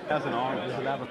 That's an arm. Does it have a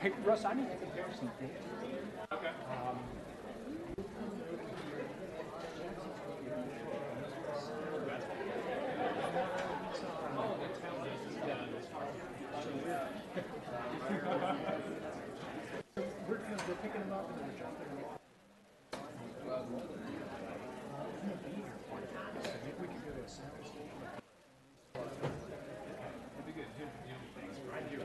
Hey, Russ, I need to compare some data. Okay. They're picking them up and they're jumping them off. Maybe we could go to a sample station. It'd be good. Right here.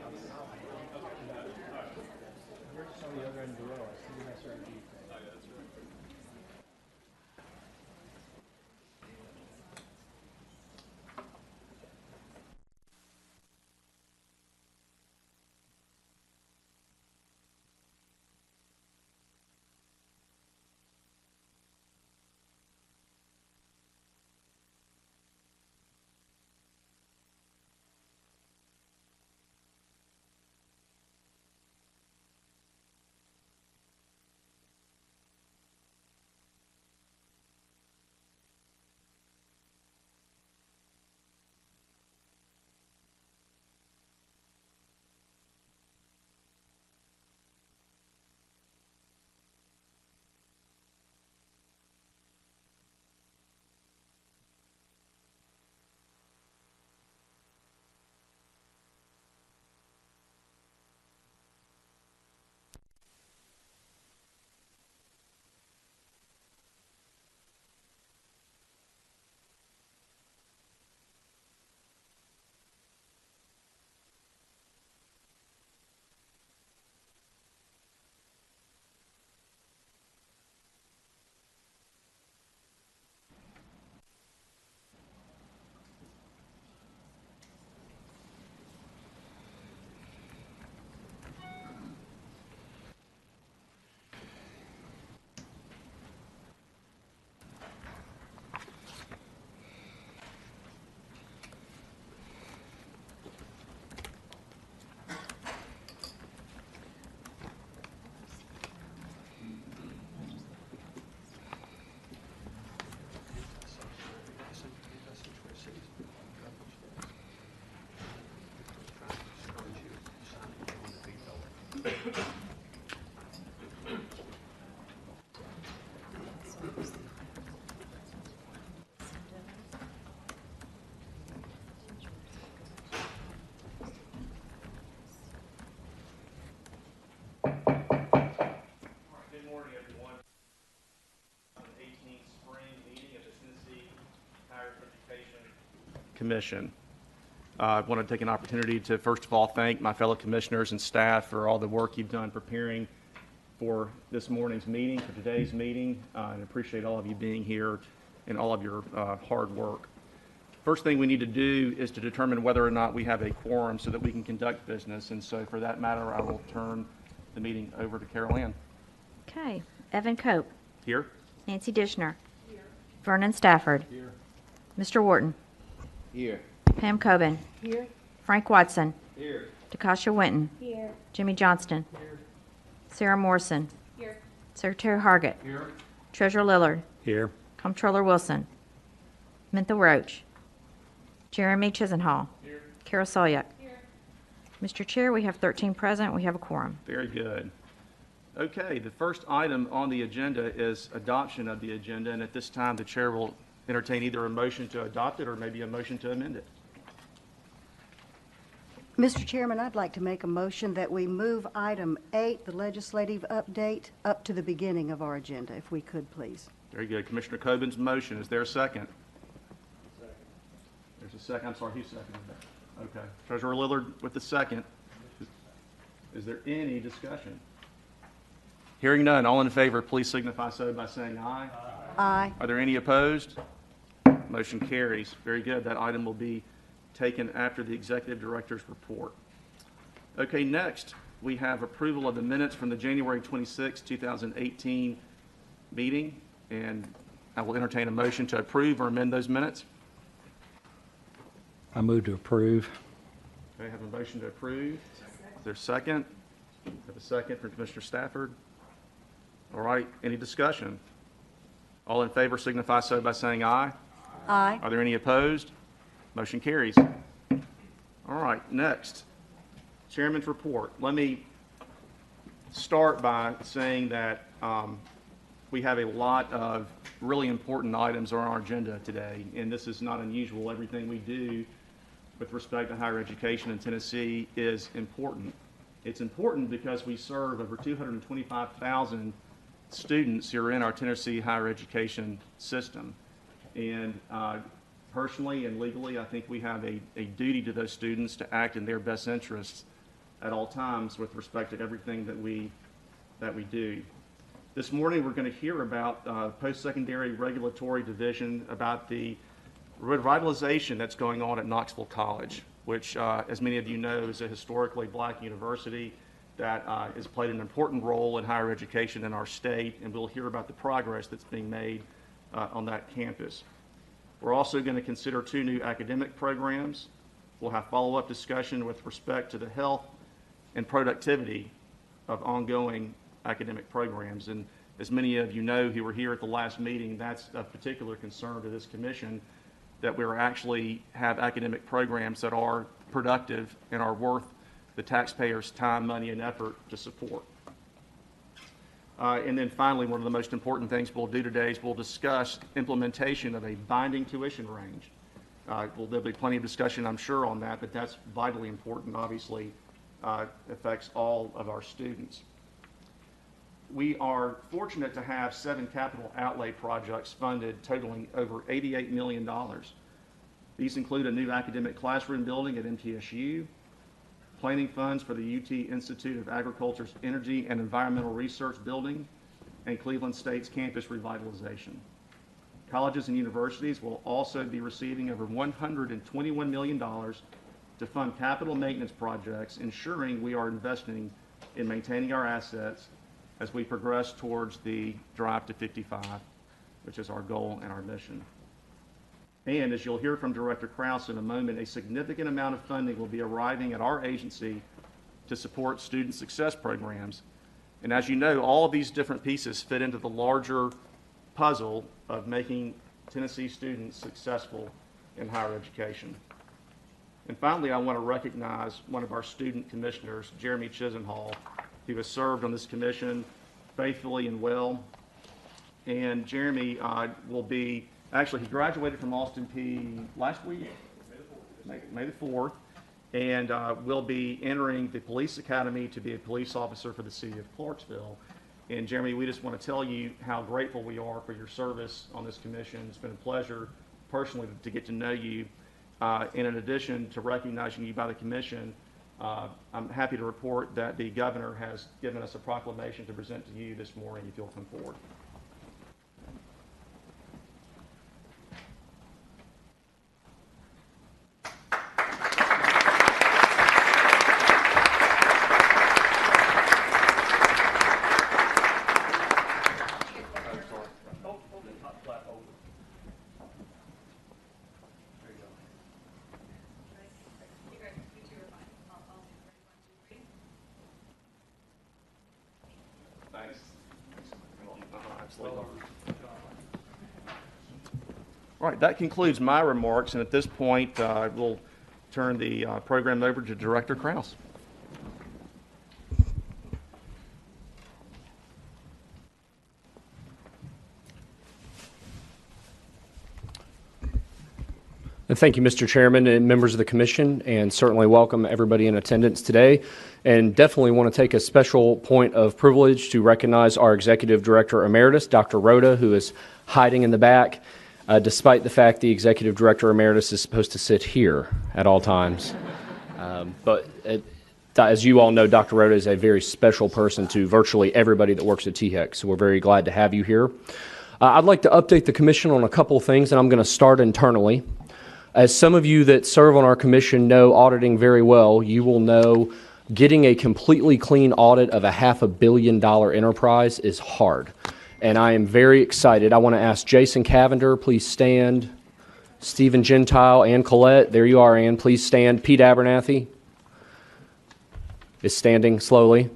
Where's some of the other end of the row? I see you guys are Good morning, everyone. On the 18th spring meeting of the Tennessee Higher Education Commission. I want to take an opportunity to, first of all, thank my fellow commissioners and staff for all the work you've done preparing for this morning's meeting, for today's meeting, and appreciate all of you being here and all of your hard work. First thing we need to do is to determine whether or not we have a quorum so that we can conduct business, and so for that matter, I will turn the meeting over to Carol Ann. Okay. Evan Cope. Here? Nancy Dishner. Here. Vernon Stafford. Here. Mr. Wharton. Here. Pam Coben. Here. Frank Watson. Here. DeKasha Winton. Here. Jimmy Johnston. Here. Sarah Morrison. Here. Secretary Hargett. Here. Treasurer Lillard. Here. Comptroller Wilson. Mintha Roach. Jeremy Chisenhall. Here. Carol Solyak. Here. Mr. Chair, we have 13 present. We have a quorum. Very good. Okay, the first item on the agenda is adoption of the agenda, and at this time, the chair will entertain either a motion to adopt it or maybe a motion to amend it. Mr. Chairman, I'd like to make a motion that we move item 8, the legislative update, up to the beginning of our agenda, if we could, please. Very good. Commissioner Coben's motion. Is there a second? Second. There's a second. I'm sorry, who seconded that? Okay. Treasurer Lillard with the second. Is there any discussion? Hearing none, all in favor, please signify so by saying aye. Aye. Are there any opposed? Motion carries. Very good. That item will be taken after the executive director's report. Okay, next we have approval of the minutes from the January 26, 2018 meeting, and I will entertain a motion to approve or amend those minutes. I move to approve. Okay, I have a motion to approve. Is there a second? I have a second from Commissioner Stafford. All right, any discussion? All in favor signify so by saying aye. Aye. Are there any opposed? Motion carries. All right, next, Chairman's report. Let me start by saying that we have a lot of really important items on our agenda today, and this is not unusual. Everything we do with respect to higher education in Tennessee is important. It's important because we serve over 225,000 students who are in our Tennessee higher education system. And personally and legally, I think we have a duty to those students to act in their best interests at all times with respect to everything that we do. This morning, we're going to hear about post-secondary regulatory division, about the revitalization that's going on at Knoxville College, which, as many of you know, is a historically black university that has played an important role in higher education in our state, and we'll hear about the progress that's being made on that campus. We're also going to consider 2 new academic programs. We'll have follow-up discussion with respect to the health and productivity of ongoing academic programs. And as many of you know who were here at the last meeting, that's of particular concern to this commission, that we actually have academic programs that are productive and are worth the taxpayers' time, money, and effort to support. And then finally, one of the most important things we'll do today is we'll discuss implementation of a binding tuition range. There'll be plenty of discussion, I'm sure, on that, but that's vitally important, obviously, affects all of our students. We are fortunate to have 7 capital outlay projects funded totaling over $88 million. These include a new academic classroom building at MTSU, planning funds for the UT Institute of Agriculture's Energy and Environmental Research Building, and Cleveland State's campus revitalization. Colleges and universities will also be receiving over $121 million to fund capital maintenance projects, ensuring we are investing in maintaining our assets as we progress towards the Drive to 55, which is our goal and our mission. And as you'll hear from Director Krause in a moment, a significant amount of funding will be arriving at our agency to support student success programs. And as you know, all of these different pieces fit into the larger puzzle of making Tennessee students successful in higher education. And finally, I want to recognize one of our student commissioners, Jeremy Chisenhall, who has served on this commission faithfully and well. And Jeremy will be, actually, he graduated from Austin P last week, May the 4th, and will be entering the police academy to be a police officer for the city of Clarksville. And Jeremy, we just want to tell you how grateful we are for your service on this commission. It's been a pleasure personally to get to know you. And in addition to recognizing you by the commission, I'm happy to report that the governor has given us a proclamation to present to you this morning if you'll come forward. Thanks. Absolutely. All right, that concludes my remarks, and at this point, we'll turn the program over to Director Krause. Thank you, Mr. Chairman and members of the Commission, and certainly welcome everybody in attendance today. And definitely want to take a special point of privilege to recognize our Executive Director Emeritus, Dr. Rhoda, who is hiding in the back, despite the fact the Executive Director Emeritus is supposed to sit here at all times. As you all know, Dr. Rhoda is a very special person to virtually everybody that works at THEC, so we're very glad to have you here. I'd like to update the Commission on a couple things, and I'm going to start internally. As some of you that serve on our commission know auditing very well, you will know getting a completely clean audit of a $500 million enterprise is hard. And I am very excited. I want to ask Jason Cavender, please stand. Stephen Gentile, Ann Collette, there you are, Ann, please stand. Pete Abernathy is standing slowly.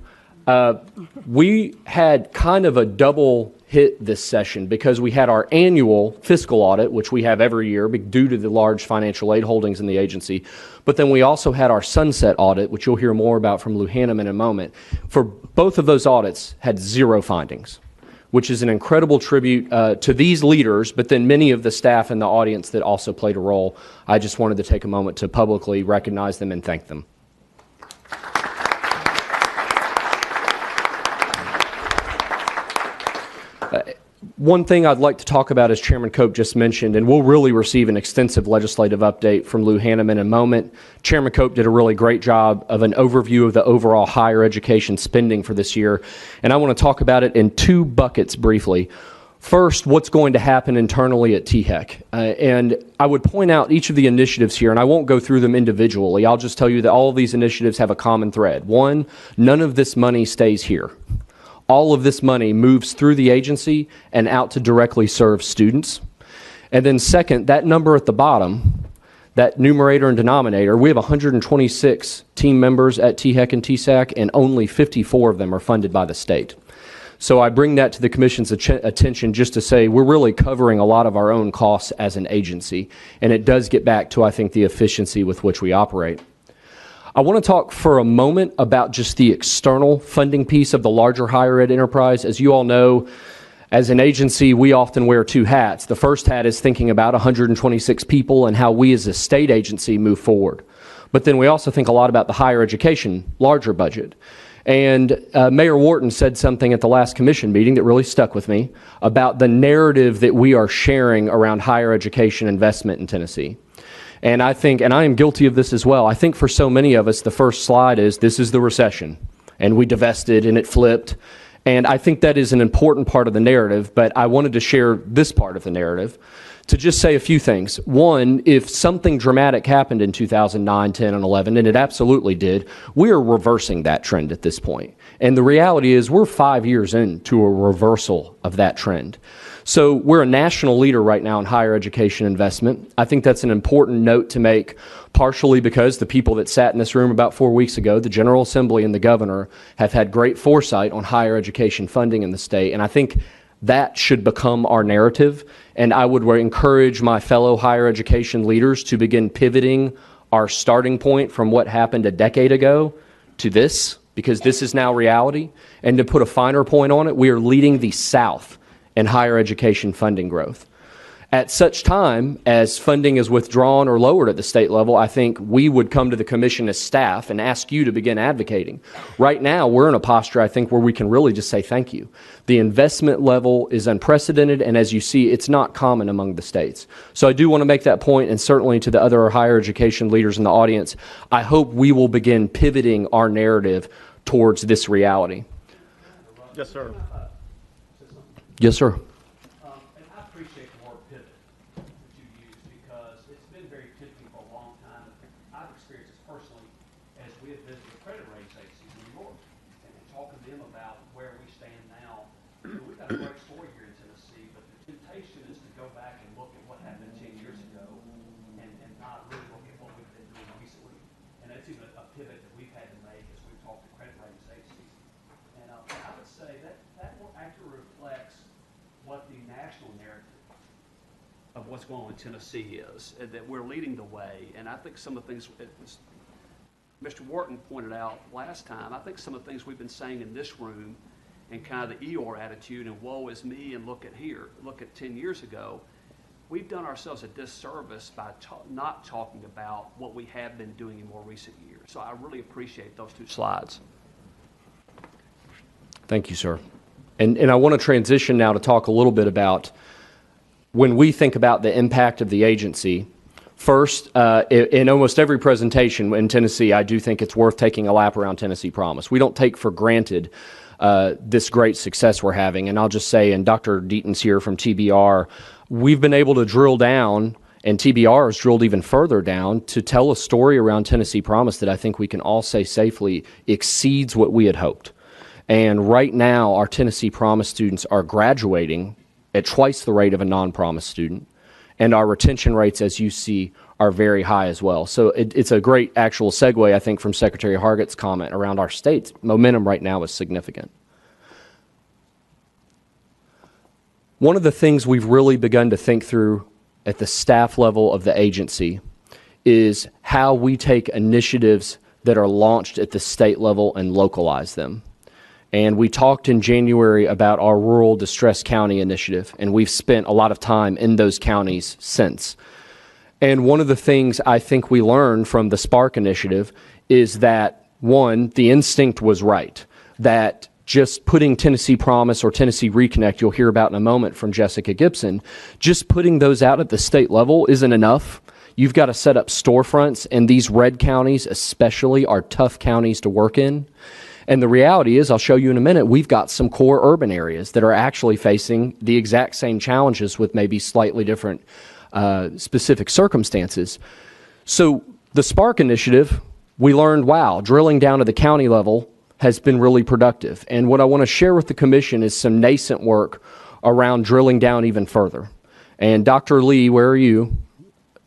We had kind of a double hit this session because we had our annual fiscal audit, which we have every year due to the large financial aid holdings in the agency. But then we also had our sunset audit, which you'll hear more about from Lou Hannum in a moment. For both of those audits had 0 findings, which is an incredible tribute to these leaders, but then many of the staff in the audience that also played a role. I just wanted to take a moment to publicly recognize them and thank them. One thing I'd like to talk about, as Chairman Cope just mentioned, and we'll really receive an extensive legislative update from Lou Hannum in a moment. Chairman Cope did a really great job of an overview of the overall higher education spending for this year, and I want to talk about it in 2 buckets briefly. First, what's going to happen internally at THEC. And I would point out each of the initiatives here, and I won't go through them individually. I'll just tell you that all of these initiatives have a common thread. One, none of this money stays here. All of this money moves through the agency and out to directly serve students. And then second, that number at the bottom, that numerator and denominator, we have 126 team members at THEC and TSAC, and only 54 of them are funded by the state. So I bring that to the Commission's attention just to say we're really covering a lot of our own costs as an agency, and it does get back to, I think, the efficiency with which we operate. I want to talk for a moment about just the external funding piece of the larger higher ed enterprise. As you all know, as an agency, we often wear 2 hats. The first hat is thinking about 126 people and how we as a state agency move forward. But then we also think a lot about the higher education, larger budget. And Mayor Wharton said something at the last commission meeting that really stuck with me about the narrative that we are sharing around higher education investment in Tennessee. And I think, and I am guilty of this as well, I think for so many of us, the first slide is, this is the recession, and we divested and it flipped. And I think that is an important part of the narrative, but I wanted to share this part of the narrative to just say a few things. One, if something dramatic happened in 2009, 10, and 11, and it absolutely did, we are reversing that trend at this point. And the reality is we're 5 years into a reversal of that trend. So we're a national leader right now in higher education investment. I think that's an important note to make, partially because the people that sat in this room about 4 weeks ago, the General Assembly and the governor, have had great foresight on higher education funding in the state. And I think that should become our narrative. And I would encourage my fellow higher education leaders to begin pivoting our starting point from what happened a decade ago to this, because this is now reality. And to put a finer point on it, we are leading the South in higher education funding growth. At such time as funding is withdrawn or lowered at the state level, I think we would come to the commission as staff and ask you to begin advocating. Right now, we're in a posture, I think, where we can really just say thank you. The investment level is unprecedented, and as you see, it's not common among the states. So I do want to make that point, and certainly to the other higher education leaders in the audience, I hope we will begin pivoting our narrative towards this reality. Yes, sir. Yes, sir. And I appreciate the word pivot that you use because it's been very tempting for a long time. I've experienced this personally as we have visited credit rating agencies in New York and talking to them about where we stand now. We've got a great story here in Tennessee, but the temptation is to go back and look at what happened 10 years ago and not really look at what we've been doing recently. And that's even a pivot that we've had to make as we've talked to credit rating agencies. And I would say that more accurately reflects what the national narrative of what's going on in Tennessee is, and that we're leading the way. And I think some of the things Mr. Wharton pointed out last time, I think some of the things we've been saying in this room and kind of the Eeyore attitude and woe is me and look at 10 years ago, we've done ourselves a disservice by not talking about what we have been doing in more recent years. So I really appreciate those two slides. Thank you, sir. And I want to transition now to talk a little bit about when we think about the impact of the agency. First, in almost every presentation in Tennessee, I do think it's worth taking a lap around Tennessee Promise. We don't take for granted this great success we're having. And I'll just say, and Dr. Deaton's here from TBR, we've been able to drill down, and TBR has drilled even further down to tell a story around Tennessee Promise that I think we can all say safely exceeds what we had hoped. And right now, our Tennessee Promise students are graduating at twice the rate of a non-Promise student. And our retention rates, as you see, are very high as well. So it's a great actual segue, I think, from Secretary Hargett's comment around our state's momentum right now is significant. One of the things we've really begun to think through at the staff level of the agency is how we take initiatives that are launched at the state level and localize them. And we talked in January about our Rural Distressed County initiative, and we've spent a lot of time in those counties since. And one of the things I think we learned from the Spark initiative is that, one, the instinct was right, that just putting Tennessee Promise or Tennessee Reconnect, you'll hear about in a moment from Jessica Gibson, just putting those out at the state level isn't enough. You've got to set up storefronts, and these red counties especially are tough counties to work in. And the reality is, I'll show you in a minute, we've got some core urban areas that are actually facing the exact same challenges with maybe slightly different specific circumstances. So the Spark initiative, we learned, wow, drilling down to the county level has been really productive. And what I want to share with the commission is some nascent work around drilling down even further. And Dr. Lee, where are you?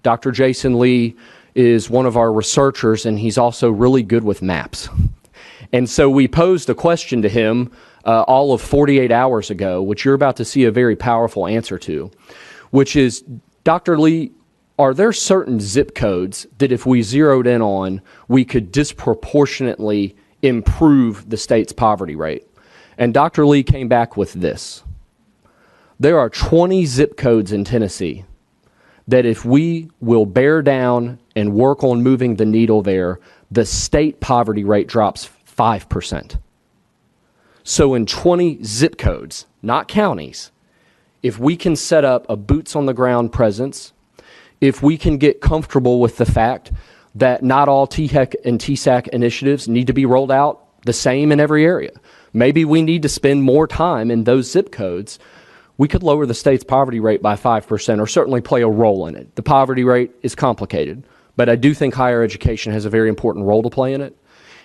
Dr. Jason Lee is one of our researchers, and he's also really good with maps. And so we posed a question to him all of 48 hours ago, which you're about to see a very powerful answer to, which is, Dr. Lee, are there certain zip codes that if we zeroed in on, we could disproportionately improve the state's poverty rate? And Dr. Lee came back with this. There are 20 zip codes in Tennessee that if we will bear down and work on moving the needle there, the state poverty rate drops 5%. So in 20 zip codes, not counties, if we can set up a boots on the ground presence, if we can get comfortable with the fact that not all THEC and TSAC initiatives need to be rolled out the same in every area. Maybe we need to spend more time in those zip codes. We could lower the state's poverty rate by 5% or certainly play a role in it. The poverty rate is complicated, but I do think higher education has a very important role to play in it.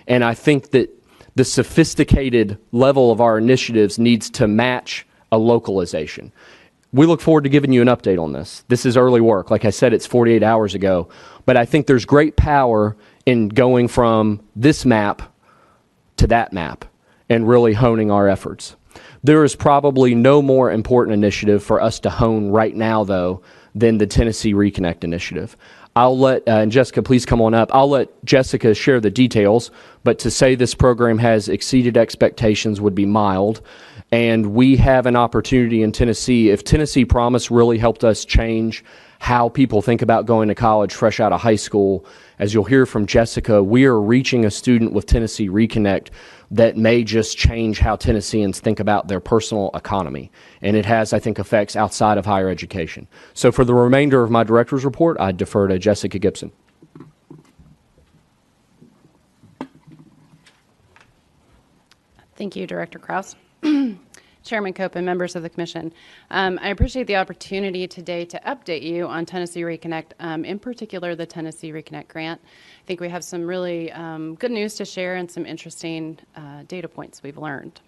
And I think that the sophisticated level of our initiatives needs to match a localization. We look forward to giving you an update on this. This is early work. Like I said, it's 48 hours ago. But I think there's great power in going from this map to that map and really honing our efforts. There is probably no more important initiative for us to hone right now, though, than the Tennessee Reconnect initiative. I'll let, and Jessica, please come on up. I'll let Jessica share the details, but to say this program has exceeded expectations would be mild. And we have an opportunity in Tennessee. If Tennessee Promise really helped us change how people think about going to college fresh out of high school, as you'll hear from Jessica, we are reaching a student with Tennessee Reconnect that may just change how Tennesseans think about their personal economy. And it has, I think, effects outside of higher education. So for the remainder of my director's report, I defer to Jessica Gibson. Thank you, Director Kraus. Chairman Cope and members of the Commission. I appreciate the opportunity today to update you on Tennessee Reconnect, in particular the Tennessee Reconnect grant. I think we have some really good news to share and some interesting data points we've learned.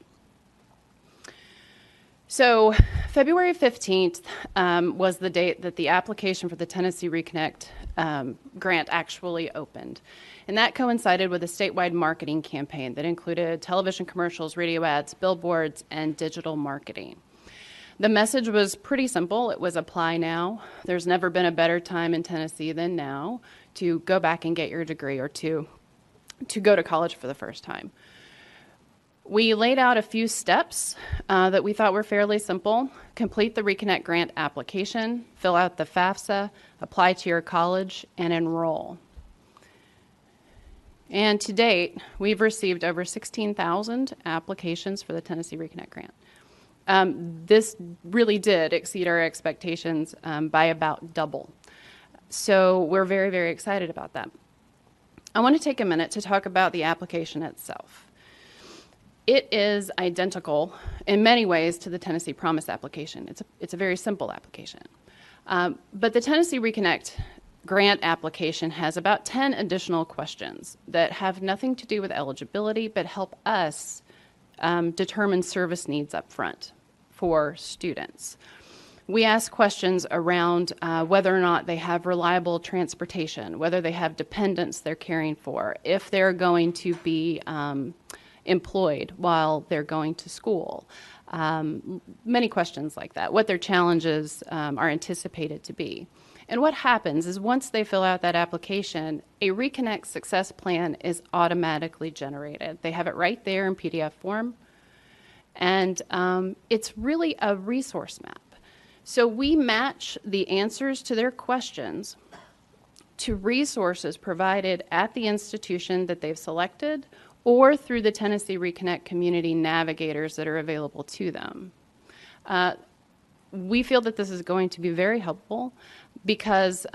So February 15th was the date that the application for the Tennessee Reconnect grant actually opened. And that coincided with a statewide marketing campaign that included television commercials, radio ads, billboards, and digital marketing. The message was pretty simple. It was apply now. There's never been a better time in Tennessee than now to go back and get your degree or to go to college for the first time. We laid out a few steps that we thought were fairly simple. Complete the Reconnect grant application, fill out the FAFSA, apply to your college, and enroll. And to date, we've received over 16,000 applications for the Tennessee Reconnect grant. This really did exceed our expectations by about double. So we're very, very excited about that. I want to take a minute to talk about the application itself. It is identical in many ways to the Tennessee Promise application. It's a very simple application. But the Tennessee Reconnect grant application has about 10 additional questions that have nothing to do with eligibility, but help us determine service needs up front for students. We ask questions around whether or not they have reliable transportation, whether they have dependents they're caring for, if they're going to be employed while they're going to school. Many questions like that, what their challenges are anticipated to be. And what happens is once they fill out that application, a Reconnect Success Plan is automatically generated. They have it right there in PDF form. And it's really a resource map. So we match the answers to their questions to resources provided at the institution that they've selected or through the Tennessee Reconnect community navigators that are available to them. We feel that this is going to be very helpful because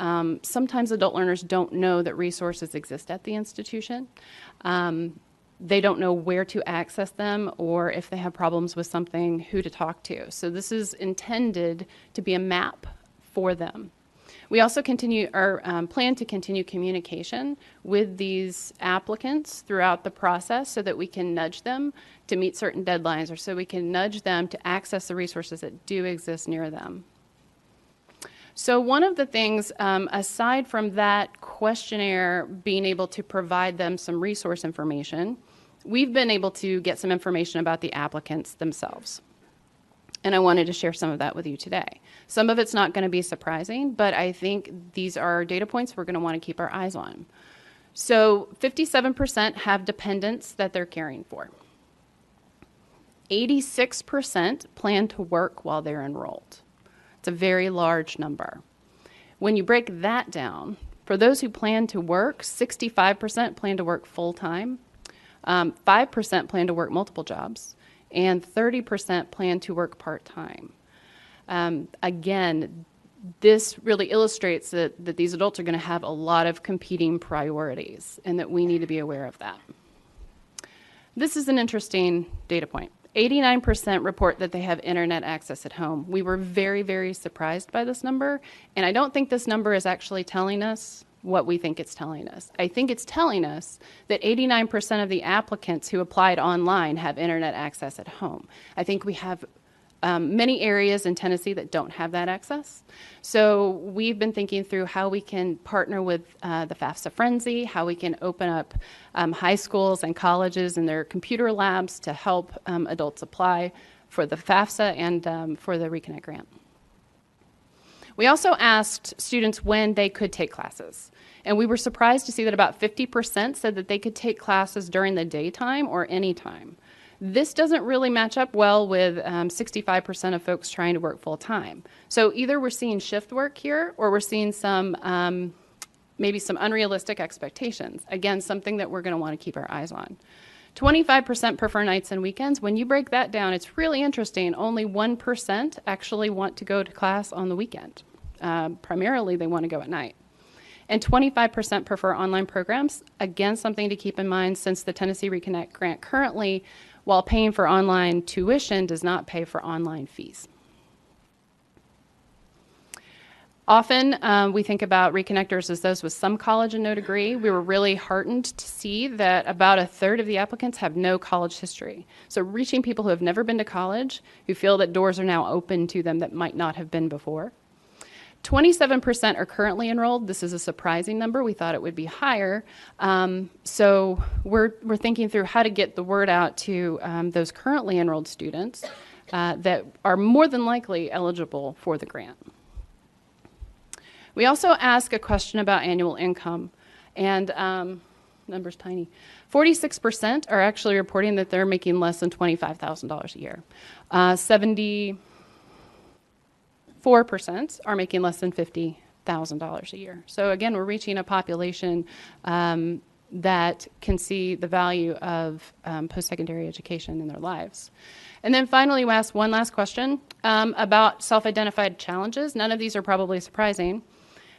sometimes adult learners don't know that resources exist at the institution. They don't know where to access them or if they have problems with something, who to talk to. So this is intended to be a map for them. We also plan to continue communication with these applicants throughout the process so that we can nudge them to meet certain deadlines or so we can nudge them to access the resources that do exist near them. So one of the things, aside from that questionnaire being able to provide them some resource information, we've been able to get some information about the applicants themselves. And I wanted to share some of that with you today. Some of it's not going to be surprising, but I think these are data points we're going to want to keep our eyes on. So 57% have dependents that they're caring for. 86% plan to work while they're enrolled. It's a very large number. When you break that down, for those who plan to work, 65% plan to work full-time, 5% plan to work multiple jobs, and 30% plan to work part-time. Again, this really illustrates that these adults are going to have a lot of competing priorities and that we need to be aware of that. This is an interesting data point. 89% report that they have internet access at home. We were very, very surprised by this number, and I don't think this number is actually telling us what we think it's telling us. I think it's telling us that 89% of the applicants who applied online have internet access at home. I think we have many areas in Tennessee that don't have that access. So we've been thinking through how we can partner with the FAFSA Frenzy, how we can open up high schools and colleges and their computer labs to help adults apply for the FAFSA and for the Reconnect grant. We also asked students when they could take classes. And we were surprised to see that about 50% said that they could take classes during the daytime or any time. This doesn't really match up well with 65% of folks trying to work full time. So either we're seeing shift work here or we're seeing some maybe some unrealistic expectations. Again, something that we're going to want to keep our eyes on. 25% prefer nights and weekends. When you break that down, it's really interesting. Only 1% actually want to go to class on the weekend. Primarily, they want to go at night. And 25% prefer online programs. Again, something to keep in mind since the Tennessee Reconnect grant currently, while paying for online tuition, does not pay for online fees. Often, we think about reconnectors as those with some college and no degree. We were really heartened to see that about a third of the applicants have no college history. So reaching people who have never been to college, who feel that doors are now open to them that might not have been before. 27% are currently enrolled. This is a surprising number. We thought it would be higher. So we're thinking through how to get the word out to those currently enrolled students that are more than likely eligible for the grant. We also ask a question about annual income, and number's tiny. 46% are actually reporting that they're making less than $25,000 a year. 74% are making less than $50,000 a year. So again, we're reaching a population that can see the value of post-secondary education in their lives. And then finally, we asked one last question about self-identified challenges. None of these are probably surprising.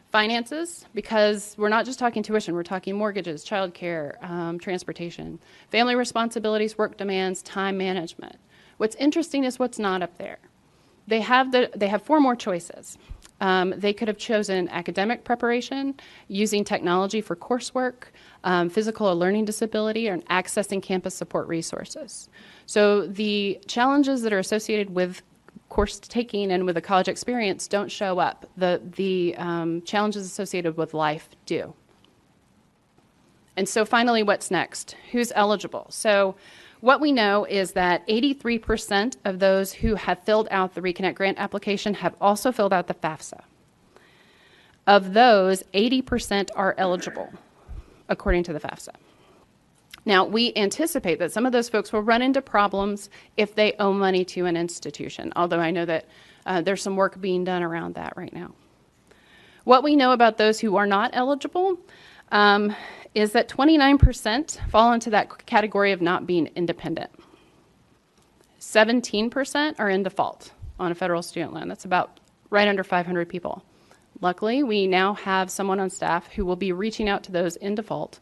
Finances, because we're not just talking tuition, we're talking mortgages, childcare, transportation, family responsibilities, work demands, time management. What's interesting is what's not up there. They have 4 more choices. They could have chosen academic preparation, using technology for coursework, physical or learning disability, or accessing campus support resources. So the challenges that are associated with course taking and with a college experience don't show up. The challenges associated with life do. And so finally, what's next? Who's eligible? So what we know is that 83% of those who have filled out the Reconnect grant application have also filled out the FAFSA. Of those, 80% are eligible, according to the FAFSA. Now, we anticipate that some of those folks will run into problems if they owe money to an institution, although I know that there's some work being done around that right now. What we know about those who are not eligible is that 29% fall into that category of not being independent. 17% are in default on a federal student loan. That's about right under 500 people. Luckily, we now have someone on staff who will be reaching out to those in default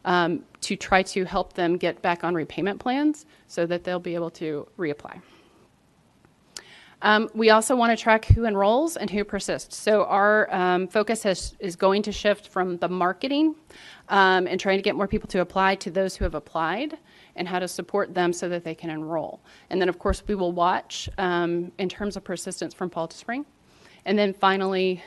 to try to help them get back on repayment plans so that they'll be able to reapply. We also want to track who enrolls and who persists. So our focus is going to shift from the marketing and trying to get more people to apply to those who have applied and how to support them so that they can enroll. And then, of course, we will watch in terms of persistence from fall to spring. And then finally,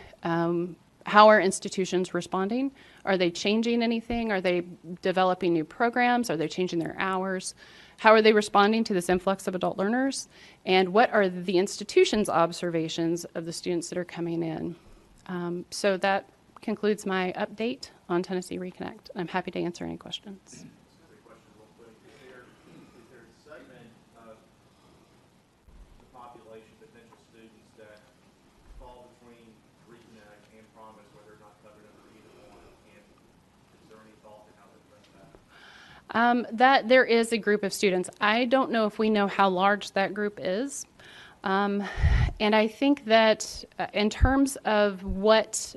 how are institutions responding? Are they changing anything? Are they developing new programs? Are they changing their hours? How are they responding to this influx of adult learners? And what are the institution's observations of the students that are coming in? So that concludes my update on Tennessee Reconnect. I'm happy to answer any questions. That there is a group of students. I don't know if we know how large that group is. And I think that in terms of what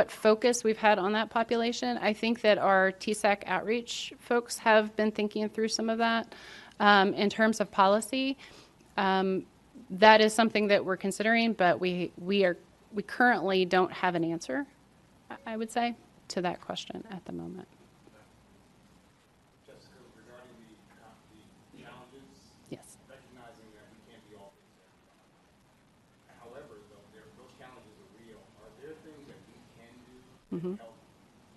focus we've had on that population, I think that our THEC outreach folks have been thinking through some of that. In terms of policy, that is something that we're considering, but we currently don't have an answer, I would say, to that question at the moment. Yes. Recognizing that we can't be all things to everybody. However, though, those challenges are real. Are there things that we can do to help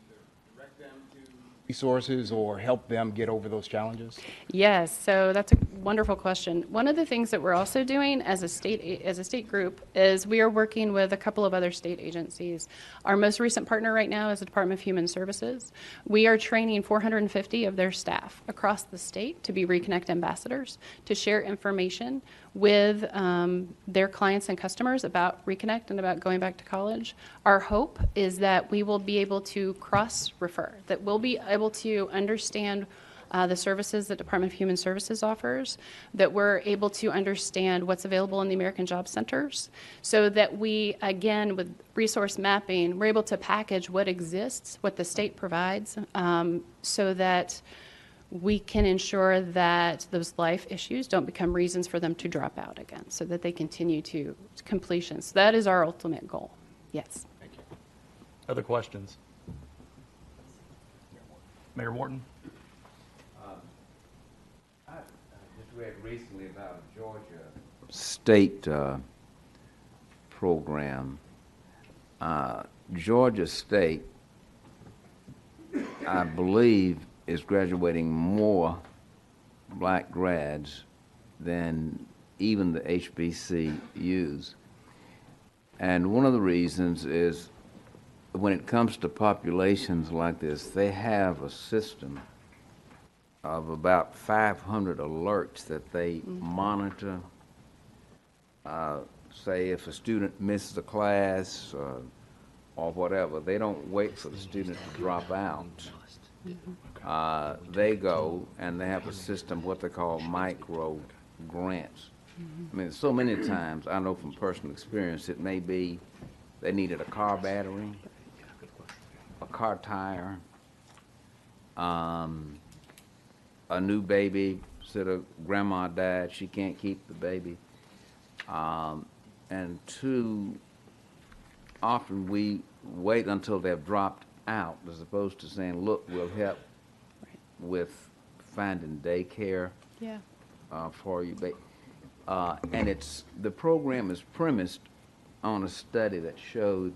either direct them to resources or help them get over those challenges? Yes, so that's a wonderful question. One of the things that we're also doing as a state group is we are working with a couple of other state agencies. Our most recent partner right now is the Department of Human Services. We are training 450 of their staff across the state to be Reconnect ambassadors, to share information with their clients and customers about Reconnect and about going back to college. Our hope is that we will be able to cross-refer, that we'll be able to understand the services that Department of Human Services offers, that we're able to understand what's available in the American Job Centers, so that we, again, with resource mapping, we're able to package what exists, what the state provides, so that we can ensure that those life issues don't become reasons for them to drop out again, so that they continue to completion. So that is our ultimate goal. Yes. Thank you. Other questions? Mayor Wharton? I just read recently about a Georgia state program. Georgia State, I believe, is graduating more black grads than even the HBCUs. And one of the reasons is when it comes to populations like this, they have a system of about 500 alerts that they monitor. Say if a student misses a class or whatever, they don't wait for the student to drop out. They go and they have a system, what they call micro grants. I mean, so many times, I know from personal experience, it may be they needed a car battery, a car tire, a new baby, said a grandma died, she can't keep the baby. And too often we wait until they've dropped out as opposed to saying, look, we'll help with finding daycare for you. And the program is premised on a study that showed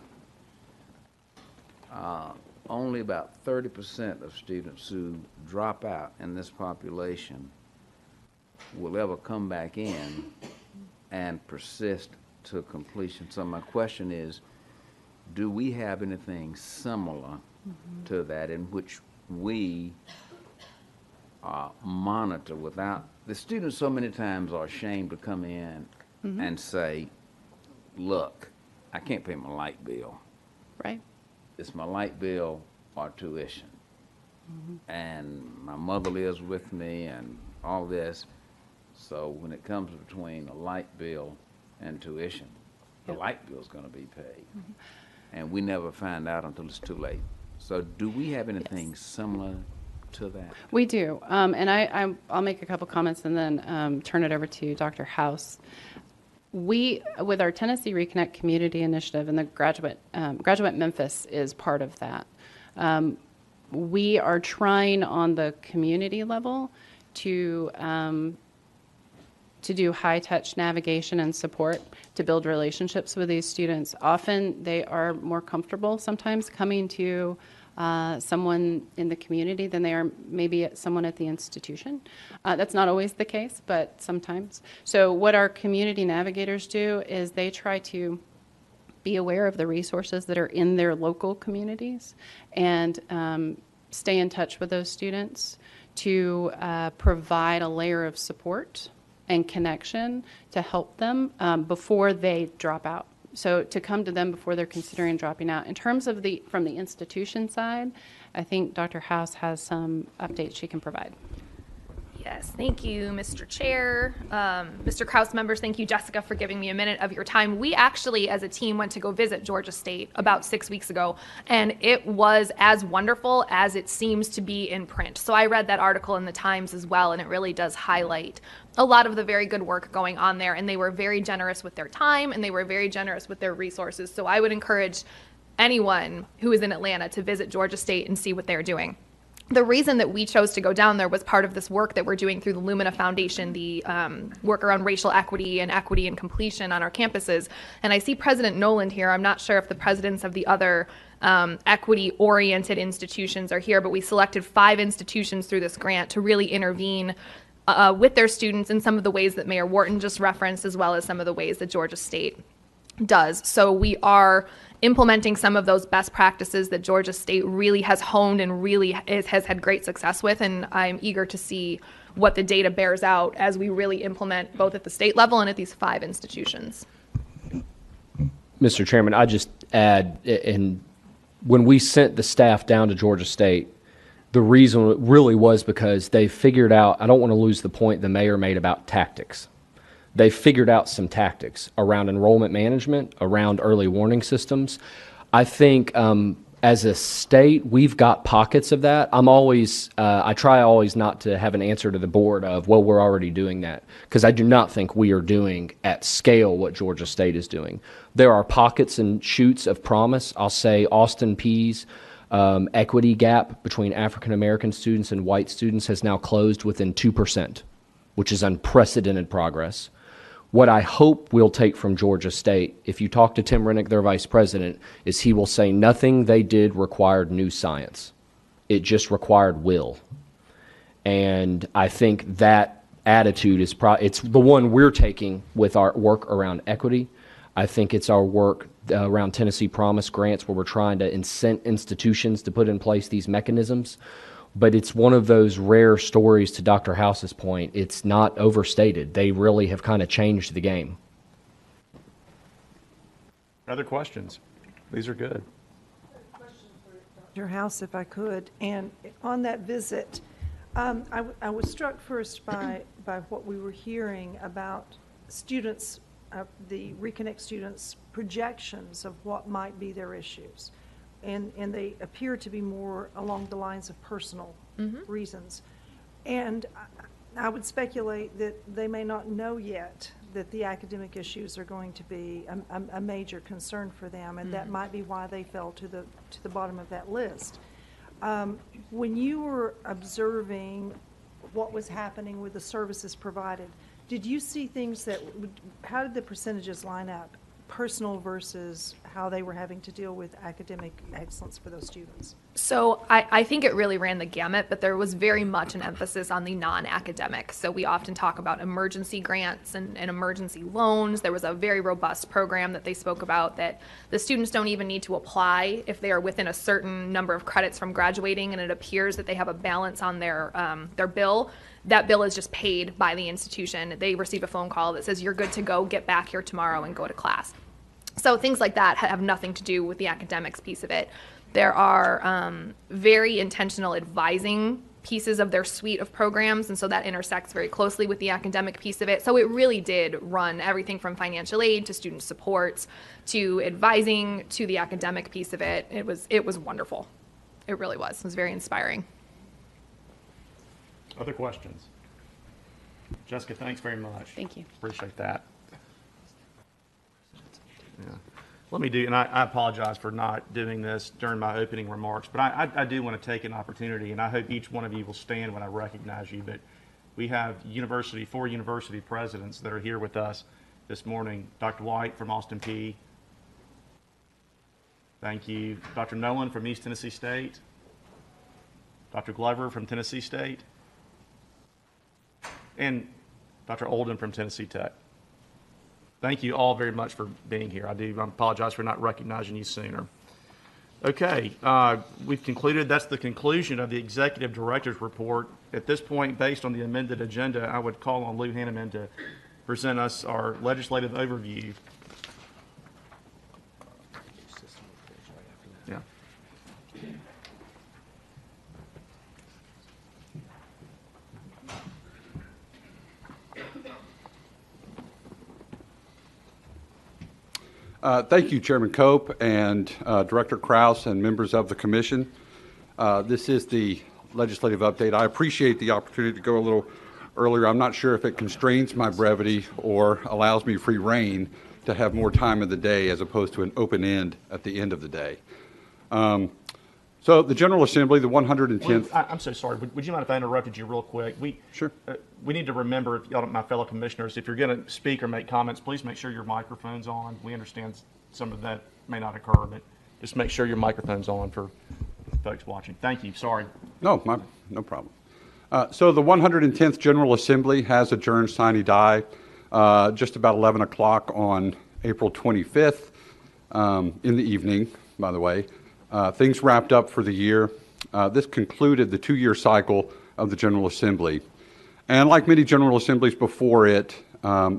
only about 30% of students who drop out in this population will ever come back in and persist to completion. So my question is, do we have anything similar to that in which we monitor without, the students so many times are ashamed to come in and say, look, I can't pay my light bill. Right. It's my light bill or tuition. And my mother lives with me and all this. So when it comes between a light bill and tuition, the light bill is going to be paid. And we never find out until it's too late. So do we have anything similar to that? We do. And I'll make a couple comments and then turn it over to Dr. House. We, with our Tennessee Reconnect Community Initiative, and the Graduate Memphis is part of that. We are trying on the community level to do high-touch navigation and support to build relationships with these students. Often they are more comfortable sometimes coming to someone in the community than they are maybe someone at the institution. That's not always the case, but sometimes. So what our community navigators do is they try to be aware of the resources that are in their local communities and stay in touch with those students to provide a layer of support and connection to help them before they drop out. So to come to them before they're considering dropping out. In terms of from the institution side, I think Dr. House has some updates she can provide. Yes, thank you, Mr. Chair. Mr. Kraus, members, thank you, Jessica, for giving me a minute of your time. We actually, as a team, went to go visit Georgia State about 6 weeks ago, and it was as wonderful as it seems to be in print. So I read that article in the Times as well, and it really does highlight a lot of the very good work going on there, and they were very generous with their time, and they were very generous with their resources. So I would encourage anyone who is in Atlanta to visit Georgia State and see what they're doing. The reason that we chose to go down there was part of this work that we're doing through the Lumina Foundation, the work around racial equity and completion on our campuses. And I see President Noland here. I'm not sure if the presidents of the other equity-oriented institutions are here, but we selected 5 institutions through this grant to really intervene with their students in some of the ways that Mayor Wharton just referenced, as well as some of the ways that Georgia State does. So we are implementing some of those best practices that Georgia State really has honed and really has had great success with, and I'm eager to see what the data bears out as we really implement both at the state level and at these 5 institutions. Mr. Chairman, I just add, and when we sent the staff down to Georgia State, the reason really was because they figured out, I don't want to lose the point the mayor made about tactics. They figured out some tactics around enrollment management, around early warning systems. I think as a state, we've got pockets of that. I try always not to have an answer to the board of, well, we're already doing that, because I do not think we are doing at scale what Georgia State is doing. There are pockets and shoots of promise. I'll say Austin Peay's equity gap between African American students and white students has now closed within 2%, which is unprecedented progress. What I hope we'll take from Georgia State, if you talk to Tim Rennick, their vice president, is he will say nothing they did required new science. It just required will. And I think that attitude is it's the one we're taking with our work around equity. I think it's our work around Tennessee Promise grants, where we're trying to incent institutions to put in place these mechanisms. But it's one of those rare stories, to Dr. House's point. It's not overstated. They really have kind of changed the game. Other questions? These are good. Dr. House, if I could. And on that visit, I was struck first by what we were hearing about students, the Reconnect students' projections of what might be their issues. And they appear to be more along the lines of personal reasons. And I would speculate that they may not know yet that the academic issues are going to be a major concern for them, and that might be why they fell to the bottom of that list. When you were observing what was happening with the services provided, did you see things how did the percentages line up? Personal versus how they were having to deal with academic excellence for those students? So I think it really ran the gamut, but there was very much an emphasis on the non-academic. So we often talk about emergency grants and emergency loans. There was a very robust program that they spoke about that the students don't even need to apply if they are within a certain number of credits from graduating, and it appears that they have a balance on their bill. That bill is just paid by the institution. They receive a phone call that says, you're good to go, get back here tomorrow and go to class. So things like that have nothing to do with the academics piece of it. There are very intentional advising pieces of their suite of programs, and so that intersects very closely with the academic piece of it. So it really did run everything from financial aid to student supports to advising to the academic piece of it. It was wonderful. It really was. It was very inspiring. Other questions? Jessica, thanks very much. Thank you. Appreciate that. Yeah. Let me do, and I apologize for not doing this during my opening remarks, but I do want to take an opportunity, and I hope each one of you will stand when I recognize you. But we have four university presidents that are here with us this morning. Dr. White from Austin Peay. Thank you. Dr. Nolan from East Tennessee State. Dr. Glover from Tennessee State. And Dr. Olden from Tennessee Tech. Thank you all very much for being here. I apologize for not recognizing you sooner. Okay, we've concluded. That's the conclusion of the executive director's report. At this point, based on the amended agenda, I would call on Lou Hanneman to present us our legislative overview. Yeah. Thank you, Chairman Cope and Director Krause and members of the commission. This is the legislative update. I appreciate the opportunity to go a little earlier. I'm not sure if it constrains my brevity or allows me free rein to have more time of the day as opposed to an open end at the end of the day. So the General Assembly, the 110th... I'm so sorry. Would you mind if I interrupted you real quick? Sure. We need to remember, if y'all, my fellow commissioners, if you're going to speak or make comments, please make sure your microphone's on. We understand some of that may not occur, but just make sure your microphone's on for folks watching. Thank you. Sorry. No problem. So the 110th General Assembly has adjourned sine die just about 11 o'clock on April 25th in the evening, by the way. Things wrapped up for the year. This concluded the 2-year cycle of the General Assembly. And like many General Assemblies before it,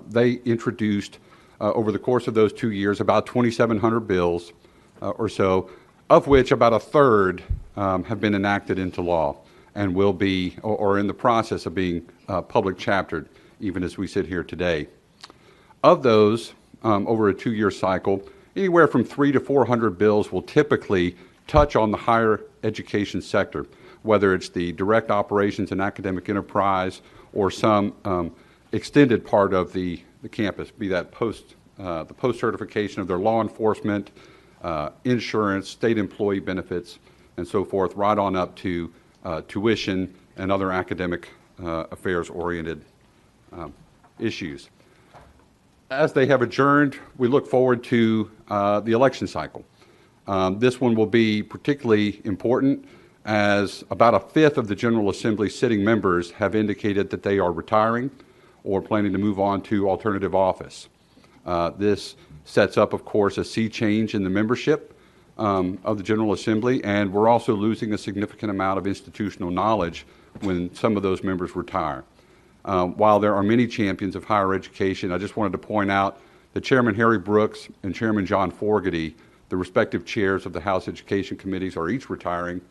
they introduced, over the course of those 2 years, about 2,700 bills or so, of which about a third have been enacted into law and will be, or in the process of being public chaptered, even as we sit here today. Of those, over a 2-year cycle, anywhere from 300 to 400 bills will typically touch on the higher education sector, whether it's the direct operations and academic enterprise or some extended part of the campus, be that the post-certification of their law enforcement, insurance, state employee benefits, and so forth, right on up to tuition and other academic affairs-oriented issues. As they have adjourned, we look forward to the election cycle. This one will be particularly important as about a fifth of the General Assembly sitting members have indicated that they are retiring or planning to move on to alternative office. This sets up, of course, a sea change in the membership of the General Assembly, and we're also losing a significant amount of institutional knowledge when some of those members retire. While there are many champions of higher education, I just wanted to point out that Chairman Harry Brooks and Chairman John Fogarty, the respective chairs of the House Education Committees, are each retiring,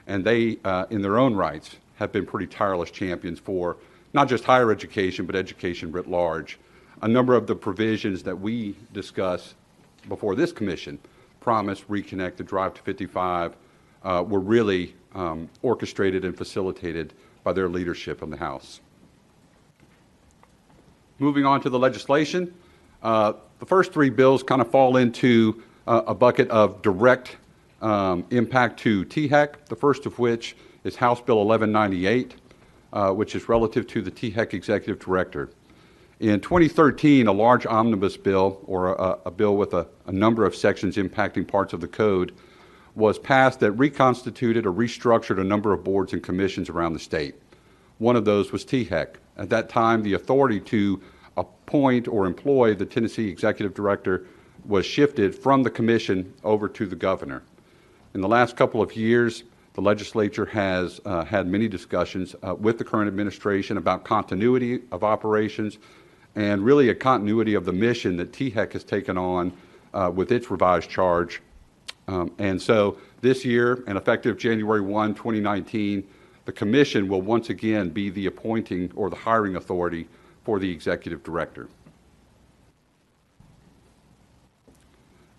and they, in their own rights, have been pretty tireless champions for not just higher education, but education writ large. A number of the provisions that we discuss before this commission, Promise, Reconnect, the Drive to 55, were really orchestrated and facilitated by their leadership in the House. Moving on to the legislation, the first 3 bills kind of fall into a bucket of direct impact to THEC, the first of which is House Bill 1198, which is relative to the THEC Executive Director. In 2013, a large omnibus bill, or a bill with a number of sections impacting parts of the code, was passed that reconstituted or restructured a number of boards and commissions around the state. One of those was THEC. At that time, the authority to appoint or employ the Tennessee Executive Director was shifted from the commission over to the governor. In the last couple of years, the legislature has had many discussions with the current administration about continuity of operations and really a continuity of the mission that THEC has taken on with its revised charge. And so this year, and effective January 1, 2019, the commission will once again be the appointing or the hiring authority for the executive director.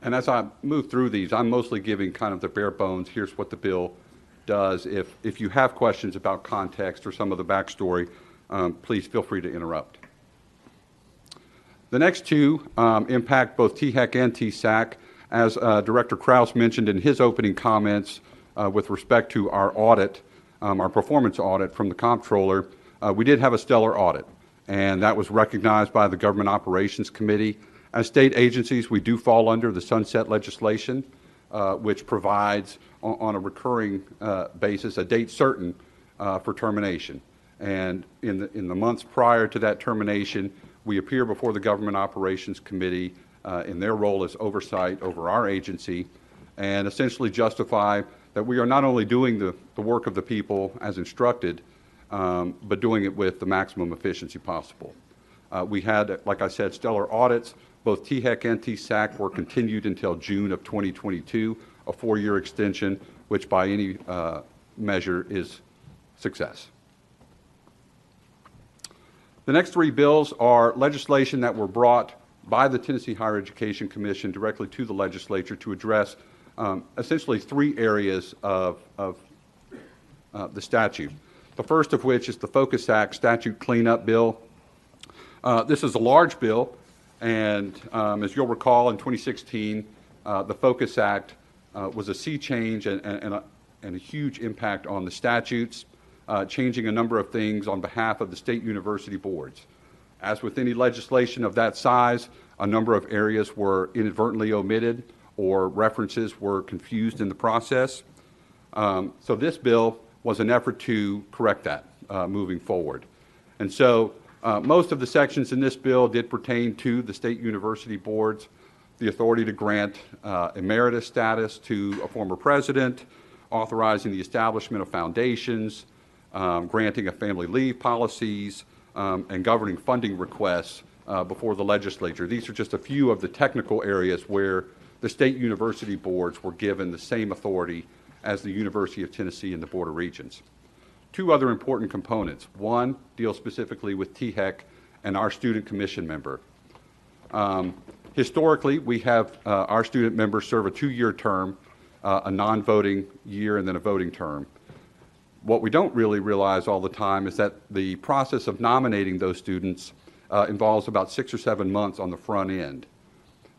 And as I move through these, I'm mostly giving kind of the bare bones. Here's what the bill does. If you have questions about context or some of the backstory, please feel free to interrupt. The next 2 impact both THEC and TSAC. As Director Krause mentioned in his opening comments with respect to our audit, our performance audit from the comptroller, we did have a stellar audit, and that was recognized by the Government Operations Committee. As state agencies, we do fall under the sunset legislation, which provides on a recurring basis a date certain for termination. And in the months prior to that termination, we appear before the Government Operations Committee in their role as oversight over our agency and essentially justify that we are not only doing the work of the people as instructed, but doing it with the maximum efficiency possible. We had, like I said, stellar audits. Both THEC and TSAC were continued until June of 2022, a 4-year extension, which by any measure is success. The next 3 bills are legislation that were brought by the Tennessee Higher Education Commission directly to the legislature to address essentially 3 areas of the statute. The first of which is the Focus Act statute cleanup bill. This is a large bill, and as you'll recall, in 2016, the Focus Act was a sea change and a huge impact on the statutes, changing a number of things on behalf of the state university boards. As with any legislation of that size, a number of areas were inadvertently omitted or references were confused in the process. So this bill was an effort to correct that moving forward. And so most of the sections in this bill did pertain to the state university boards, the authority to grant emeritus status to a former president, authorizing the establishment of foundations, granting of family leave policies, and governing funding requests before the legislature. These are just a few of the technical areas where the state university boards were given the same authority as the University of Tennessee and the Board of Regents. Two other important components. One deals specifically with THEC and our student commission member. Historically, we have our student members serve a 2-year term, a non-voting year and then a voting term. What we don't really realize all the time is that the process of nominating those students involves about 6 or 7 months on the front end.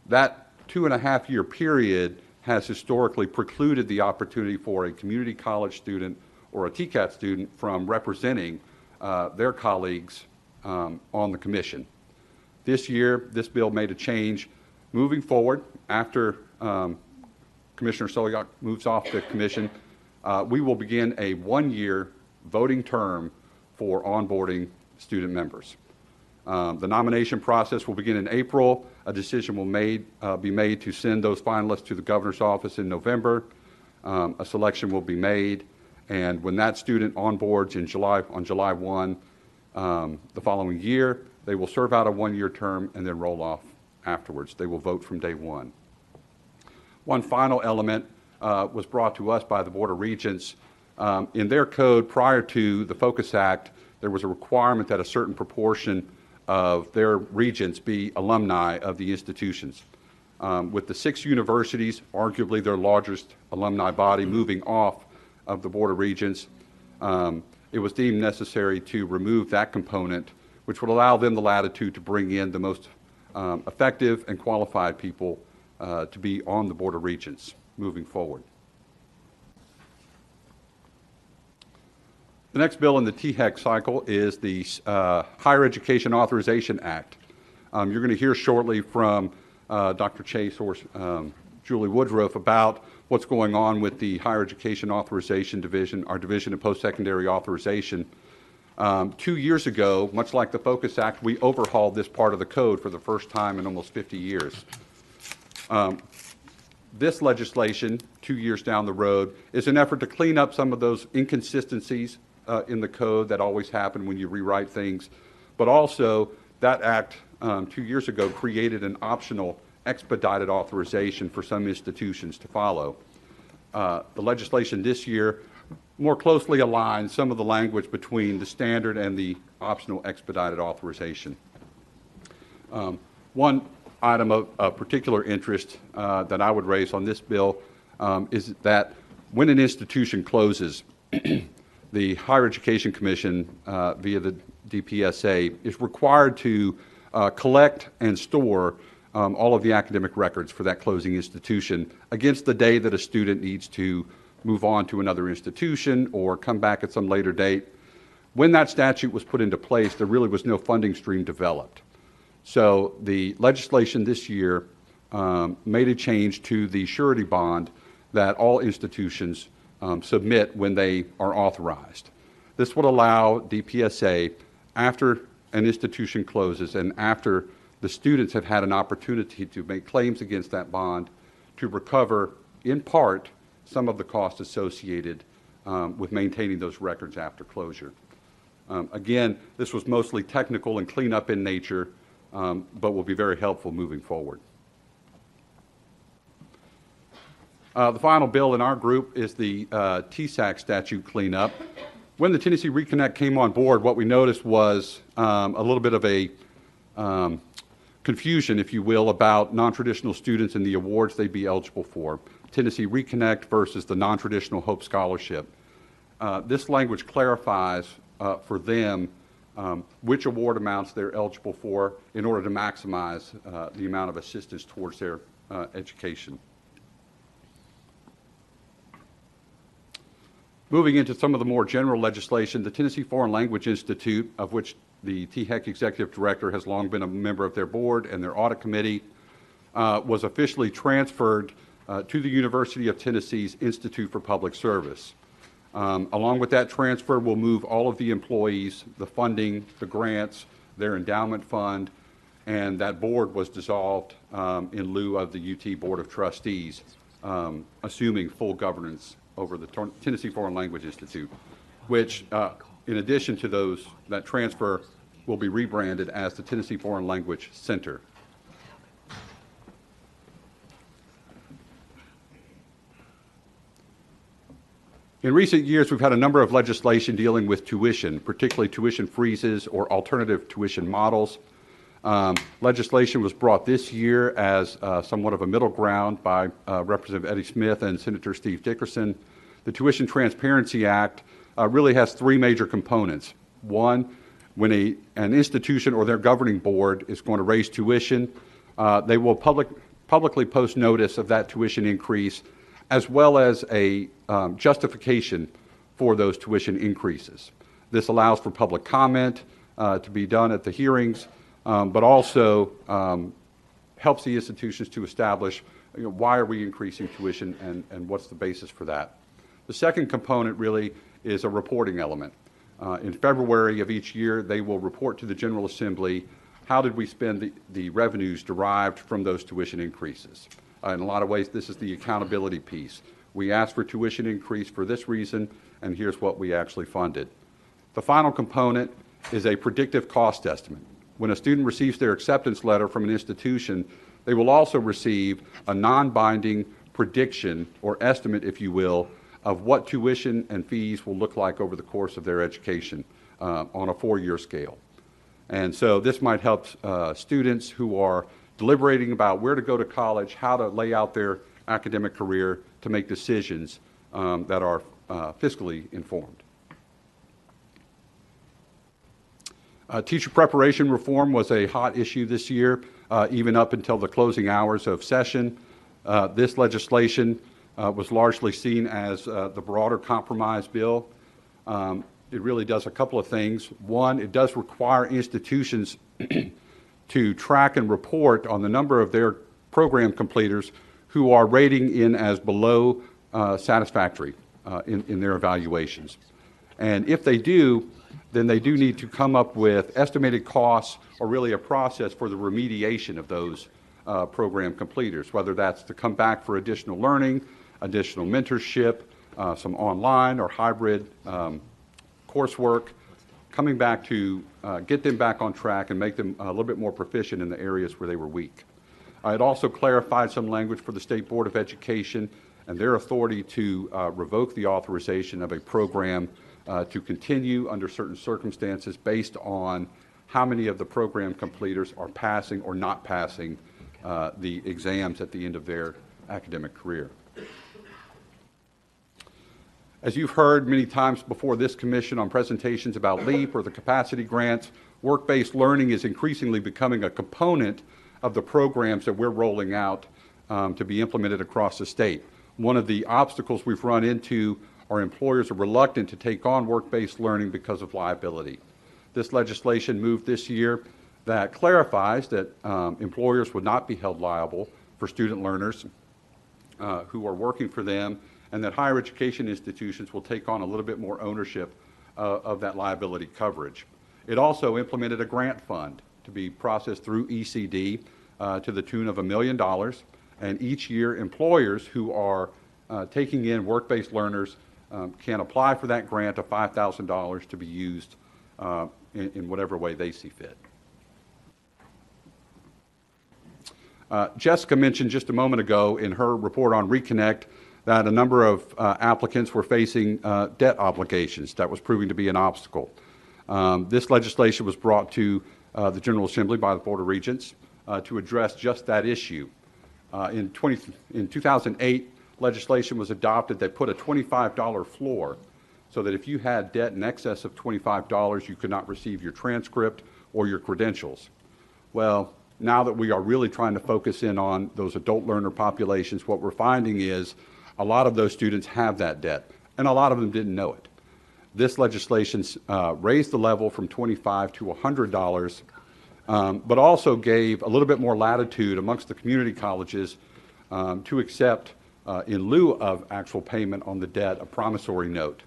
That 2.5-year period has historically precluded the opportunity for a community college student or a TCAT student from representing their colleagues on the commission. This year, this bill made a change. Moving forward, after Commissioner Soliak moves off the commission, we will begin a 1-year voting term for onboarding student members. The nomination process will begin in April. A decision will be made to send those finalists to the governor's office in November. A selection will be made, and when that student onboards on July 1 the following year, they will serve out a 1-year term and then roll off afterwards. They will vote from day one. One final element was brought to us by the Board of Regents. In their code prior to the Focus Act, there was a requirement that a certain proportion of their regents be alumni of the institutions. With the 6 universities, arguably their largest alumni body, moving off of the Board of Regents, it was deemed necessary to remove that component, which would allow them the latitude to bring in the most effective and qualified people to be on the Board of Regents moving forward. The next bill in the THEC cycle is the Higher Education Authorization Act. You're going to hear shortly from Dr. Chase or Julie Woodruff about what's going on with the Higher Education Authorization Division, our Division of Post-Secondary Authorization. 2 years ago, much like the Focus Act, we overhauled this part of the code for the first time in almost 50 years. This legislation, 2 years down the road, is an effort to clean up some of those inconsistencies in the code that always happen when you rewrite things. But also, that act 2 years ago created an optional expedited authorization for some institutions to follow. The legislation this year more closely aligns some of the language between the standard and the optional expedited authorization. One item of particular interest that I would raise on this bill is that when an institution closes, the Higher Education Commission, via the DPSA, is required to collect and store all of the academic records for that closing institution against the day that a student needs to move on to another institution or come back at some later date. When that statute was put into place, there really was no funding stream developed. So the legislation this year made a change to the surety bond that all institutions submit when they are authorized. This would allow DPSA, after an institution closes and after the students have had an opportunity to make claims against that bond, to recover, in part, some of the costs associated with maintaining those records after closure. Again, this was mostly technical and cleanup in nature, but will be very helpful moving forward. The final bill in our group is the THEC statute cleanup. When the Tennessee Reconnect came on board, what we noticed was a little bit of a confusion, if you will, about non-traditional students and the awards they'd be eligible for. Tennessee Reconnect versus the non-traditional Hope Scholarship. This language clarifies for them which award amounts they're eligible for in order to maximize the amount of assistance towards their education. Moving into some of the more general legislation, the Tennessee Foreign Language Institute, of which the THEC Executive Director has long been a member of their board and their audit committee, was officially transferred to the University of Tennessee's Institute for Public Service. Along with that transfer, we'll move all of the employees, the funding, the grants, their endowment fund, and that board was dissolved in lieu of the UT Board of Trustees, assuming full governance over the Tennessee Foreign Language Institute, which, in addition to that transfer, will be rebranded as the Tennessee Foreign Language Center. In recent years, we've had a number of legislation dealing with tuition, particularly tuition freezes or alternative tuition models. Legislation was brought this year as somewhat of a middle ground by Representative Eddie Smith and Senator Steve Dickerson. The Tuition Transparency Act really has three major components. One, when an institution or their governing board is going to raise tuition, they will publicly post notice of that tuition increase, as well as a justification for those tuition increases. This allows for public comment to be done at the hearings, but also helps the institutions to establish why are we increasing tuition and what's the basis for that. The second component really is a reporting element. In February of each year, they will report to the General Assembly how did we spend the revenues derived from those tuition increases. In a lot of ways, this is the accountability piece. We asked for tuition increase for this reason, and here's what we actually funded. The final component is a predictive cost estimate. When a student receives their acceptance letter from an institution, they will also receive a non-binding prediction or estimate, if you will, of what tuition and fees will look like over the course of their education on a 4-year scale. And so this might help students who are deliberating about where to go to college, how to lay out their academic career, to make decisions that are fiscally informed. Teacher preparation reform was a hot issue this year, even up until the closing hours of session. This legislation was largely seen as the broader compromise bill. It really does a couple of things. One, it does require institutions to track and report on the number of their program completers who are rating in as below satisfactory in their evaluations. And if they do, then they do need to come up with estimated costs or really a process for the remediation of those program completers, whether that's to come back for additional learning, additional mentorship, some online or hybrid coursework, coming back to get them back on track and make them a little bit more proficient in the areas where they were weak. It also clarified some language for the State Board of Education and their authority to revoke the authorization of a program to continue under certain circumstances based on how many of the program completers are passing or not passing the exams at the end of their academic career. As you've heard many times before this commission on presentations about LEAP or the capacity grants, work-based learning is increasingly becoming a component of the programs that we're rolling out to be implemented across the state. One of the obstacles we've run into are employers are reluctant to take on work-based learning because of liability. This legislation moved this year that clarifies that employers would not be held liable for student learners who are working for them, and that higher education institutions will take on a little bit more ownership of that liability coverage. It also implemented a grant fund to be processed through ECD to the tune of $1 million, and each year employers who are taking in work-based learners can apply for that grant of $5,000 to be used in whatever way they see fit. Jessica mentioned just a moment ago in her report on Reconnect that a number of applicants were facing debt obligations. That was proving to be an obstacle. This legislation was brought to the General Assembly by the Board of Regents to address just that issue. In 2008, legislation was adopted that put a $25 floor so that if you had debt in excess of $25, you could not receive your transcript or your credentials. Well, now that we are really trying to focus in on those adult learner populations, what we're finding is a lot of those students have that debt, and a lot of them didn't know it. This legislation raised the level from $25 to $100, but also gave a little bit more latitude amongst the community colleges to accept, in lieu of actual payment on the debt, a promissory note.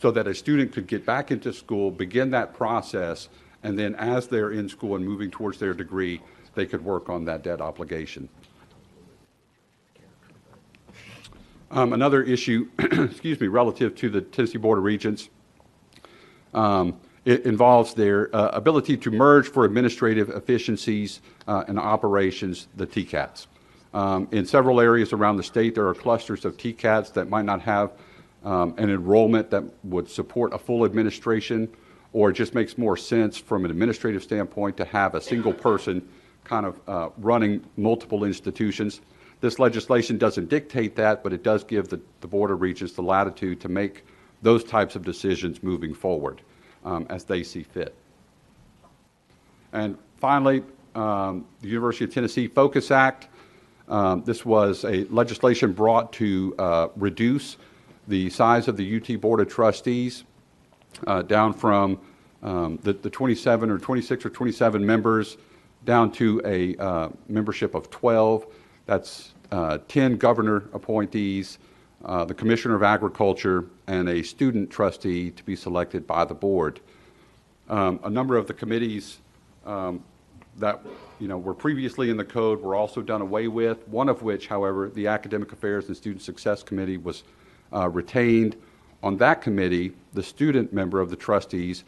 so that a student could get back into school, begin that process, and then as they're in school and moving towards their degree, they could work on that debt obligation. Another issue, excuse me, relative to the Tennessee Board of Regents, it involves their ability to merge for administrative efficiencies and operations, the TCATs. In several areas around the state, there are clusters of TCATs that might not have an enrollment that would support a full administration, or it just makes more sense from an administrative standpoint to have a single person kind of running multiple institutions. This legislation doesn't dictate that, but it does give the Board of Regents the latitude to make those types of decisions moving forward as they see fit. And finally, the University of Tennessee Focus Act. This was a legislation brought to reduce the size of the UT Board of Trustees down from the 27 or 26 or 27 members down to a membership of 12. That's 10 governor appointees, the Commissioner of Agriculture, and a student trustee to be selected by the board. A number of the committees that were previously in the code were also done away with, one of which, however, the Academic Affairs and Student Success Committee was retained. On that committee, the student member of the trustees,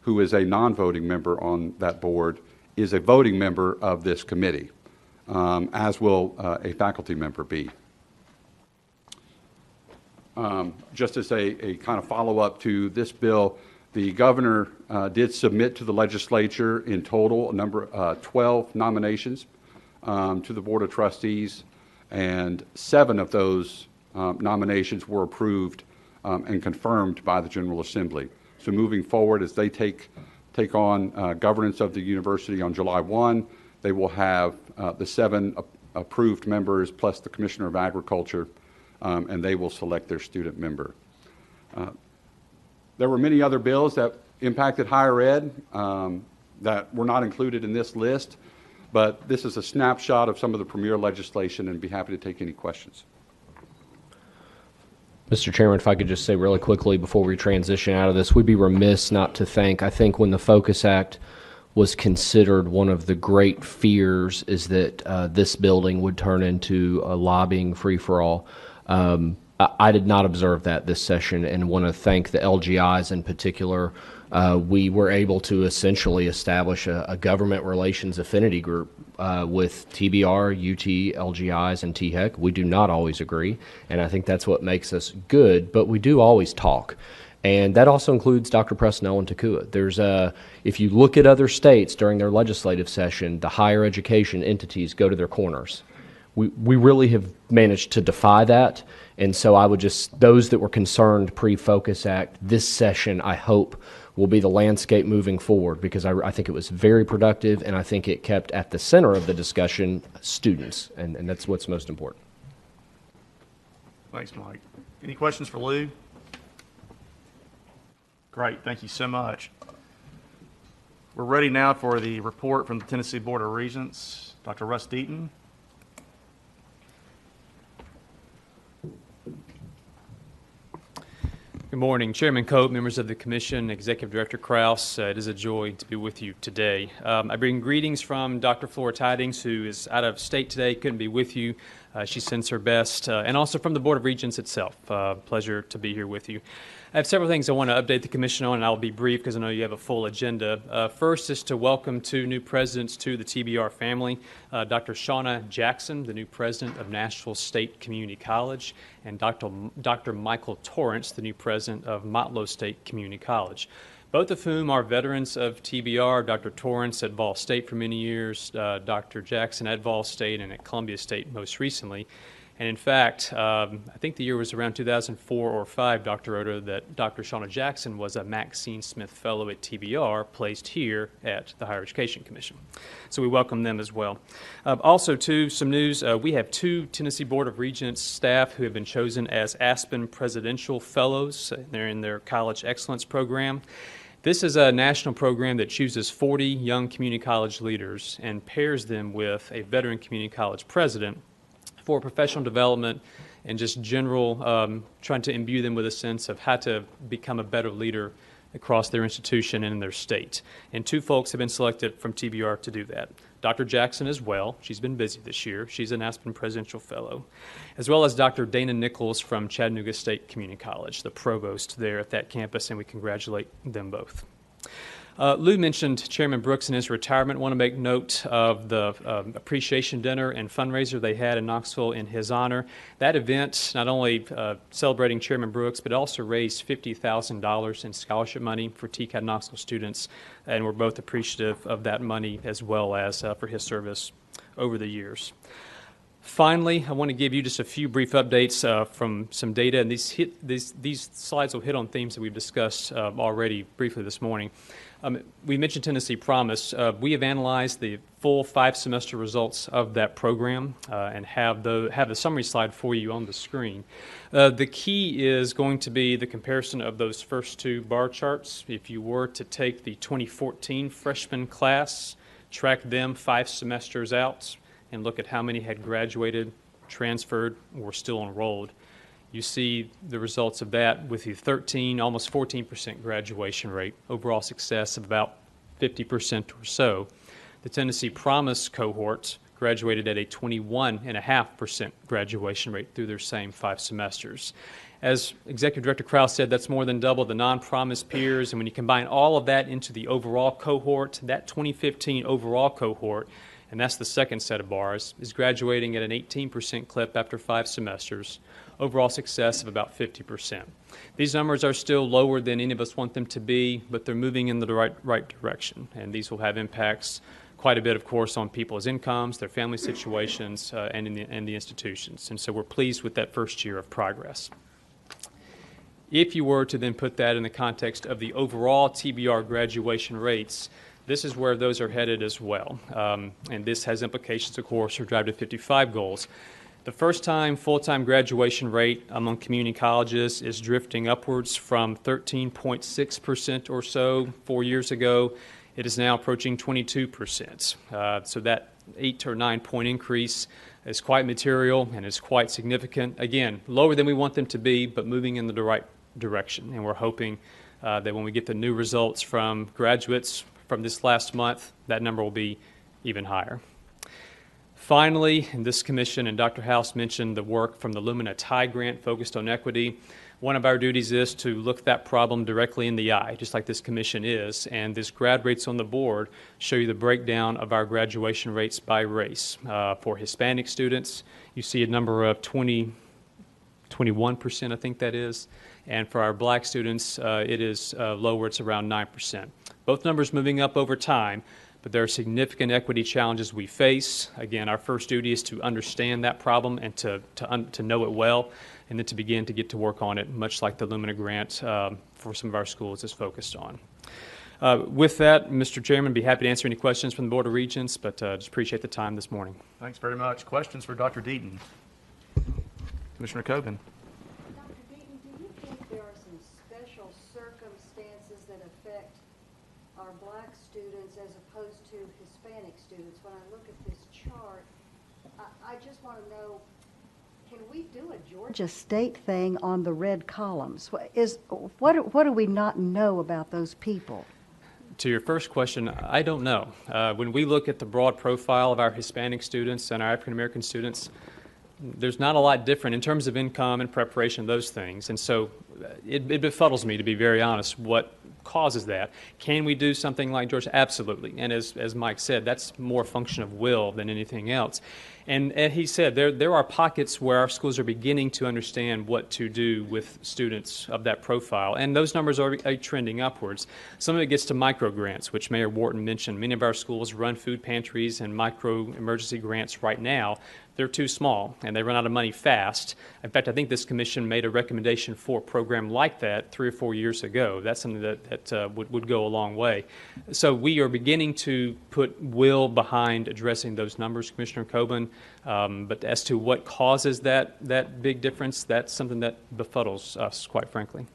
who is a non-voting member on that board, is a voting member of this committee, as will a faculty member be. Just as a kind of follow-up to this bill, the governor did submit to the legislature in total 12 nominations to the Board of Trustees, and 7 of those nominations were approved and confirmed by the General Assembly. So moving forward, as they take on governance of the university on July 1, they will have the 7 approved members plus the Commissioner of Agriculture, and they will select their student member. There were many other bills that impacted higher ed that were not included in this list, but this is a snapshot of some of the premier legislation, and be happy to take any questions. Mr. Chairman, if I could just say really quickly before we transition out of this, we'd be remiss not to thank, I think when the Focus Act was considered, one of the great fears is that this building would turn into a lobbying free-for-all. I did not observe that this session, and want to thank the LGIs in particular. We were able to essentially establish a government relations affinity group with TBR, UT, LGIs, and THEC. We do not always agree, and I think that's what makes us good, but we do always talk. And that also includes Dr. Presnell and Takua. There's if you look at other states during their legislative session, the higher education entities go to their corners. We really have managed to defy that, and so I would just, those that were concerned pre-Focus Act, this session, I hope, will be the landscape moving forward, because I think it was very productive, and I think it kept at the center of the discussion students, and that's what's most important. Thanks, Mike. Any questions for Lou? Great, thank you so much. We're ready now for the report from the Tennessee Board of Regents. Dr. Russ Deaton. Good morning, Chairman Cope, members of the Commission, Executive Director Krause. It is a joy to be with you today. I bring greetings from Dr. Flora Tidings, who is out of state today, couldn't be with you. She sends her best, and also from the Board of Regents itself. Pleasure to be here with you. I have several things I want to update the Commission on, and I'll be brief because I know you have a full agenda. First is to welcome 2 new presidents to the TBR family, Dr. Shauna Jackson, the new president of Nashville State Community College, and Dr. Michael Torrance, the new president of Motlow State Community College. Both of whom are veterans of TBR, Dr. Torrance at Vol State for many years, Dr. Jackson at Vol State and at Columbia State most recently. And in fact, I think the year was around 2004 or 5, Dr. Oda, that Dr. Shauna Jackson was a Maxine Smith Fellow at TBR, placed here at the Higher Education Commission. So we welcome them as well. Also, too, some news. We have 2 Tennessee Board of Regents staff who have been chosen as Aspen Presidential Fellows. They're in their College Excellence Program. This is a national program that chooses 40 young community college leaders and pairs them with a veteran community college president for professional development and just general trying to imbue them with a sense of how to become a better leader across their institution and in their state. And 2 folks have been selected from TBR to do that. Dr. Jackson as well. She's been busy this year. She's an Aspen Presidential Fellow. As well as Dr. Dana Nichols from Chattanooga State Community College, the provost there at that campus, and we congratulate them both. Lou mentioned Chairman Brooks in his retirement. I want to make note of the appreciation dinner and fundraiser they had in Knoxville in his honor. That event, not only celebrating Chairman Brooks, but also raised $50,000 in scholarship money for TCAD Knoxville students, and we're both appreciative of that money as well as for his service over the years. Finally, I want to give you just a few brief updates from some data, and these slides will hit on themes that we've discussed already briefly this morning. We mentioned Tennessee Promise. We have analyzed the full 5-semester results of that program and have the summary slide for you on the screen. The key is going to be the comparison of those first 2 bar charts. If you were to take the 2014 freshman class, track them 5 semesters out, and look at how many had graduated, transferred, or were still enrolled, you see the results of that with the almost 14% graduation rate, overall success of about 50% or so. The Tennessee Promise cohort graduated at a 21.5% graduation rate through their same 5 semesters. As Executive Director Krause said, that's more than double the non-Promise peers, and when you combine all of that into the overall cohort, that 2015 overall cohort, and that's the second set of bars, is graduating at an 18% clip after 5 semesters, overall success of about 50%. These numbers are still lower than any of us want them to be, but they're moving in the right direction, and these will have impacts quite a bit, of course, on people's incomes, their family situations, and in the institutions. And so we're pleased with that first year of progress. If you were to then put that in the context of the overall TBR graduation rates, this is where those are headed as well. And this has implications, of course, for Drive to 55 goals. The first-time full-time graduation rate among community colleges is drifting upwards from 13.6% or so 4 years ago. It is now approaching 22%. So that 8 or 9 point increase is quite material and is quite significant. Again, lower than we want them to be, but moving in the right direction. And we're hoping that when we get the new results from graduates from this last month, that number will be even higher. Finally, in this commission, and Dr. House mentioned the work from the Lumina TIE grant focused on equity. One of our duties is to look that problem directly in the eye, just like this commission is, and this grad rates on the board show you the breakdown of our graduation rates by race. For Hispanic students, you see a number of 21%, I think that is, and for our black students, it is lower, it's around 9%. Both numbers moving up over time, but there are significant equity challenges we face. Again, our first duty is to understand that problem and to know it well, and then to begin to get to work on it, much like the Lumina grant for some of our schools is focused on. With that, Mr. Chairman, I'd be happy to answer any questions from the Board of Regents, but just appreciate the time this morning. Thanks very much. Questions for Dr. Deaton? Commissioner Coben. Dr. Deaton, do you think there are some special circumstances that affect our black students as opposed to Hispanic students? When I look at this chart, I just want to know, can we do a Georgia State thing on the red columns? What do we not know about those people? To your first question, I don't know. When we look at the broad profile of our Hispanic students and our African American students, there's not a lot different in terms of income and preparation of those things. And so it befuddles me, to be very honest, what causes that. Can we do something like Georgia? Absolutely. And as Mike said, that's more a function of will than anything else. And he said there are pockets where our schools are beginning to understand what to do with students of that profile, and those numbers are trending upwards. Some of it gets to micro grants, which Mayor Wharton mentioned. Many of our schools run food pantries and micro emergency grants right now. They're too small, and they run out of money fast. In fact, I think this commission made a recommendation for a program like that 3 or 4 years ago. That's something that would go a long way. So we are beginning to put will behind addressing those numbers, Commissioner Coben. But as to what causes that big difference, that's something that befuddles us, quite frankly.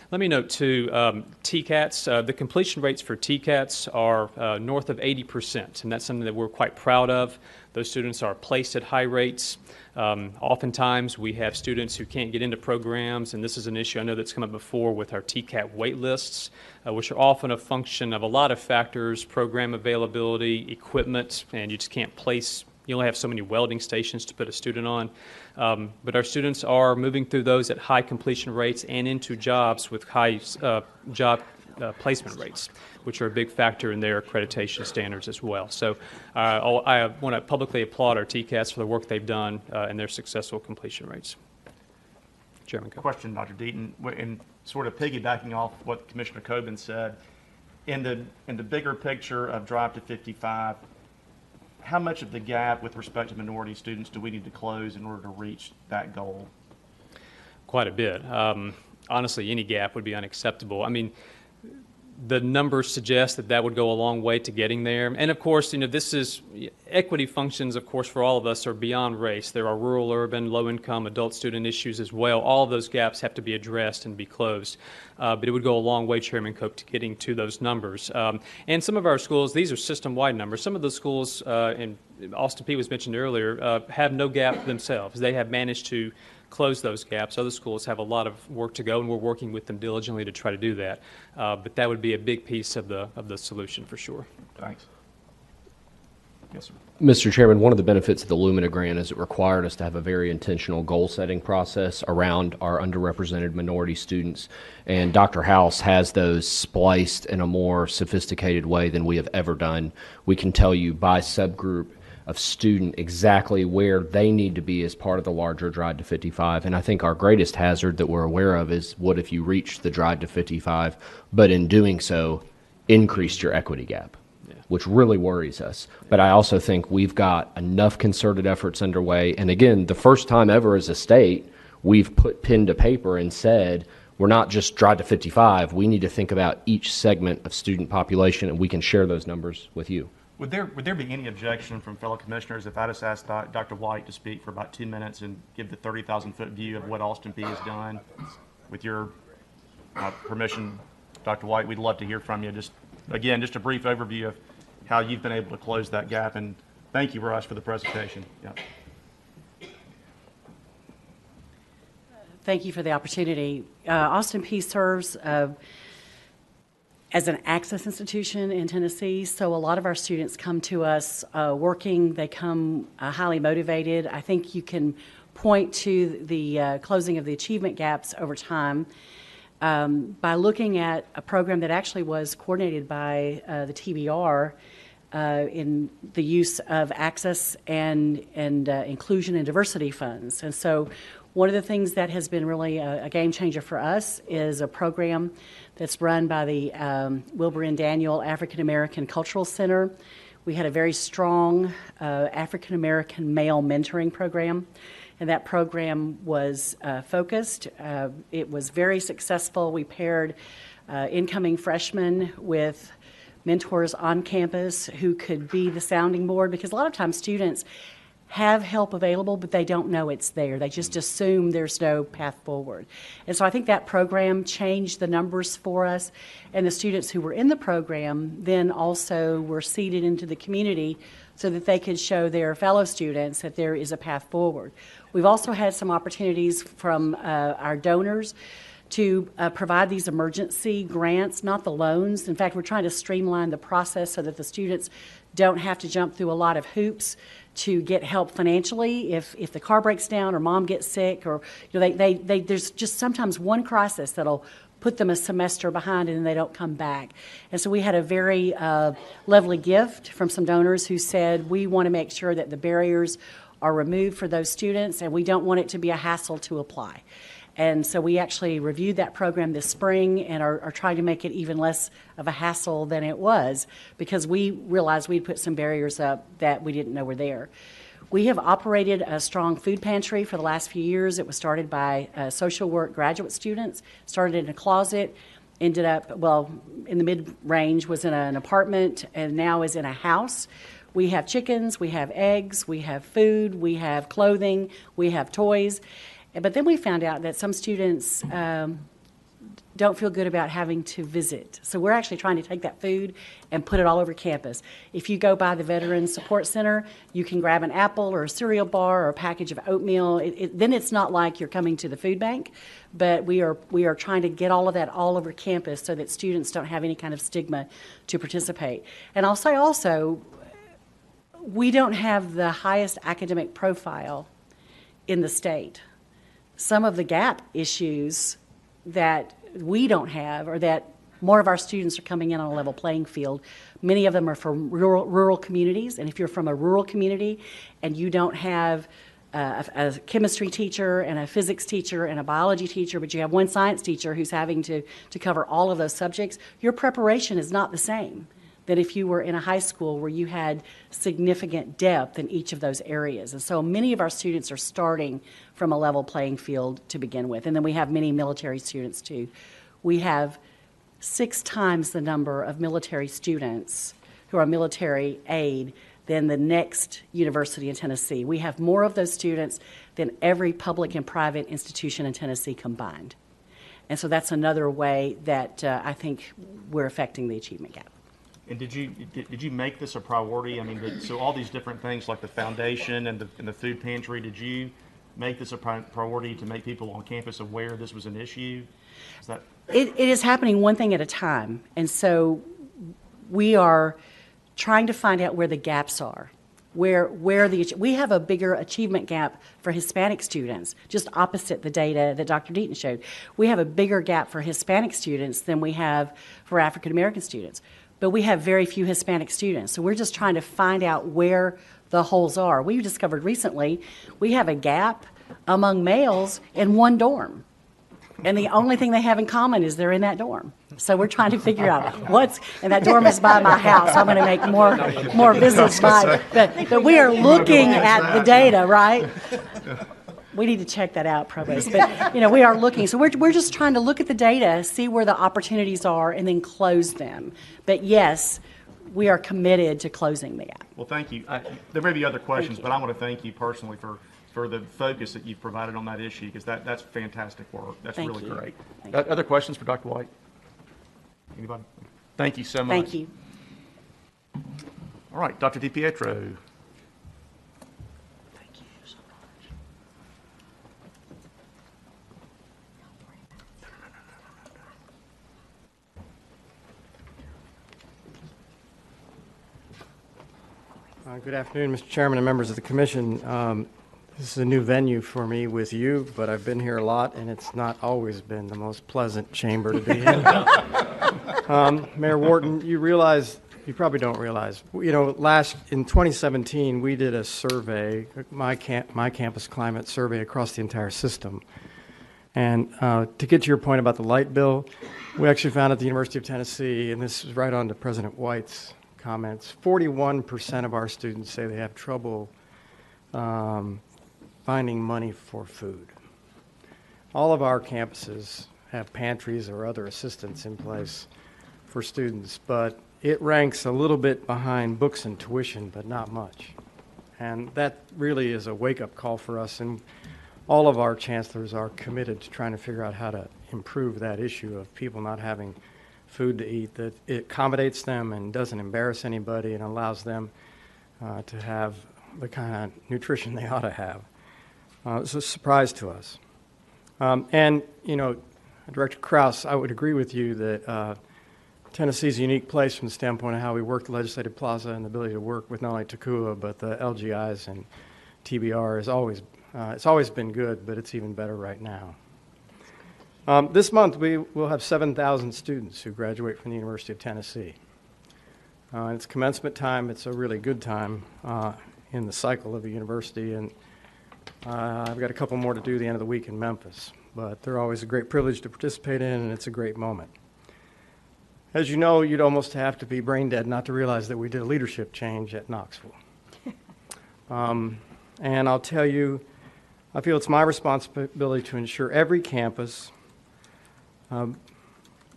Let me note, too, TCATs, the completion rates for TCATs are north of 80%, and that's something that we're quite proud of. Those students are placed at high rates. Oftentimes, we have students who can't get into programs, and this is an issue I know that's come up before with our TCAP wait lists, which are often a function of a lot of factors: program availability, equipment, and you just can't place. You only have so many welding stations to put a student on. But our students are moving through those at high completion rates and into jobs with high job placement rates, which are a big factor in their accreditation standards as well. So I want to publicly applaud our TCAS for the work they've done and their successful completion rates. Chairman Coe. Question, Dr. Deaton, and sort of piggybacking off what Commissioner Coben said, in the bigger picture of Drive to 55, how much of the gap with respect to minority students do we need to close in order to reach that goal? Quite a bit. Honestly, any gap would be unacceptable. I mean, the numbers suggest that that would go a long way to getting there. And of course, this is equity functions, of course, for all of us are beyond race. There are rural, urban, low-income, adult student issues as well. All of those gaps have to be addressed and be closed. But it would go a long way, Chairman Cope, to getting to those numbers. And some of our schools, these are system-wide numbers. Some of the schools, and Austin Peay was mentioned earlier, have no gap themselves. They have managed to close those gaps. Other schools have a lot of work to go, and we're working with them diligently to try to do that. But that would be a big piece of the solution for sure. Thanks. Yes, sir. Mr. Chairman, one of the benefits of the Lumina grant is it required us to have a very intentional goal-setting process around our underrepresented minority students, and Dr. House has those spliced in a more sophisticated way than we have ever done. We can tell you by subgroup of student exactly where they need to be as part of the larger Drive to 55. And I think our greatest hazard that we're aware of is what if you reach the Drive to 55, but in doing so, increased your equity gap, which really worries us. But I also think we've got enough concerted efforts underway. And again, the first time ever as a state, we've put pen to paper and said, we're not just Drive to 55, we need to think about each segment of student population, and we can share those numbers with you. Would there be any objection from fellow commissioners if I just asked Dr. White to speak for about 2 minutes and give the 30,000-foot view of what Austin Peay has done? With your permission, Dr. White, we'd love to hear from you. Just a brief overview of how you've been able to close that gap. And thank you, Russ, for the presentation. Yeah. Thank you for the opportunity. Austin Peay serves as an access institution in Tennessee, so a lot of our students come to us working. They come highly motivated. I think you can point to the closing of the achievement gaps over time by looking at a program that actually was coordinated by the TBR in the use of access and inclusion and diversity funds. And so one of the things that has been really a game changer for us is a program that's run by the Wilbur N. Daniel African American Cultural Center. We had a very strong African American male mentoring program, and that program was focused. It was very successful. We paired incoming freshmen with mentors on campus who could be the sounding board, because a lot of times students have help available, but they don't know it's there. They just assume there's no path forward. And so I think that program changed the numbers for us, and the students who were in the program then also were seeded into the community so that they could show their fellow students that there is a path forward. We've also had some opportunities from our donors to provide these emergency grants, not the loans. In fact, we're trying to streamline the process so that the students don't have to jump through a lot of hoops to get help financially if the car breaks down or mom gets sick, or there's just sometimes one crisis that'll put them a semester behind and then they don't come back. And so we had a very lovely gift from some donors who said, we want to make sure that the barriers are removed for those students and we don't want it to be a hassle to apply. And so we actually reviewed that program this spring and are trying to make it even less of a hassle than it was, because we realized we'd put some barriers up that we didn't know were there. We have operated a strong food pantry for the last few years. It was started by social work graduate students, started in a closet, ended up, in the mid-range, was in an apartment, and now is in a house. We have chickens, we have eggs, we have food, we have clothing, we have toys. But then we found out that some students don't don't feel good about having to visit. So we're actually trying to take that food and put it all over campus. If you go by the Veterans Support Center, you can grab an apple or a cereal bar or a package of oatmeal. Then it's not like you're coming to the food bank, but we are trying to get all of that all over campus so that students don't have any kind of stigma to participate. And I'll say also, we don't have the highest academic profile in the state. Some of the gap issues that we don't have, or that more of our students are coming in on a level playing field, many of them are from rural communities. And if you're from a rural community and you don't have a chemistry teacher and a physics teacher and a biology teacher, but you have one science teacher who's having to cover all of those subjects, your preparation is not the same than if you were in a high school where you had significant depth in each of those areas. And so many of our students are starting from a level playing field to begin with. And then we have many military students too. We have 6 times the number of military students who are military aid than the next university in Tennessee. We have more of those students than every public and private institution in Tennessee combined. And so that's another way that I think we're affecting the achievement gap. And did you make this a priority? I mean, so all these different things like the foundation and the food pantry, did you make this a priority to make people on campus aware this was an issue? Is that... It is happening one thing at a time. And so we are trying to find out where the gaps are. We have a bigger achievement gap for Hispanic students, just opposite the data that Dr. Deaton showed. We have a bigger gap for Hispanic students than we have for African American students. But we have very few Hispanic students. So we're just trying to find out where the holes are. We discovered recently we have a gap among males in one dorm. And the only thing they have in common is they're in that dorm. So we're trying to figure out and that dorm is by my house. I'm going to make more business by, but we are looking at the data, right? We need to check that out, Provost. But, we are looking. So we're just trying to look at the data, see where the opportunities are, and then close them. But yes, we are committed to closing the gap. Well, thank you. There may be other questions, but I want to thank you personally for the focus that you've provided on that issue, because that's fantastic work. That's really great. Other questions for Dr. White? Anybody? Thank you so much. Thank you. All right, Dr. DiPietro. Good afternoon, Mr. Chairman and members of the Commission. This is a new venue for me with you, but I've been here a lot, and it's not always been the most pleasant chamber to be in. Mayor Wharton, you probably don't realize, in 2017, we did a survey, my campus climate survey across the entire system. And to get to your point about the light bill, we actually found at the University of Tennessee, and this is right on to President White's comments, 41% of our students say they have trouble finding money for food. All of our campuses have pantries or other assistance in place for students, but it ranks a little bit behind books and tuition, but not much. And that really is a wake-up call for us, and all of our chancellors are committed to trying to figure out how to improve that issue of people not having food to eat, that it accommodates them and doesn't embarrass anybody and allows them to have the kind of nutrition they ought to have. It's a surprise to us. Director Krause, I would agree with you that Tennessee's a unique place from the standpoint of how we work the Legislative Plaza and the ability to work with not only TACUA, but the LGIs and TBR is it's always been good, but it's even better right now. This month, we will have 7,000 students who graduate from the University of Tennessee. It's commencement time. It's a really good time in the cycle of the university, and I've got a couple more to do the end of the week in Memphis, but they're always a great privilege to participate in, and it's a great moment. As you know, you'd almost have to be brain dead not to realize that we did a leadership change at Knoxville. And I'll tell you, I feel it's my responsibility to ensure every campus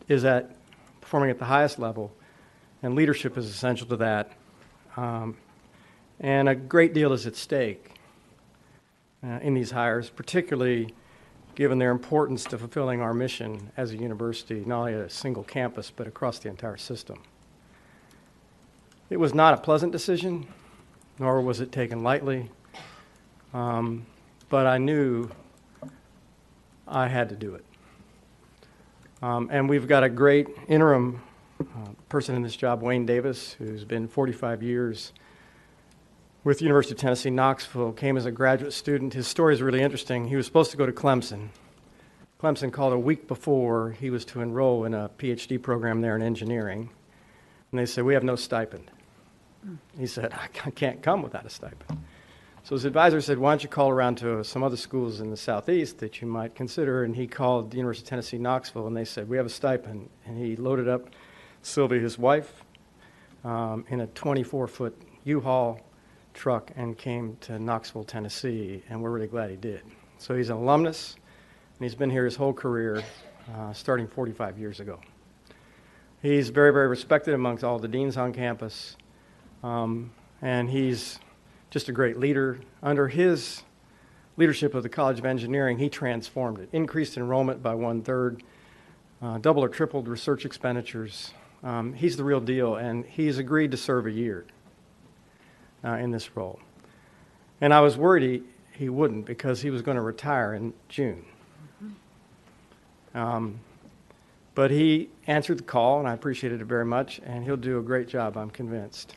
is performing at the highest level, and leadership is essential to that. And a great deal is at stake in these hires, particularly given their importance to fulfilling our mission as a university, not only at a single campus, but across the entire system. It was not a pleasant decision, nor was it taken lightly, but I knew I had to do it. And we've got a great interim person in this job, Wayne Davis, who's been 45 years with the University of Tennessee, Knoxville, came as a graduate student. His story is really interesting. He was supposed to go to Clemson. Clemson called a week before he was to enroll in a PhD program there in engineering. And they said, we have no stipend. He said, I can't come without a stipend. So his advisor said, why don't you call around to some other schools in the southeast that you might consider? And he called the University of Tennessee, Knoxville, and they said, we have a stipend. And he loaded up Sylvia, his wife, in a 24-foot U-Haul truck and came to Knoxville, Tennessee, and we're really glad he did. So he's an alumnus, and he's been here his whole career, starting 45 years ago. He's very, very respected amongst all the deans on campus, and he's just a great leader. Under his leadership of the College of Engineering, he transformed it, increased enrollment by 1/3, double or tripled research expenditures. He's the real deal, and he's agreed to serve a year in this role. And I was worried he wouldn't, because he was going to retire in June. But he answered the call, and I appreciated it very much, and he'll do a great job, I'm convinced.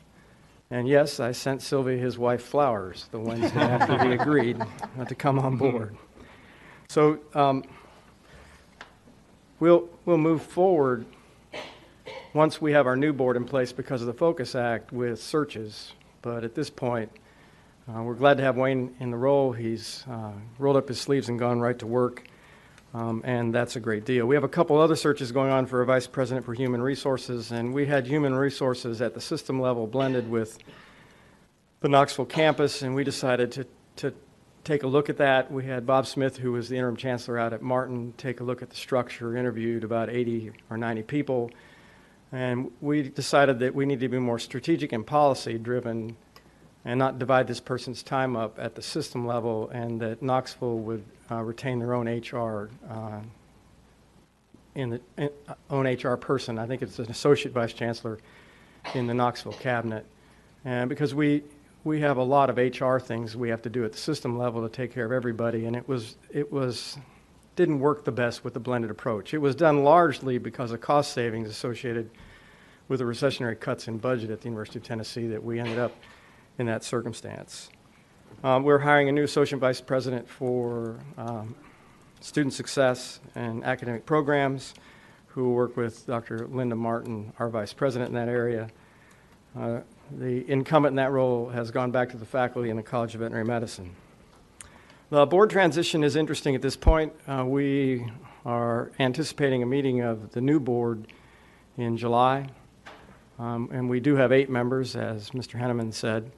And yes, I sent Sylvia, his wife, flowers the Wednesday after he agreed to come on board. So we'll move forward once we have our new board in place because of the Focus Act with searches. But at this point, we're glad to have Wayne in the role. He's rolled up his sleeves and gone right to work, and that's a great deal. We have a couple other searches going on for a vice president for human resources, and we had human resources at the system level blended with the Knoxville campus, and we decided to take a look at that. We had Bob Smith, who was the interim chancellor out at Martin, take a look at the structure, interviewed about 80 or 90 people. And we decided that we need to be more strategic and policy-driven and not divide this person's time up at the system level, and that Knoxville would retain their own HR own HR person. I think it's an associate vice chancellor in the Knoxville cabinet. And because we have a lot of HR things we have to do at the system level to take care of everybody, and it didn't work the best with the blended approach. It was done largely because of cost savings associated with the recessionary cuts in budget at the University of Tennessee that we ended up in that circumstance. We're hiring a new associate vice president for student success and academic programs who will work with Dr. Linda Martin, our vice president in that area. The incumbent in that role has gone back to the faculty in the College of Veterinary Medicine. The board transition is interesting at this point. We are anticipating a meeting of the new board in July, and we do have 8 members, as Mr. Henneman said,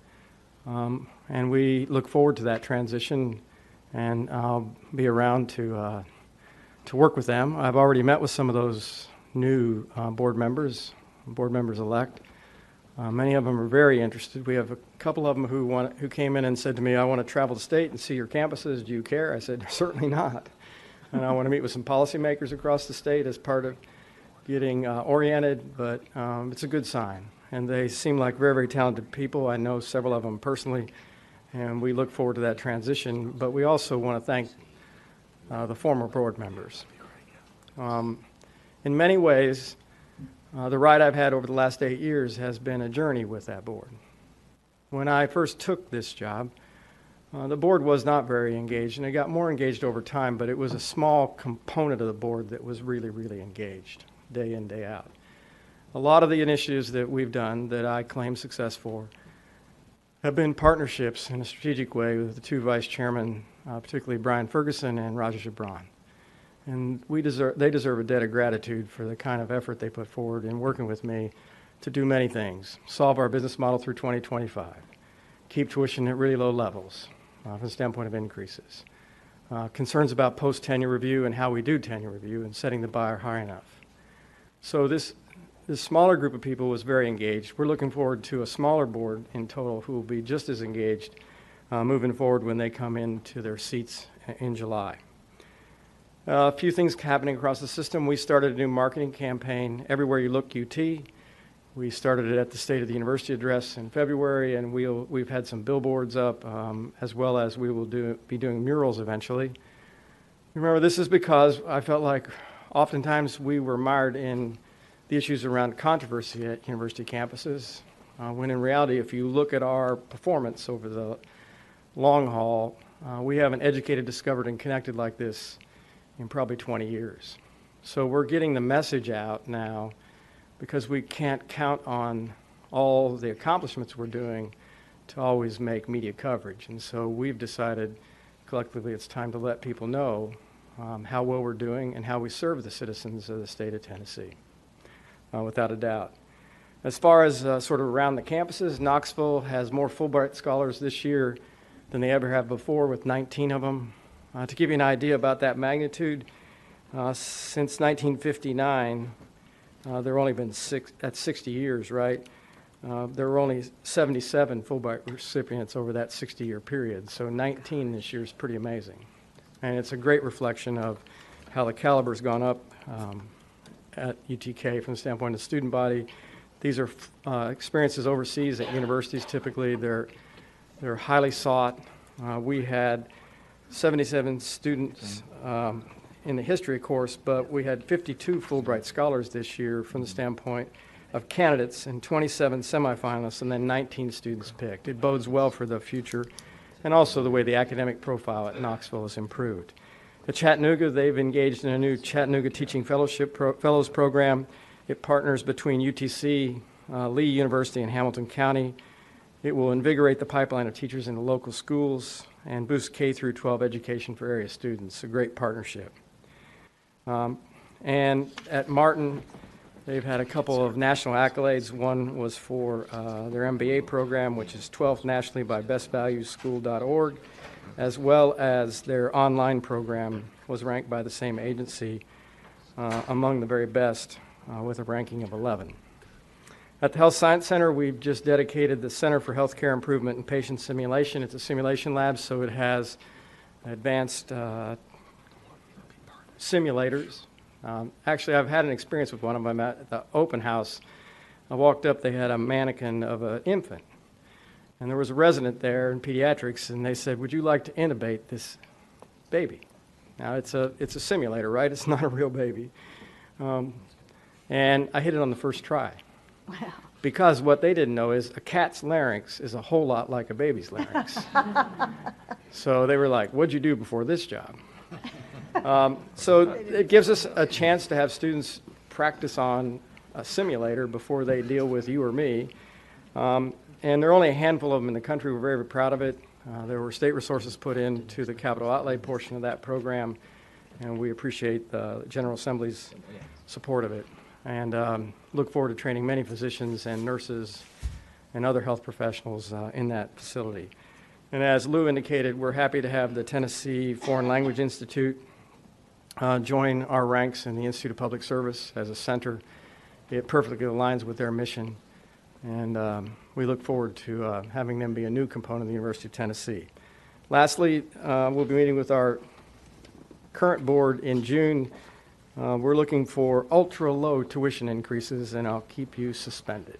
and we look forward to that transition, and I'll be around to work with them. I've already met with some of those new board members-elect. Many of them are very interested. We have a couple of them who came in and said to me, I want to travel the state and see your campuses. Do you care? I said, certainly not. And I want to meet with some policymakers across the state as part of getting oriented, but it's a good sign. And they seem like very, very talented people. I know several of them personally, and we look forward to that transition. But we also want to thank the former board members. In many ways, the ride I've had over the last 8 years has been a journey with that board. When I first took this job, the board was not very engaged, and it got more engaged over time, but it was a small component of the board that was really, really engaged, day in, day out. A lot of the initiatives that we've done that I claim success for have been partnerships in a strategic way with the 2 vice chairmen, particularly Brian Ferguson and Roger Gibran. And they deserve a debt of gratitude for the kind of effort they put forward in working with me to do many things. Solve our business model through 2025. Keep tuition at really low levels from the standpoint of increases. Concerns about post-tenure review and how we do tenure review and setting the bar high enough. So this smaller group of people was very engaged. We're looking forward to a smaller board in total who will be just as engaged moving forward when they come into their seats in July. A few things happening across the system. We started a new marketing campaign, Everywhere You Look UT. We started it at the State of the University address in February, and we've had some billboards up, as well as we will be doing murals eventually. Remember, this is because I felt like oftentimes we were mired in the issues around controversy at university campuses, when in reality, if you look at our performance over the long haul, we haven't educated, discovered, and connected like this in probably 20 years. So we're getting the message out now because we can't count on all the accomplishments we're doing to always make media coverage. And so we've decided collectively it's time to let people know how well we're doing and how we serve the citizens of the state of Tennessee, without a doubt. As far as sort of around the campuses, Knoxville has more Fulbright scholars this year than they ever have before, with 19 of them. To give you an idea about that magnitude, since 1959, there have only been 60 years, right? There were only 77 Fulbright recipients over that 60-year period, so 19 this year is pretty amazing. And it's a great reflection of how the caliber's gone up at UTK from the standpoint of the student body. These are experiences overseas at universities. Typically, they're highly sought. We had 77 students in the history course, but we had 52 Fulbright scholars this year from the standpoint of candidates and 27 semifinalists, and then 19 students picked. It bodes well for the future, and also the way the academic profile at Knoxville has improved. At Chattanooga, they've engaged in a new Chattanooga Teaching Fellows Program. It partners between UTC, Lee University, and Hamilton County. It will invigorate the pipeline of teachers in the local schools and boost K through 12 education for area students. A great partnership. And at Martin, they've had a couple of national accolades. One was for their MBA program, which is 12th nationally by bestvalueschool.org, as well as their online program was ranked by the same agency among the very best with a ranking of 11. At the Health Science Center, we've just dedicated the Center for Healthcare Improvement and Patient Simulation. It's a simulation lab, so it has advanced simulators. Actually, I've had an experience with one of them at the open house. I walked up, they had a mannequin of an infant. And there was a resident there in pediatrics, and they said, "Would you like to intubate this baby?" Now, it's a simulator, right? It's not a real baby. And I hit it on the first try. Wow. Because what they didn't know is a cat's larynx is a whole lot like a baby's larynx. So they were like, "What'd you do before this job?" So it gives us a chance to have students practice on a simulator before they deal with you or me. And there are only a handful of them in the country. We're very, very proud of it. There were state resources put into the capital outlay portion of that program, and we appreciate the General Assembly's support of it. And look forward to training many physicians and nurses and other health professionals in that facility. And as Lou indicated, we're happy to have the Tennessee Foreign Language Institute join our ranks in the Institute of Public Service as a center. It perfectly aligns with their mission, and we look forward to having them be a new component of the University of Tennessee. Lastly, we'll be meeting with our current board in June. We're looking for ultra-low tuition increases, and I'll keep you suspended.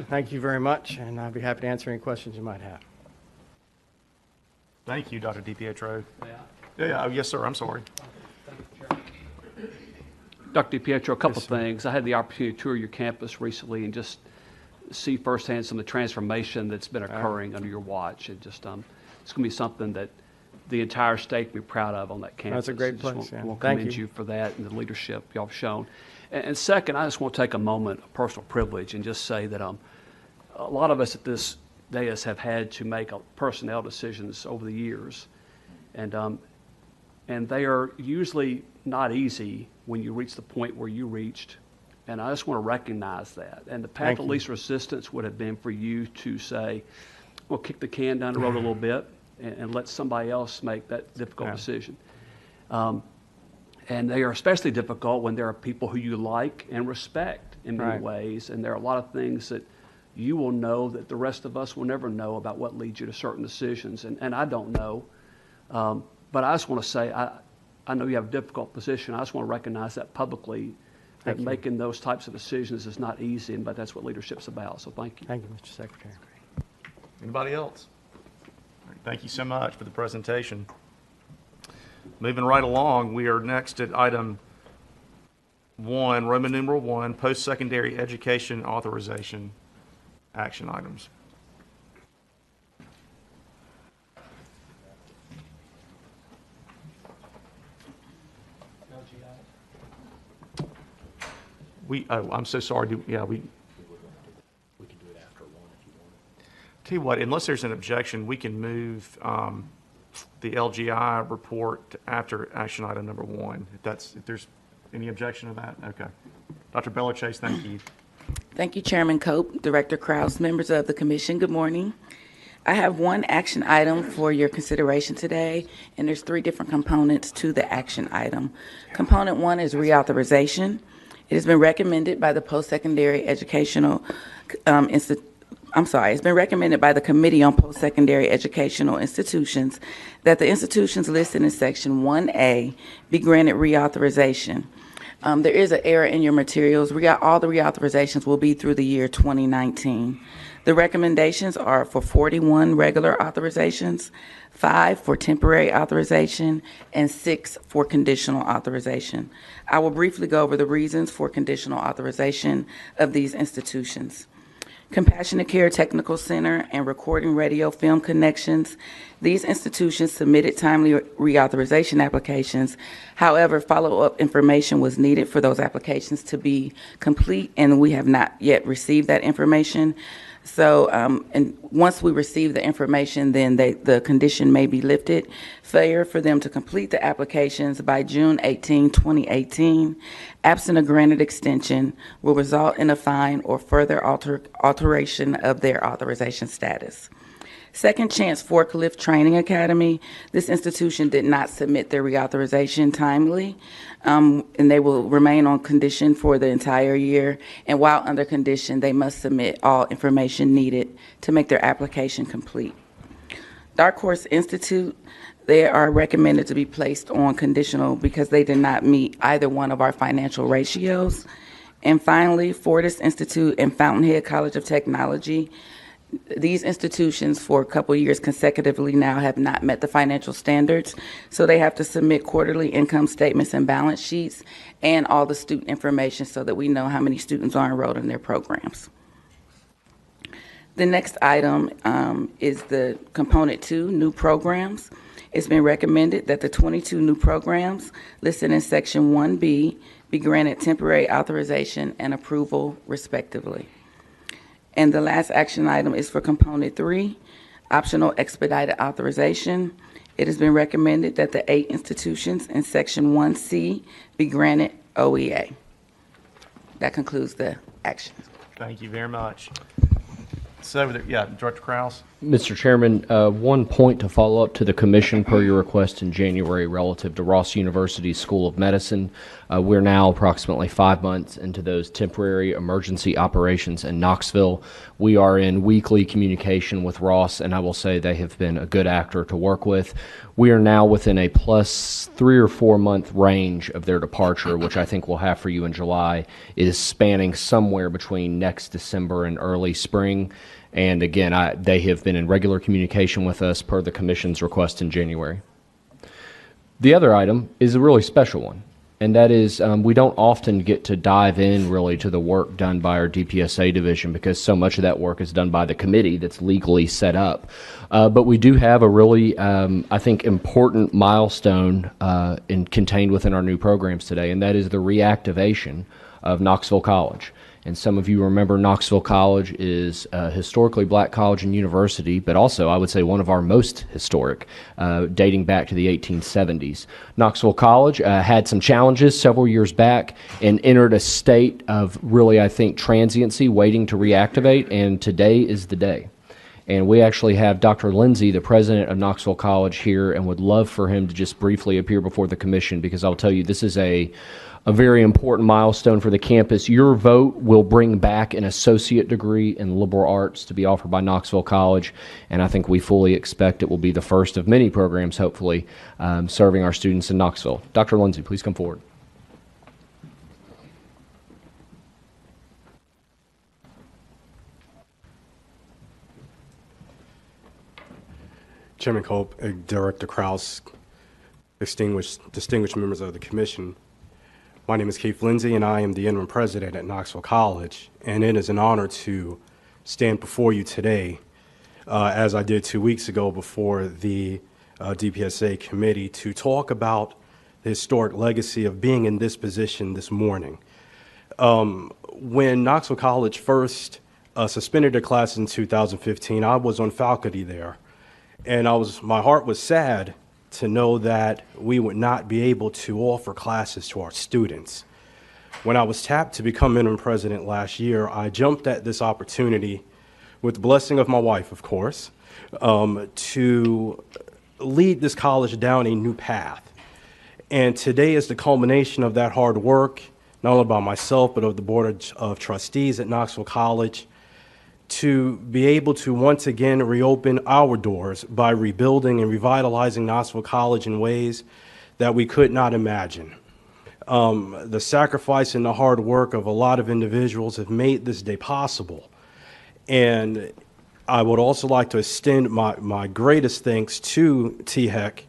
Thank you very much, and I'll be happy to answer any questions you might have. Thank you, Dr. DiPietro. Yeah, yes, sir, I'm sorry. Dr. DiPietro, a couple of things. I had the opportunity to tour your campus recently and just see firsthand some of the transformation that's been occurring under your watch. It just it's going to be something that the entire state will be proud of on that campus. That's a great place. I want to commend you for that and the leadership y'all have shown. And second, I just want to take a moment of personal privilege and just say that a lot of us at this dais have had to make personnel decisions over the years, and they are usually not easy when you reach the point where you reached. And I just want to recognize that. And the path of least resistance would have been for you to say, well, kick the can down the road a little bit and let somebody else make that difficult decision. And they are especially difficult when there are people who you like and respect in many ways. And there are a lot of things that you will know that the rest of us will never know about what leads you to certain decisions. And I don't know. But I just want to say I know you have a difficult position. I just want to recognize that publicly, that making those types of decisions is not easy, but that's what leadership's about. So thank you. Thank you, Mr. Secretary. Anybody else? All right, thank you so much for the presentation. Moving right along, we are next at item 1, Roman numeral 1, post-secondary education authorization action items. I'm so sorry. We can do it after 1 if you want. Tell you what, unless there's an objection, we can move the LGI report after action item number 1. If there's any objection to that, okay. Dr. Bellachase, thank you. Thank you, Chairman Cope, Director Krause, members of the commission. Good morning. I have one action item for your consideration today, and there's 3 different components to the action item. Component 1 is reauthorization. It has been recommended by the post-secondary educational it's been recommended by the Committee on Post-Secondary Educational Institutions that the institutions listed in Section 1A be granted reauthorization. There is an error in your materials. All the reauthorizations will be through the year 2019. The recommendations are for 41 regular authorizations, 5 for temporary authorization, and 6 for conditional authorization. I will briefly go over the reasons for conditional authorization of these institutions. Compassionate Care Technical Center and Recording Radio Film Connections. These institutions submitted timely reauthorization applications. However, follow-up information was needed for those applications to be complete, and we have not yet received that information. So, and once we receive the information, then the condition may be lifted. Failure for them to complete the applications by June 18, 2018, absent a granted extension, will result in a fine or further alteration of their authorization status. Second Chance Forklift Training Academy. This institution did not submit their reauthorization timely, and they will remain on condition for the entire year. And while under condition, they must submit all information needed to make their application complete. Dark Horse Institute, they are recommended to be placed on conditional because they did not meet either one of our financial ratios. And finally, Fortis Institute and Fountainhead College of Technology. These institutions for a couple years consecutively now have not met the financial standards, so they have to submit quarterly income statements and balance sheets and all the student information so that we know how many students are enrolled in their programs. The next item is the component 2, new programs. It's been recommended that the 22 new programs listed in section 1B be granted temporary authorization and approval respectively. And the last action item is for component 3, optional expedited authorization. It has been recommended that the 8 institutions in section 1C be granted OEA. That concludes the actions. Thank you very much. So, Director Krause. Mr. Chairman, one point to follow up to the commission per your request in January relative to Ross University School of Medicine. We're now approximately 5 months into those temporary emergency operations in Knoxville. We are in weekly communication with Ross, and I will say they have been a good actor to work with. We are now within a plus 3 or 4 month range of their departure, which I think we'll have for you in July, is spanning somewhere between next December and early spring. And again, they have been in regular communication with us per the commission's request in January. The other item is a really special one, and that is we don't often get to dive in really to the work done by our DPSA division because so much of that work is done by the committee that's legally set up. But we do have a really, I think, important milestone contained within our new programs today, and that is the reactivation of Knoxville College. And some of you remember Knoxville College is a historically black college and university, but also I would say one of our most historic, dating back to the 1870s. Knoxville College had some challenges several years back and entered a state of really, I think, transiency, waiting to reactivate, and today is the day. And we actually have Dr. Lindsay, the president of Knoxville College, here, and would love for him to just briefly appear before the commission because I'll tell you this is a a very important milestone for the campus. Your vote will bring back an associate degree in liberal arts to be offered by Knoxville College, and I think we fully expect it will be the first of many programs, hopefully, serving our students in Knoxville. Dr. Lindsay, please come forward. Chairman Cope, Director Krause, distinguished members of the commission. My name is Keith Lindsay, and I am the interim president at Knoxville College, and it is an honor to stand before you today, as I did 2 weeks ago before the DPSA committee, to talk about the historic legacy of being in this position this morning. When Knoxville College first suspended their classes in 2015, I was on faculty there. And my heart was sad to know that we would not be able to offer classes to our students. When I was tapped to become interim president last year, I jumped at this opportunity, with the blessing of my wife, of course, to lead this college down a new path. And today is the culmination of that hard work, not only by myself, but of the Board of Trustees at Knoxville College, to be able to once again reopen our doors by rebuilding and revitalizing Knoxville College in ways that we could not imagine. The sacrifice and the hard work of a lot of individuals have made this day possible. And I would also like to extend my greatest thanks to THEC,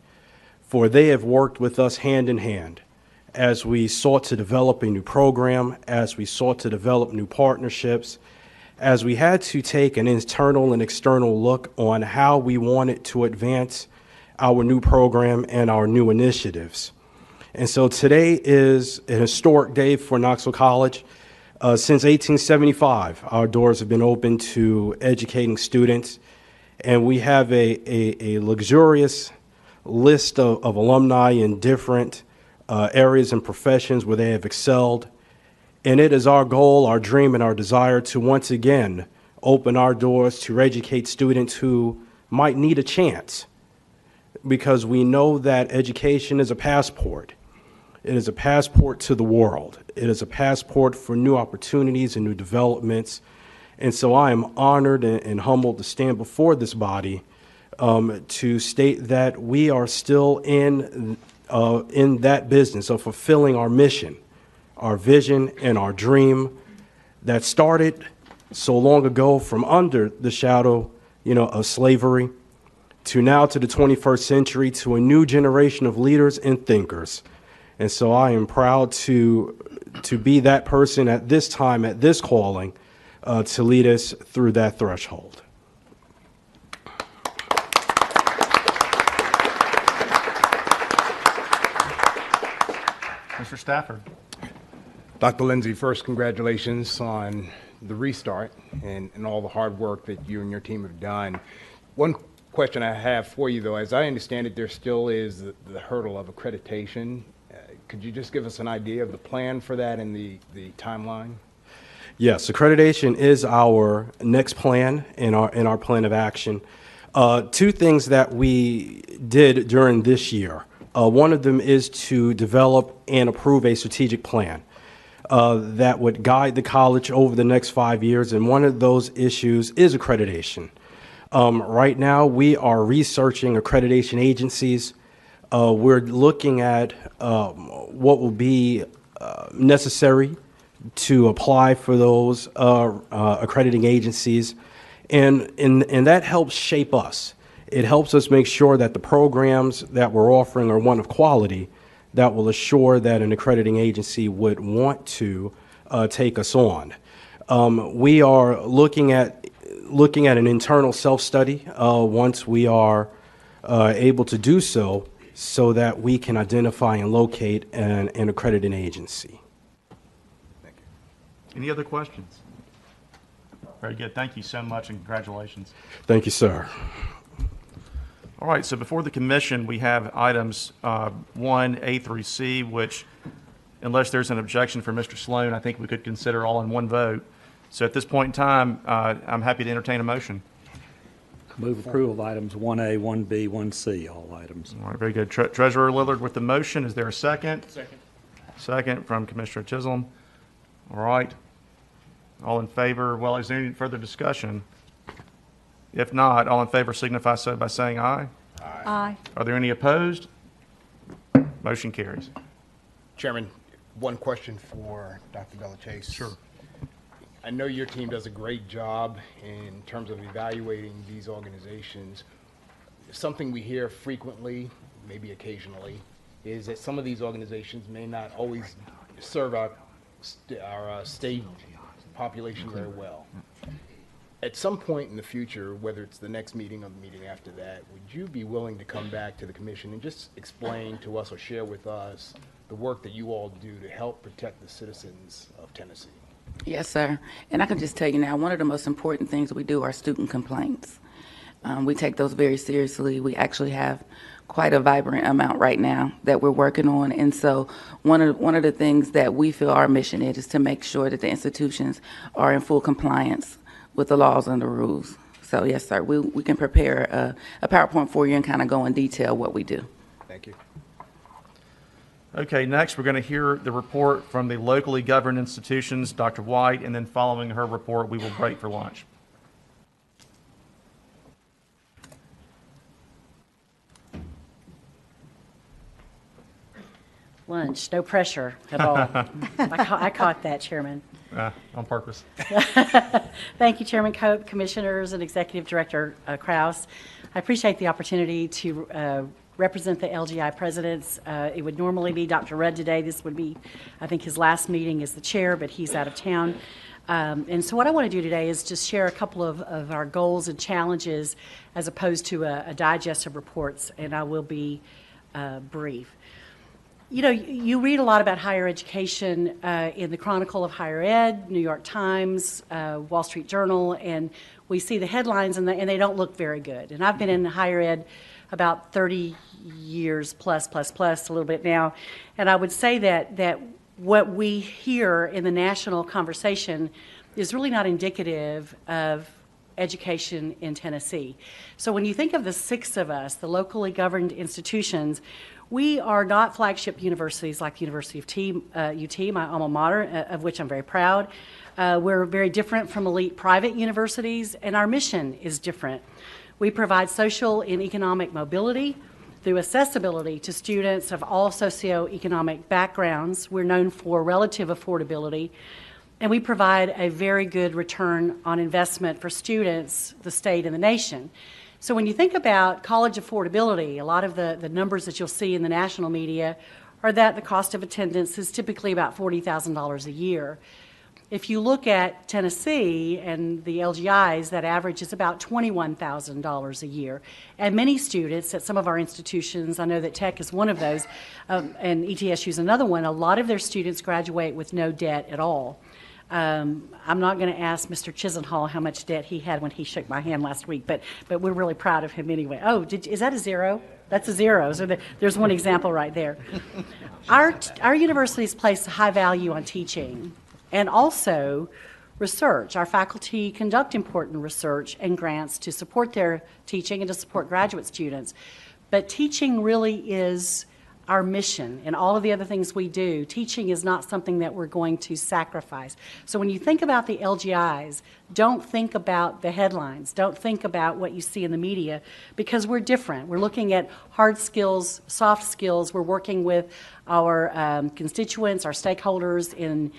for they have worked with us hand in hand as we sought to develop a new program, as we sought to develop new partnerships, as we had to take an internal and external look on how we wanted to advance our new program and our new initiatives. And so today is an historic day for Knoxville College. Since 1875, our doors have been open to educating students, and we have a luxurious list of alumni in different areas and professions where they have excelled. And it is our goal, our dream, and our desire to once again open our doors to educate students who might need a chance, because we know that education is a passport. It is a passport to the world. It is a passport for new opportunities and new developments. And so I am honored and humbled to stand before this body to state that we are still in that business of fulfilling our mission, our vision, and our dream that started so long ago from under the shadow, of slavery, to now to the 21st century, to a new generation of leaders and thinkers. And so I am proud to be that person at this time, at this calling, to lead us through that threshold. Mr. Stafford. Dr. Lindsay, first, congratulations on the restart and all the hard work that you and your team have done. One question I have for you, though, as I understand it, there still is the hurdle of accreditation. Could you just give us an idea of the plan for that and the timeline? Yes, accreditation is our next plan in our plan of action. Two things that we did during this year. One of them is to develop and approve a strategic plan that would guide the college over the next 5 years, and one of those issues is accreditation. Right now, we are researching accreditation agencies. We're looking at what will be necessary to apply for those accrediting agencies, and that helps shape us. It helps us make sure that the programs that we're offering are one of quality that will assure that an accrediting agency would want to take us on. We are looking at an internal self-study once we are able to do so that we can identify and locate an accrediting agency. Thank you. Any other questions? Very good. Thank you so much, and congratulations. Thank you, sir. All right, so before the commission, we have items 1A through C, which, unless there's an objection from Mr. Sloan, I think we could consider all in one vote. So at this point in time, I'm happy to entertain a motion. Move approval of items 1A, 1B, 1C, all items. All right, very good. Treasurer Lillard with the motion. Is there a second? Second from Commissioner Chisholm. All right. All in favor? Well, is there any further discussion? If not, all in favor signify so by saying aye. Aye. Are there any opposed? Motion carries. Chairman, one question for Dr. Belachase. Sure. I know your team does a great job in terms of evaluating these organizations. Something we hear frequently, maybe occasionally, is that some of these organizations may not always serve our state population very well. At some point in the future, whether it's the next meeting or the meeting after that, would you be willing to come back to the commission and just explain to us or share with us the work that you all do to help protect the citizens of Tennessee? Yes, sir. And I can just tell you now, one of the most important things we do are student complaints. We take those very seriously. We actually have quite a vibrant amount right now that we're working on. And so one of the things that we feel our mission is to make sure that the institutions are in full compliance with the laws and the rules. So yes, sir, we can prepare a PowerPoint for you and kind of go in detail what we do. Thank you. Okay, next we're going to hear the report from the locally governed institutions, Dr. White, and then following her report, we will break for lunch. Lunch, no pressure at all. I caught that, Chairman. On purpose. Thank you, Chairman Cope, Commissioners, and Executive Director Krause. I appreciate the opportunity to represent the LGI presidents. It would normally be Dr. Rudd today. This would be, I think, his last meeting as the chair, but he's out of town. And so what I want to do today is just share a couple of our goals and challenges as opposed to a digest of reports, and I will be brief. You know, you read a lot about higher education in the Chronicle of Higher Ed, New York Times, Wall Street Journal, and we see the headlines and they don't look very good. And I've been in higher ed about 30 years plus, a little bit now, and I would say that what we hear in the national conversation is really not indicative of education in Tennessee. So when you think of the six of us, the locally governed institutions, we are not flagship universities like the University of UT, my alma mater, of which I'm very proud. We're very different from elite private universities, and our mission is different. We provide social and economic mobility through accessibility to students of all socioeconomic backgrounds. We're known for relative affordability, and we provide a very good return on investment for students, the state, and the nation. So when you think about college affordability, a lot of the numbers that you'll see in the national media are that the cost of attendance is typically about $40,000 a year. If you look at Tennessee and the LGIs, that average is about $21,000 a year. And many students at some of our institutions, I know that THEC is one of those, and ETSU is another one, a lot of their students graduate with no debt at all. I'm not going to ask Mr. Chisenhall how much debt he had when he shook my hand last week, but we're really proud of him anyway. Oh, is that a zero? That's a zero. So there's one example right there. Our universities place a high value on teaching and also research. Our faculty conduct important research and grants to support their teaching and to support graduate students. But teaching really is our mission and all of the other things we do. Teaching is not something that we're going to sacrifice. So when you think about the LGIs, don't think about the headlines. Don't think about what you see in the media, because we're different. We're looking at hard skills, soft skills. We're working with our constituents, our stakeholders in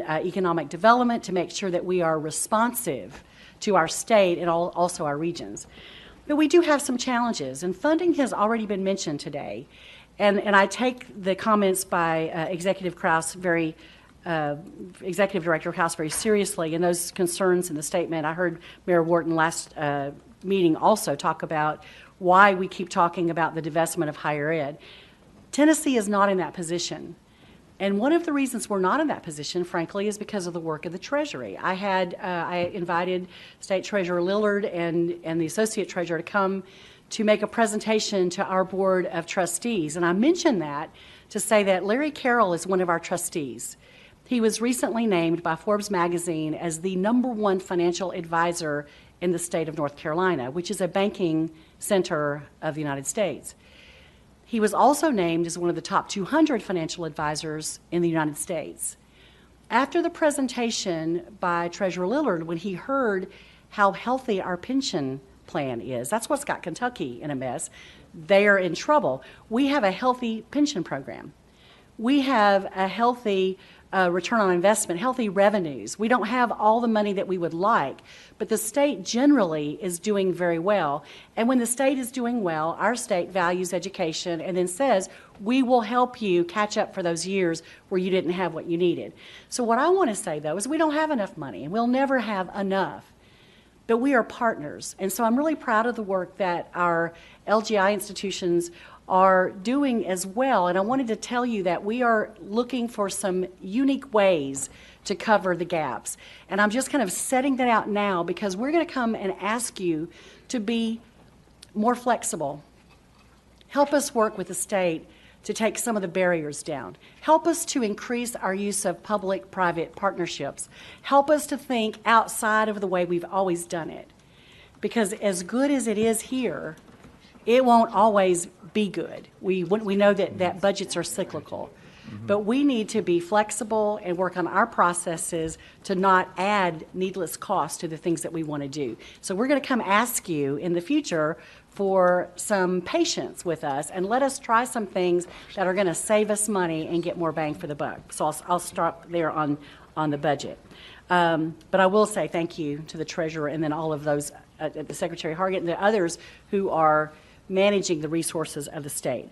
economic development to make sure that we are responsive to our state and also our regions. But we do have some challenges, and funding has already been mentioned today. And I take the comments by Executive Director Krause very seriously, and those concerns in the statement. I heard Mayor Wharton last meeting also talk about why we keep talking about the divestment of higher ed. Tennessee is not in that position. And one of the reasons we're not in that position, frankly, is because of the work of the Treasury. I invited State Treasurer Lillard and the Associate Treasurer to come to make a presentation to our Board of Trustees. And I mention that to say that Larry Carroll is one of our trustees. He was recently named by Forbes magazine as the #1 financial advisor in the state of North Carolina, which is a banking center of the United States. He was also named as one of the top 200 financial advisors in the United States. After the presentation by Treasurer Lillard, when he heard how healthy our pension plan is, that's what's got Kentucky in a mess. They are in trouble. We have a healthy pension program. We have a healthy return on investment, healthy revenues. We don't have all the money that we would like, but the state generally is doing very well. And when the state is doing well, our state values education and then says, we will help you catch up for those years where you didn't have what you needed. So what I want to say, though, is we don't have enough money, and we'll never have enough. But we are partners. And so I'm really proud of the work that our LGI institutions are doing as well. And I wanted to tell you that we are looking for some unique ways to cover the gaps. And I'm just kind of setting that out now because we're going to come and ask you to be more flexible. Help us work with the state to take some of the barriers down. Help us to increase our use of public-private partnerships. Help us to think outside of the way we've always done it. Because as good as it is here, it won't always be good. We know that budgets are cyclical. But we need to be flexible and work on our processes to not add needless cost to the things that we want to do. So we're going to come ask you in the future for some patience with us and let us try some things that are going to save us money and get more bang for the buck. So I'll start there on the budget. But I will say thank you to the treasurer and then all of those, the Secretary Hargett and the others who are managing the resources of the state.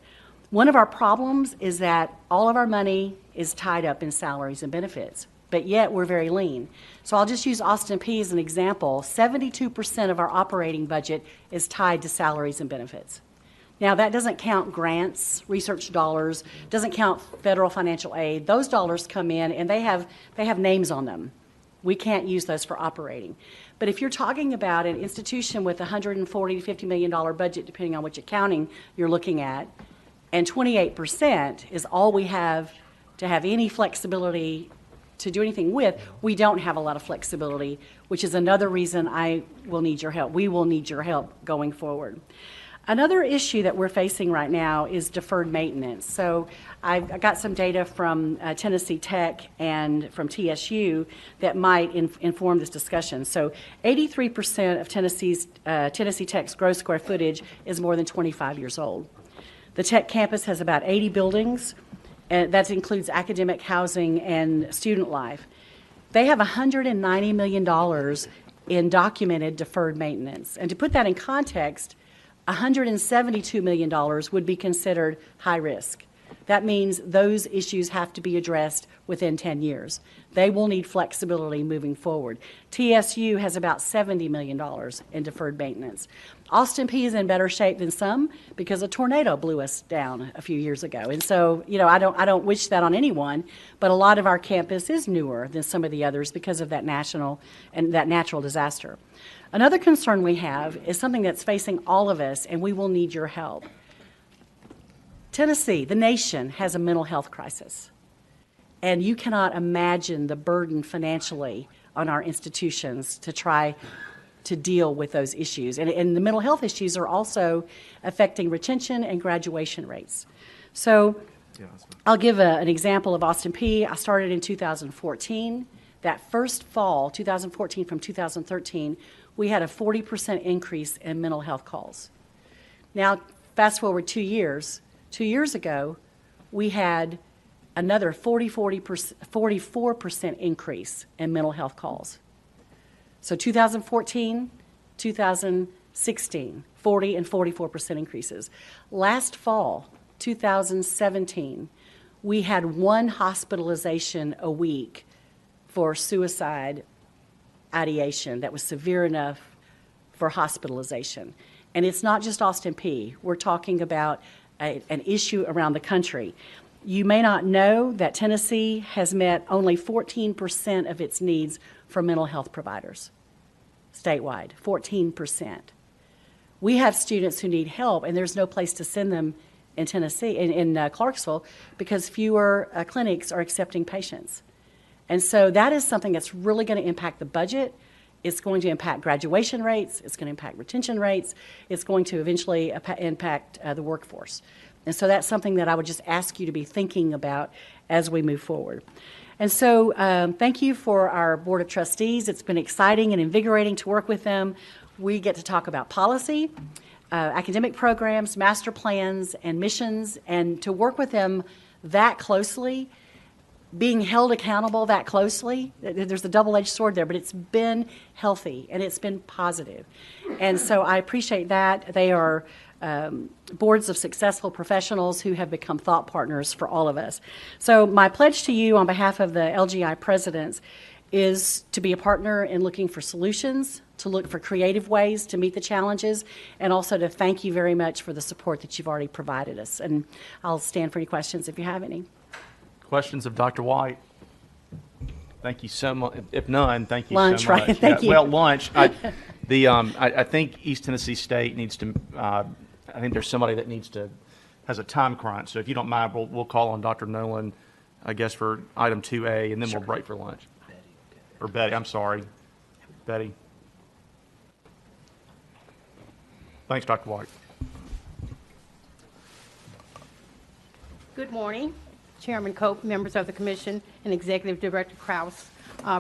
One of our problems is that all of our money is tied up in salaries and benefits, but yet we're very lean. So I'll just use Austin Peay as an example. 72% of our operating budget is tied to salaries and benefits. Now, that doesn't count grants, research dollars, doesn't count federal financial aid. Those dollars come in and they have names on them. We can't use those for operating. But if you're talking about an institution with $140 to $50 million budget, depending on which accounting you're looking at, and 28% is all we have to have any flexibility to do anything with, we don't have a lot of flexibility, which is another reason I will need your help. We will need your help going forward. Another issue that we're facing right now is deferred maintenance. So I got some data from Tennessee THEC and from TSU that might inform this discussion. So 83% of Tennessee THEC's gross square footage is more than 25 years old. The Tech campus has about 80 buildings, and that includes academic housing and student life. They have $190 million in documented deferred maintenance. And to put that in context, $172 million would be considered high risk. That means those issues have to be addressed within 10 years. They will need flexibility moving forward. TSU has about $70 million in deferred maintenance. Austin Peay is in better shape than some because a tornado blew us down a few years ago. And so, I don't wish that on anyone, but a lot of our campus is newer than some of the others because of that natural disaster. Another concern we have is something that's facing all of us, and we will need your help. Tennessee, the nation, has a mental health crisis. And you cannot imagine the burden financially on our institutions to try to deal with those issues. And the mental health issues are also affecting retention and graduation rates. So I'll give an example of Austin Peay. I started in 2014. That first fall, 2014 from 2013, we had a 40% increase in mental health calls. Now, fast forward 2 years. 2 years ago, we had another 44% increase in mental health calls. So 2014, 2016, 40 and 44% increases. Last fall, 2017, we had one hospitalization a week for suicide ideation that was severe enough for hospitalization. And it's not just Austin Peay. We're talking about an issue around the country. You may not know that Tennessee has met only 14% of its needs for mental health providers statewide, 14%. We have students who need help, and there's no place to send them in Tennessee, in Clarksville, because fewer clinics are accepting patients. And so that is something that's really going to impact the budget. It's going to impact graduation rates. It's going to impact retention rates. It's going to eventually impact the workforce. And so that's something that I would just ask you to be thinking about as we move forward. And so thank you for our Board of Trustees. It's been exciting and invigorating to work with them. We get to talk about policy, academic programs, master plans, and missions, and to work with them that closely, being held accountable that closely. There's a double-edged sword there, but it's been healthy and it's been positive. And so I appreciate that. They are boards of successful professionals who have become thought partners for all of us. So my pledge to you on behalf of the LGI presidents is to be a partner in looking for solutions, to look for creative ways to meet the challenges, and also to thank you very much for the support that you've already provided us. And I'll stand for any questions if you have any. Questions of Dr. White? Thank you so much. If none, thank you Lunch, so much. right? Thank you. Well, lunch. I think East Tennessee State needs to. I think there's somebody that has a time crunch. So if you don't mind, we'll call on Dr. Nolan, I guess, for item 2A, and then we'll break for lunch. Or Betty. I'm sorry, Betty. Thanks, Dr. White. Good morning, Chairman Cope, members of the Commission, and Executive Director Krause.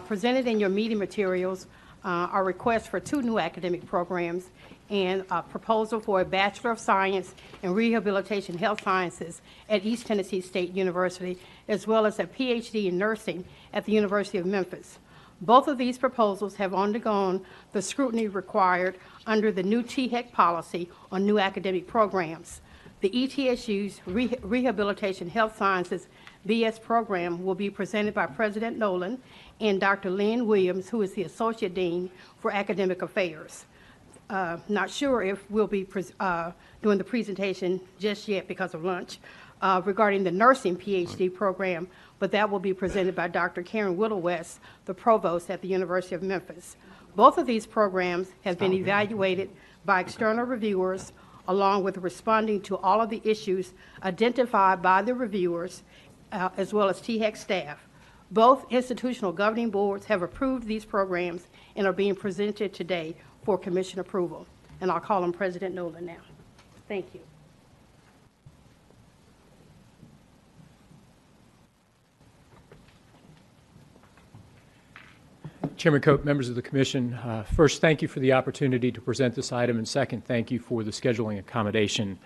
Presented in your meeting materials are requests for 2 new academic programs and a proposal for a Bachelor of Science in Rehabilitation Health Sciences at East Tennessee State University, as well as a PhD in Nursing at the University of Memphis. Both of these proposals have undergone the scrutiny required under the new THEC policy on new academic programs. The ETSU's Rehabilitation Health Sciences BS program will be presented by President Nolan and Dr. Lynn Williams, who is the Associate Dean for Academic Affairs. Not sure if we'll be doing the presentation just yet because of lunch regarding the nursing PhD program, but that will be presented by Dr. Karen Whittle-West, the Provost at the University of Memphis. Both of these programs have been evaluated by external reviewers, along with responding to all of the issues identified by the reviewers, as well as THEC staff. Both institutional governing boards have approved these programs and are being presented today for Commission approval. And I'll call on President Nolan now. Thank you. Chairman Cope, members of the Commission, first, thank you for the opportunity to present this item, and second, thank you for the scheduling accommodation.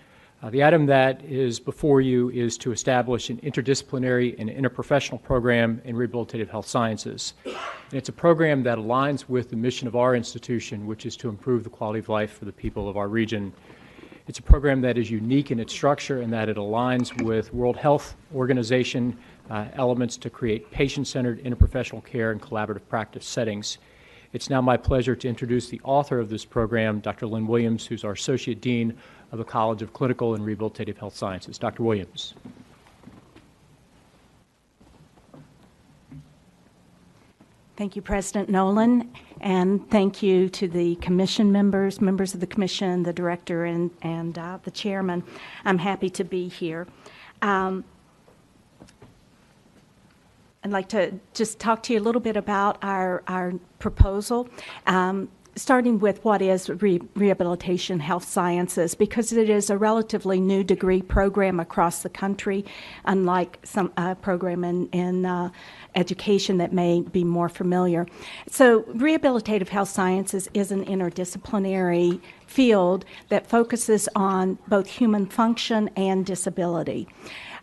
The item that is before you is to establish an interdisciplinary and interprofessional program in rehabilitative health sciences. And it's a program that aligns with the mission of our institution, which is to improve the quality of life for the people of our region. It's a program that is unique in its structure and that it aligns with World Health Organization elements to create patient-centered interprofessional care and collaborative practice settings. It's now my pleasure to introduce the author of this program, Dr. Lynn Williams, who's our Associate Dean of the College of Clinical and Rehabilitative Health Sciences. Dr. Williams. Thank you, President Nolan, and thank you to the Commission members of the Commission, the Director, and the Chairman. I'm happy to be here. I'd like to just talk to you a little bit about our proposal, starting with what is rehabilitation health sciences, because it is a relatively new degree program across the country, unlike some program in education that may be more familiar. So rehabilitative health sciences is an interdisciplinary field that focuses on both human function and disability.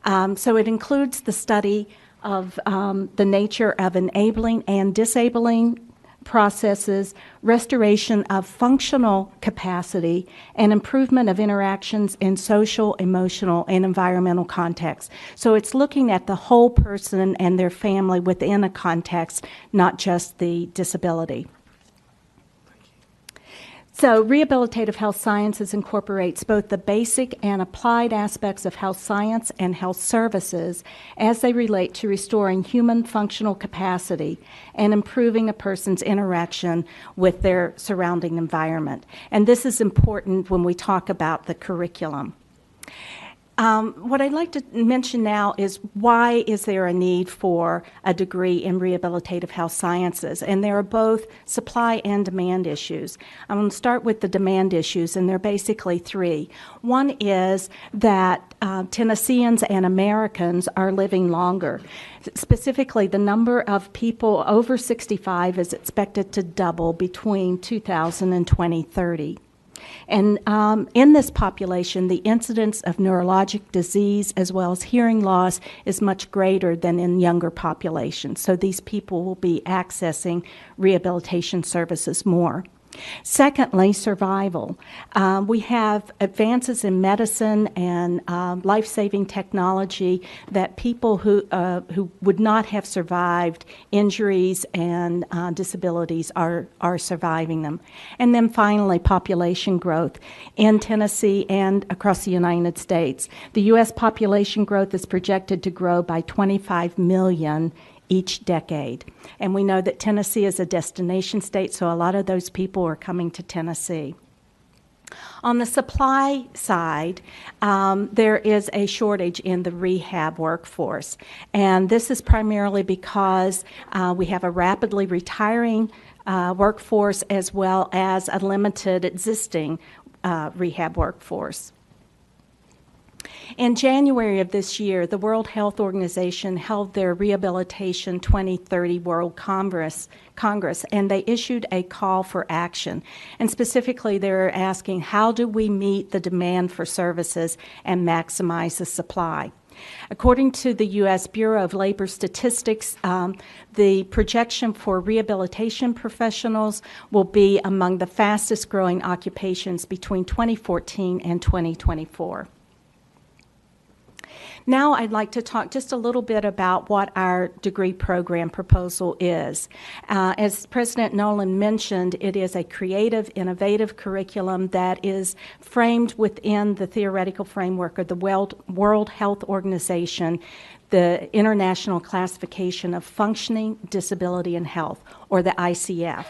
So it includes the study of the nature of enabling and disabling processes, restoration of functional capacity, and improvement of interactions in social, emotional, and environmental contexts. So it's looking at the whole person and their family within a context, not just the disability. So rehabilitative health sciences incorporates both the basic and applied aspects of health science and health services as they relate to restoring human functional capacity and improving a person's interaction with their surrounding environment. And this is important when we talk about the curriculum. What I'd like to mention now is why is there a need for a degree in rehabilitative health sciences? And there are both supply and demand issues. I'm going to start with the demand issues, and they're basically three. One is that Tennesseans and Americans are living longer. Specifically, the number of people over 65 is expected to double between 2000 and 2030. And in this population, the incidence of neurologic disease as well as hearing loss is much greater than in younger populations. So these people will be accessing rehabilitation services more. Secondly, survival. We have advances in medicine and life-saving technology that people who would not have survived injuries and disabilities are surviving them. And then finally, population growth in Tennessee and across the United States. The U.S. population growth is projected to grow by 25 million each decade. And we know that Tennessee is a destination state, so a lot of those people are coming to Tennessee. On the supply side, there is a shortage in the rehab workforce. And this is primarily because we have a rapidly retiring workforce as well as a limited existing rehab workforce. In January of this year, the World Health Organization held their Rehabilitation 2030 World Congress, and they issued a call for action. And specifically, they're asking, how do we meet the demand for services and maximize the supply? According to the U.S. Bureau of Labor Statistics, the projection for rehabilitation professionals will be among the fastest growing occupations between 2014 and 2024. Now I'd like to talk just a little bit about what our degree program proposal is. As President Nolan mentioned, it is a creative, innovative curriculum that is framed within the theoretical framework of the World Health Organization, the International Classification of Functioning, Disability, and Health, or the ICF.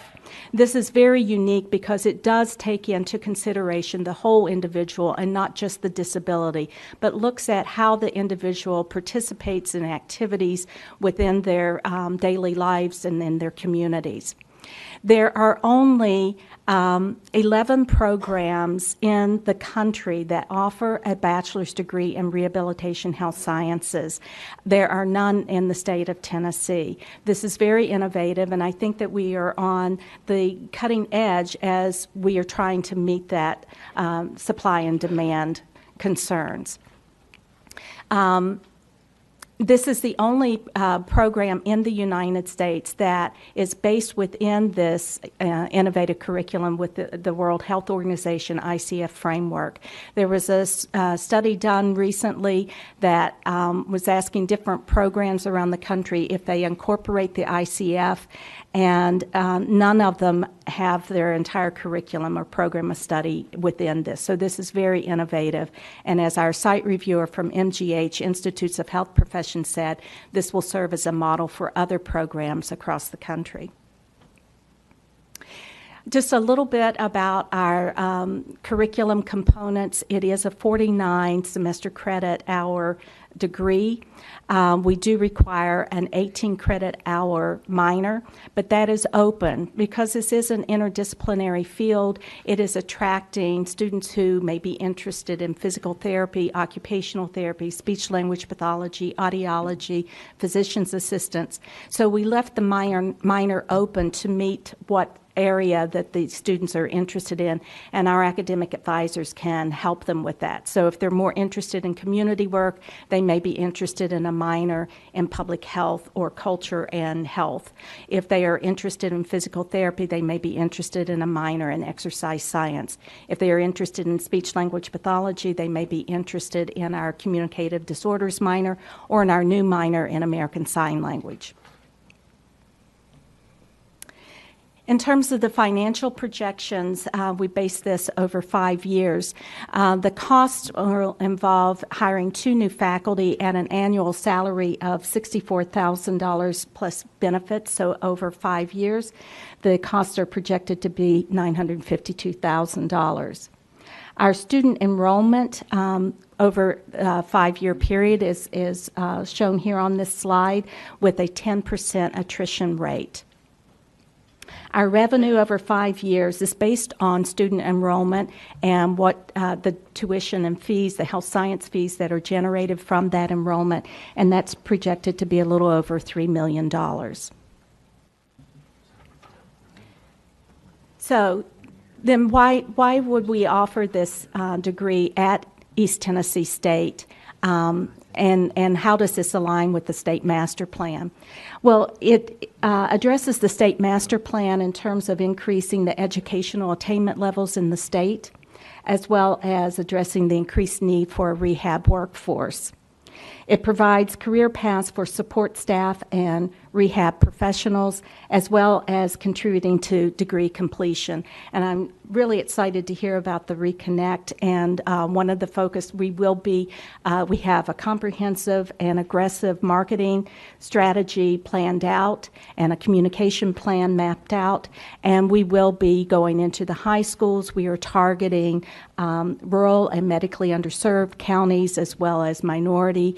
This is very unique because it does take into consideration the whole individual and not just the disability, but looks at how the individual participates in activities within their daily lives and in their communities. There are only 11 programs in the country that offer a bachelor's degree in rehabilitation health sciences. There are none in the state of Tennessee. This is very innovative, and I think that we are on the cutting edge as we are trying to meet that supply and demand concerns. This is the only program in the United States that is based within this innovative curriculum with the World Health Organization ICF framework. There was a study done recently that was asking different programs around the country if they incorporate the ICF, and none of them have their entire curriculum or program of study within this. So this is very innovative. And as our site reviewer from MGH, Institutes of Health Professions, said, this will serve as a model for other programs across the country. Just a little bit about our curriculum components. It is a 49 semester credit hour degree. We do require an 18 credit hour minor, but that is open. Because this is an interdisciplinary field, it is attracting students who may be interested in physical therapy, occupational therapy, speech language pathology, audiology, physician's assistants. So we left the minor open to meet what area that the students are interested in, and our academic advisors can help them with that. So if they're more interested in community work, they may be interested in a minor in public health or culture and health. If they are interested in physical therapy, they may be interested in a minor in exercise science. If they are interested in speech language pathology, they may be interested in our communicative disorders minor or in our new minor in American Sign Language. In terms of the financial projections, we base this over 5 years. The costs will involve hiring 2 new faculty at an annual salary of $64,000 plus benefits, so over 5 years. The costs are projected to be $952,000. Our student enrollment over a 5-year period is shown here on this slide with a 10% attrition rate. Our revenue over 5 years is based on student enrollment and what the tuition and fees, the health science fees that are generated from that enrollment, and that's projected to be a little over $3 million. So then why would we offer this degree at East Tennessee State? And how does this align with the state master plan? Well, it addresses the state master plan in terms of increasing the educational attainment levels in the state, as well as addressing the increased need for a rehab workforce. It provides career paths for support staff and rehab professionals, as well as contributing to degree completion. And I'm really excited to hear about the Reconnect. And one of the focus we have a comprehensive and aggressive marketing strategy planned out and a communication plan mapped out. And we will be going into the high schools. We are targeting rural and medically underserved counties, as well as minority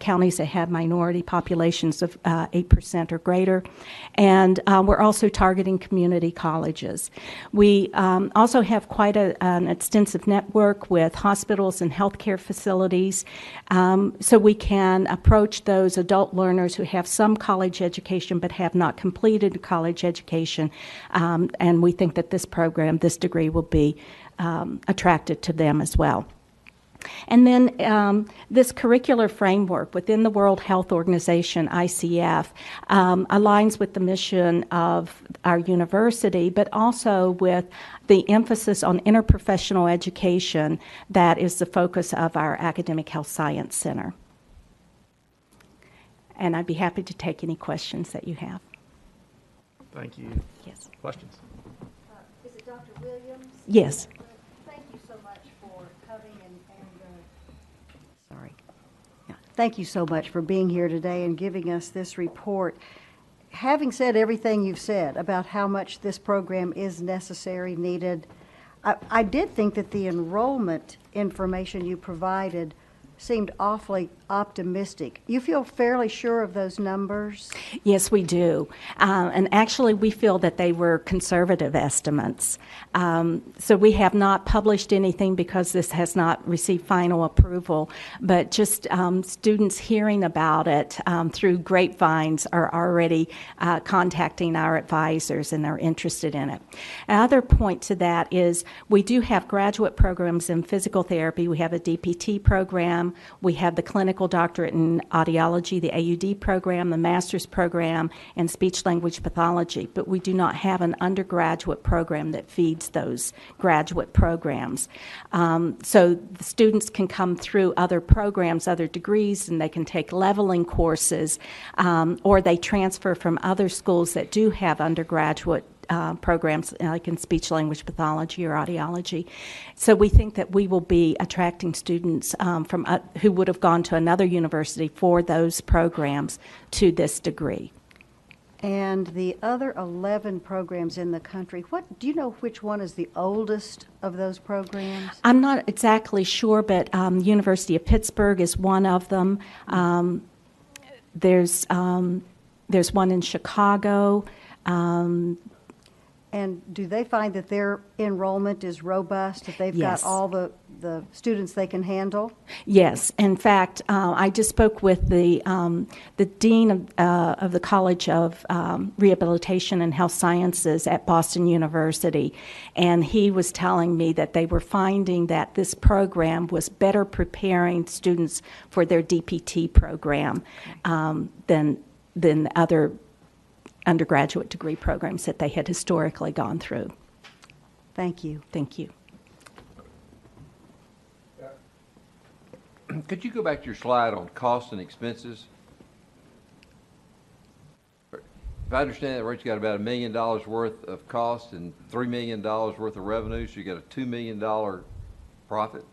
counties that have minority populations of 8% or greater. And we're also targeting community colleges. We also have quite an extensive network with hospitals and healthcare facilities, so we can approach those adult learners who have some college education but have not completed a college education. And we think that this program, this degree, will be attractive to them as well. And then this curricular framework within the World Health Organization, ICF, aligns with the mission of our university, but also with the emphasis on interprofessional education that is the focus of our Academic Health Science Center. And I'd be happy to take any questions that you have. Thank you. Yes. Questions? Is it Dr. Williams? Yes. Thank you so much for coming and Sorry. Yeah. Thank you so much for being here today and giving us this report. Having said everything you've said about how much this program is necessary, needed, I did think that the enrollment information you provided seemed awfully optimistic. You feel fairly sure of those numbers? Yes, we do. And actually, we feel that they were conservative estimates. So we have not published anything because this has not received final approval, but just students hearing about it through grapevines are already contacting our advisors and are interested in it. Another point to that is we do have graduate programs in physical therapy. We have a DPT program. We have the clinical doctorate in audiology, the AUD program, the master's program, and speech-language pathology, but we do not have an undergraduate program that feeds those graduate programs. So the students can come through other programs, other degrees, and they can take leveling courses, or they transfer from other schools that do have undergraduate programs like in speech-language pathology or audiology. So we think that we will be attracting students from who would have gone to another university for those programs to this degree. And the other 11 programs in the country, do you know which one is the oldest of those programs? I'm not exactly sure, but University of Pittsburgh is one of them. There's one in Chicago. And do they find that their enrollment is robust, if they've Yes. got all the students they can handle? Yes. In fact, I just spoke with the dean of the College of Rehabilitation and Health Sciences at Boston University, and he was telling me that they were finding that this program was better preparing students for their DPT program than other undergraduate degree programs that they had historically gone through. Thank you. Thank you. Could you go back to your slide on costs and expenses? If I understand it, right, you got about $1 million worth of cost and $3 million worth of revenue, so you got a $2 million profit?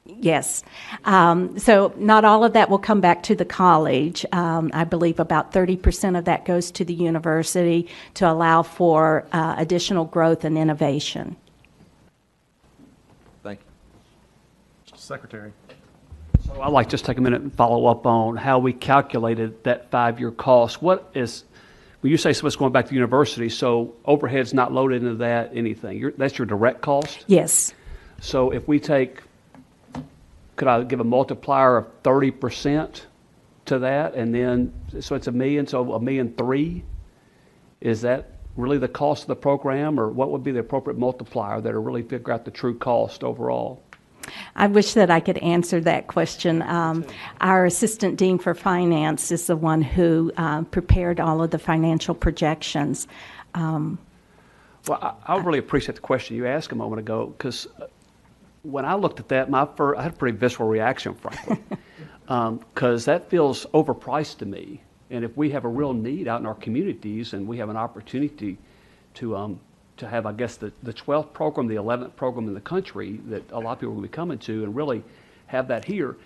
Yes. So not all of that will come back to the college. I believe about 30% of that goes to the university to allow for additional growth and innovation. Thank you. Secretary. So I'd like to just take a minute and follow up on how we calculated that 5-year cost. What is, when you say what's going back to the university, so overhead's not loaded into that, anything? That's your direct cost? Yes. So if we take, could I give a multiplier of 30% to that? And then, so it's $1 million, so $1.3 million? Is that really the cost of the program, or what would be the appropriate multiplier that will really figure out the true cost overall? I wish that I could answer that question. Our Assistant Dean for Finance is the one who prepared all of the financial projections. Well, I really appreciate the question you asked a moment ago, because when I looked at that, I had a pretty visceral reaction, frankly, because that feels overpriced to me. And if we have a real need out in our communities and we have an opportunity to have, I guess, the 12th program, the 11th program in the country that a lot of people will be coming to, and really have that here,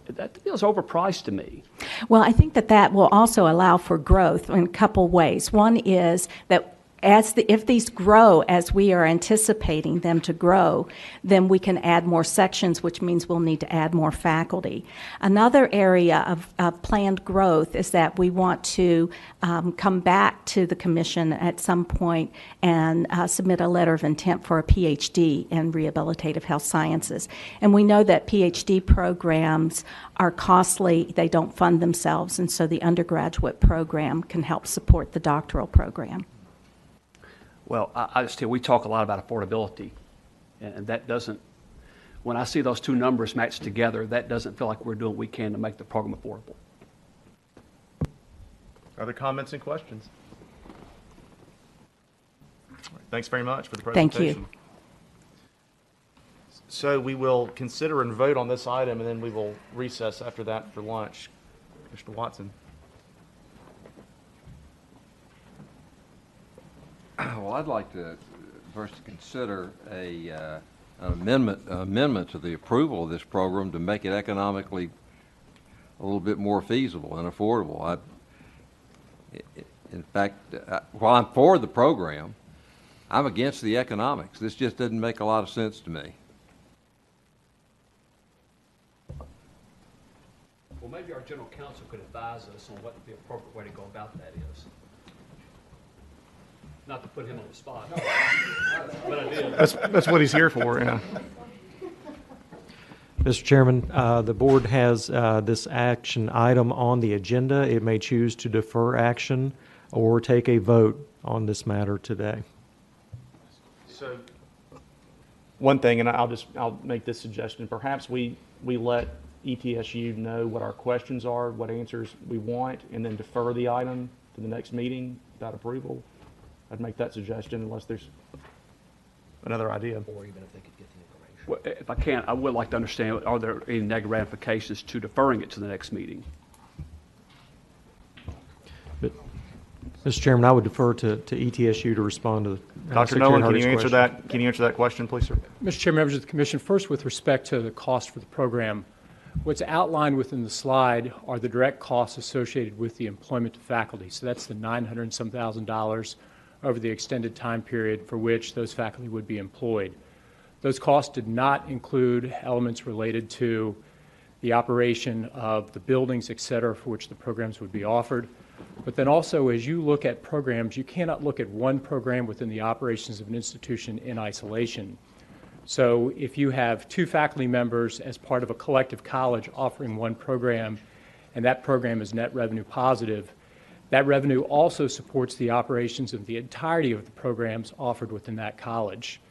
that feels overpriced to me. Well, I think that will also allow for growth in a couple ways. One is that if these grow as we are anticipating them to grow, then we can add more sections, which means we'll need to add more faculty. Another area of planned growth is that we want to come back to the commission at some point and submit a letter of intent for a PhD in rehabilitative health sciences. And we know that PhD programs are costly, they don't fund themselves, and so the undergraduate program can help support the doctoral program. Well, I just tell you, we talk a lot about affordability, and that doesn't, when I see those two numbers matched together, that doesn't feel like we're doing what we can to make the program affordable. Other comments and questions? All right, thanks very much for the Thank presentation. you. So we will consider and vote on this item, and then we will recess after that for lunch. Mr. Watson. Well, I'd like to first consider an amendment to the approval of this program to make it economically a little bit more feasible and affordable. In fact, while I'm for the program, I'm against the economics. This just doesn't make a lot of sense to me. Well, maybe our general counsel could advise us on what the appropriate way to go about that is. Not to put him on the spot. But I did. That's what he's here for, yeah. Mr. Chairman, the board has this action item on the agenda. It may choose to defer action or take a vote on this matter today. So one thing, and I'll make this suggestion, perhaps we let ETSU know what our questions are, what answers we want, and then defer the item to the next meeting without approval. I'd make that suggestion unless there's another idea. Or even if they could get the information. Well, if I can, I would like to understand, are there any negative ramifications to deferring it to the next meeting? But, Mr. Chairman, I would defer to ETSU to respond to Dr. Nolan, can you answer that? Can you answer that question, please, sir? Mr. Chair, members of the Commission, first with respect to the cost for the program, what's outlined within the slide are the direct costs associated with the employment of faculty. So that's the $900 and some thousand over the extended time period for which those faculty would be employed. Those costs did not include elements related to the operation of the buildings, et cetera, for which the programs would be offered. But then also, as you look at programs, you cannot look at one program within the operations of an institution in isolation. So if you have two faculty members as part of a collective college offering one program, and that program is net revenue positive, that revenue also supports the operations of the entirety of the programs offered within that college.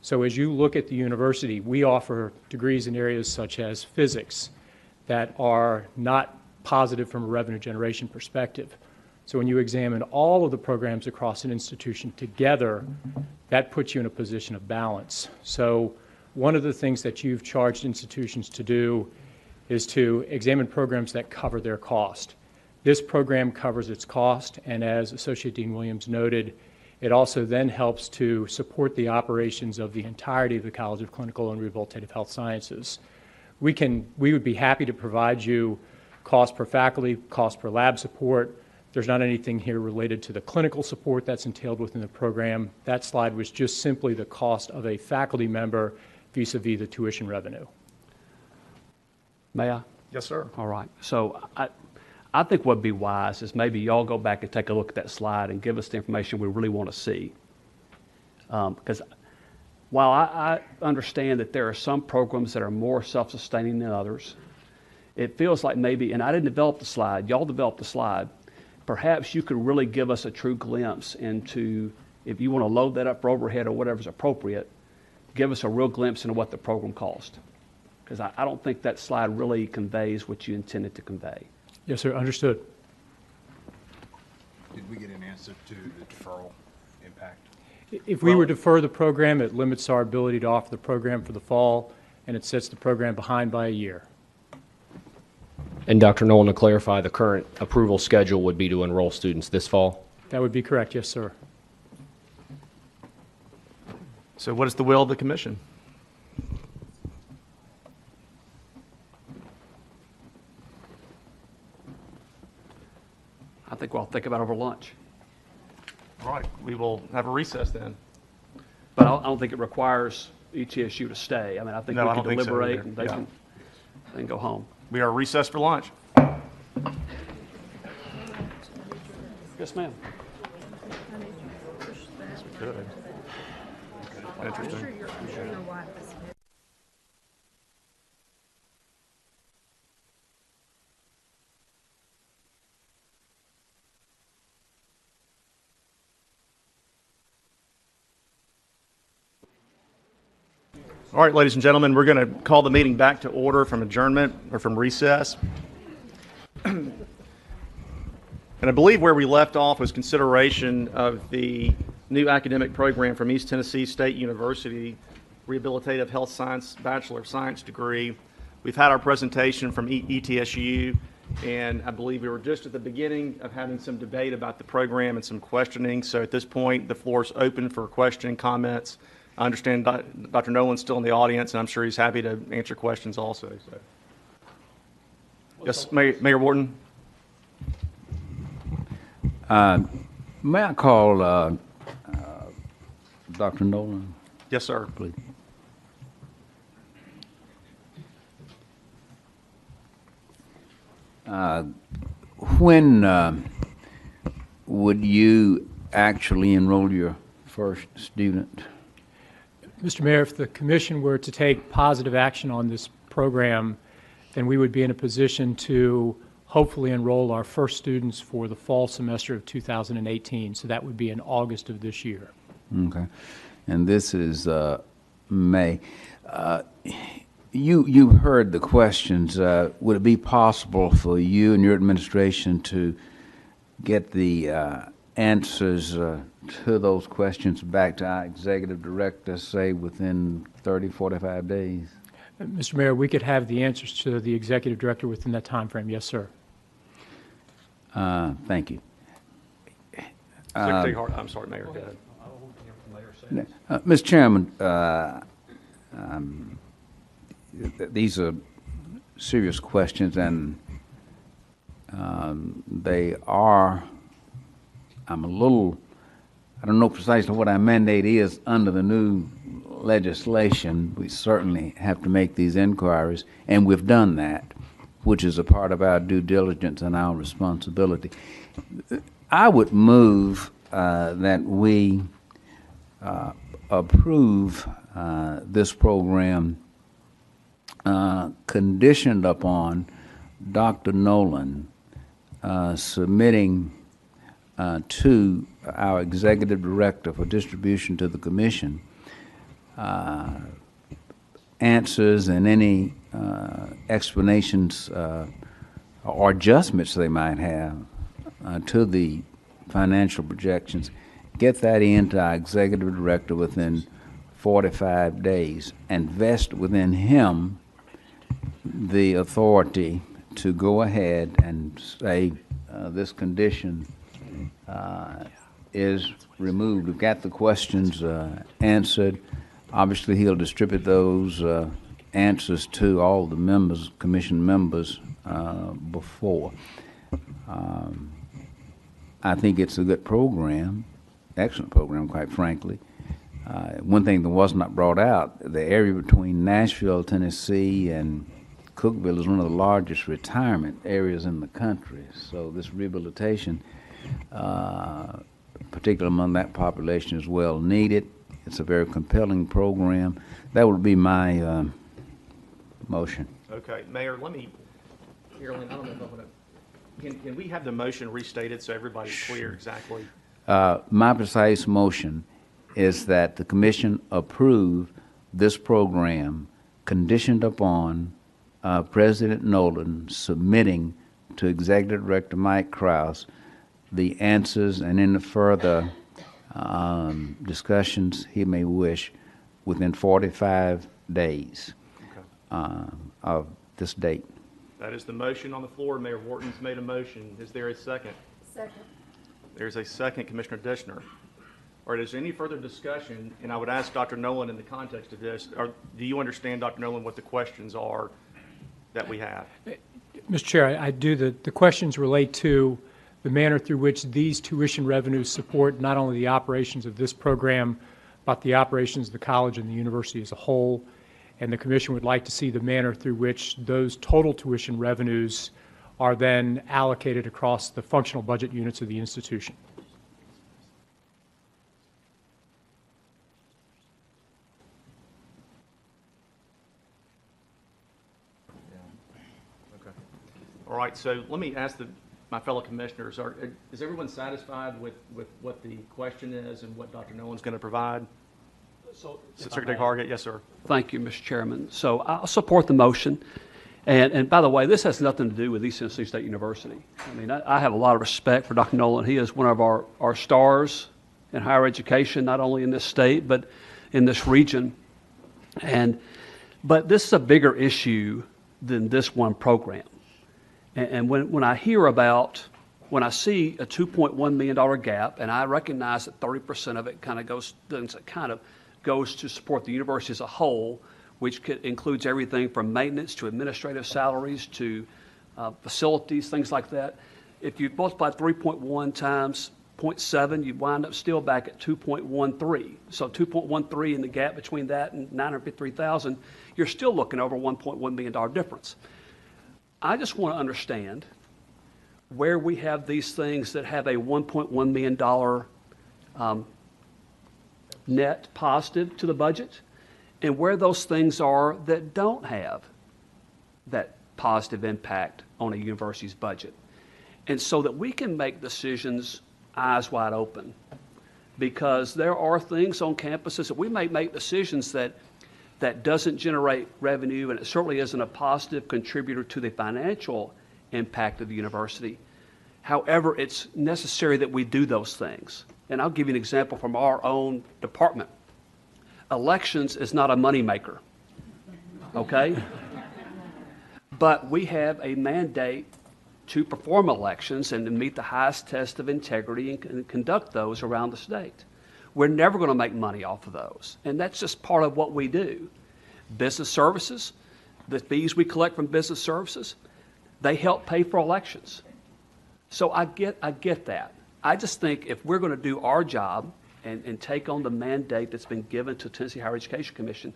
So as you look at the university, we offer degrees in areas such as physics that are not positive from a revenue generation perspective. So when you examine all of the programs across an institution together, that puts you in a position of balance. So one of the things that you've charged institutions to do is to examine programs that cover their cost. This program covers its cost, and as Associate Dean Williams noted, it also then helps to support the operations of the entirety of the College of Clinical and Rehabilitative Health Sciences. We would be happy to provide you cost per faculty, cost per lab support. There's not anything here related to the clinical support that's entailed within the program. That slide was just simply the cost of a faculty member vis-a-vis the tuition revenue. May I? Yes, sir. All right. So I think what'd be wise is maybe y'all go back and take a look at that slide and give us the information we really want to see. Because while I understand that there are some programs that are more self-sustaining than others, it feels like maybe, and I didn't develop the slide, y'all developed the slide, perhaps you could really give us a true glimpse into, if you want to load that up for overhead or whatever's appropriate, give us a real glimpse into what the program cost. Because I don't think that slide really conveys what you intended to convey. Yes, sir, understood. Did we get an answer to the deferral impact? If we were to defer the program, it limits our ability to offer the program for the fall, and it sets the program behind by a year. And Dr. Nolan, to clarify, the current approval schedule would be to enroll students this fall? That would be correct, yes, sir. So what is the will of the commission? I think we'll think about it over lunch. All right, we will have a recess then. But I don't think it requires ETSU to stay. I mean, I think No, we I can don't think so deliberate either. and they Yeah. can go home. We are recessed for lunch. Yes, ma'am. Good. Interesting. All right, ladies and gentlemen, we're going to call the meeting back to order from adjournment or from recess. And I believe where we left off was consideration of the new academic program from East Tennessee State University, Rehabilitative Health Science Bachelor of Science degree. We've had our presentation from ETSU, and I believe we were just at the beginning of having some debate about the program and some questioning. So at this point, the floor is open for questioning, comments. I understand Dr. Nolan's still in the audience, and I'm sure he's happy to answer questions also. So. Yes, Mayor Wharton. May I call Dr. Nolan? Yes, sir. Please. When would you actually enroll your first student? Mr. Mayor, if the commission were to take positive action on this program, then we would be in a position to hopefully enroll our first students for the fall semester of 2018. So that would be in August of this year. Okay. And this is May. You heard the questions. Would it be possible for you and your administration to get the answers to those questions back to our executive director, say, within 30, 45 days? Mr. Mayor, we could have the answers to the executive director within that time frame. Yes, sir. Thank you. Secretary Hart, I'm sorry, Mayor. Go ahead. Mr. Chairman, these are serious questions, and they are, I don't know precisely what our mandate is under the new legislation. We certainly have to make these inquiries, and we've done that, which is a part of our due diligence and our responsibility. I would move that we approve this program conditioned upon Dr. Nolan submitting to our executive director for distribution to the commission answers and any explanations or adjustments they might have to the financial projections. Get that into our executive director within 45 days and vest within him the authority to go ahead and say this condition is removed. We've got the questions answered. Obviously, he'll distribute those answers to all the members, commission members, before. I think it's a good program, excellent program, quite frankly. One thing that was not brought out, the area between Nashville, Tennessee, and Cookeville is one of the largest retirement areas in the country. So this rehabilitation, particularly among that population, is well needed. It's a very compelling program. That would be my motion. Okay, Mayor, Carolyn, I don't know if I'm going to, can we have the motion restated so everybody's clear exactly? My precise motion is that the commission approve this program conditioned upon President Nolan submitting to Executive Director Mike Krause the answers and any further discussions he may wish within 45 days of this date. That is the motion on the floor. Mayor Wharton's made a motion. Is there a second? Second. There's a second, Commissioner Dishner. All right, is there any further discussion? And I would ask Dr. Nolan in the context of this, do you understand, Dr. Nolan, what the questions are that we have? Mr. Chair, I do. The questions relate to the manner through which these tuition revenues support not only the operations of this program, but the operations of the college and the university as a whole. And the Commission would like to see the manner through which those total tuition revenues are then allocated across the functional budget units of the institution. All right, so let me ask my fellow commissioners, is everyone satisfied with what the question is and what Dr. Nolan's going to provide? So, Secretary Hargett, yes, sir. Thank you, Mr. Chairman. So I'll support the motion. And by the way, this has nothing to do with East Tennessee State University. I mean, I have a lot of respect for Dr. Nolan. He is one of our stars in higher education, not only in this state, but in this region. But this is a bigger issue than this one program. And when I hear about, when I see a $2.1 million gap, and I recognize that 30% of it kind of goes to support the university as a whole, which includes everything from maintenance to administrative salaries to facilities, things like that. If you multiply 3.1 times 0.7, you wind up still back at 2.13. So 2.13 in the gap between that and 953,000, you're still looking over $1.1 million difference. I just want to understand where we have these things that have a $1.1 million net positive to the budget, and where those things are that don't have that positive impact on a university's budget. And so that we can make decisions eyes wide open, because there are things on campuses that we may make decisions that doesn't generate revenue, and it certainly isn't a positive contributor to the financial impact of the university. However, it's necessary that we do those things. And I'll give you an example from our own department. Elections is not a moneymaker, okay? But we have a mandate to perform elections and to meet the highest test of integrity and conduct those around the state. We're never going to make money off of those, and that's just part of what we do. Business services, the fees we collect from business services, they help pay for elections. So I get that. I just think if we're going to do our job and take on the mandate that's been given to Tennessee Higher Education Commission,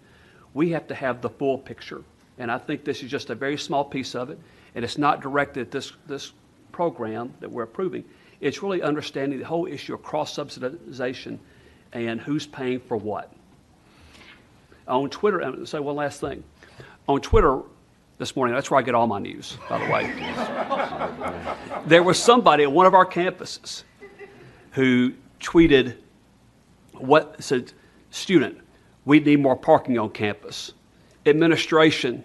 we have to have the full picture. And I think this is just a very small piece of it, and it's not directed at this program that we're approving. It's really understanding the whole issue of cross-subsidization and who's paying for what. On Twitter, and I'll say one last thing. On Twitter this morning, that's where I get all my news, by the way. There was somebody at one of our campuses who tweeted, said, student, we need more parking on campus. Administration,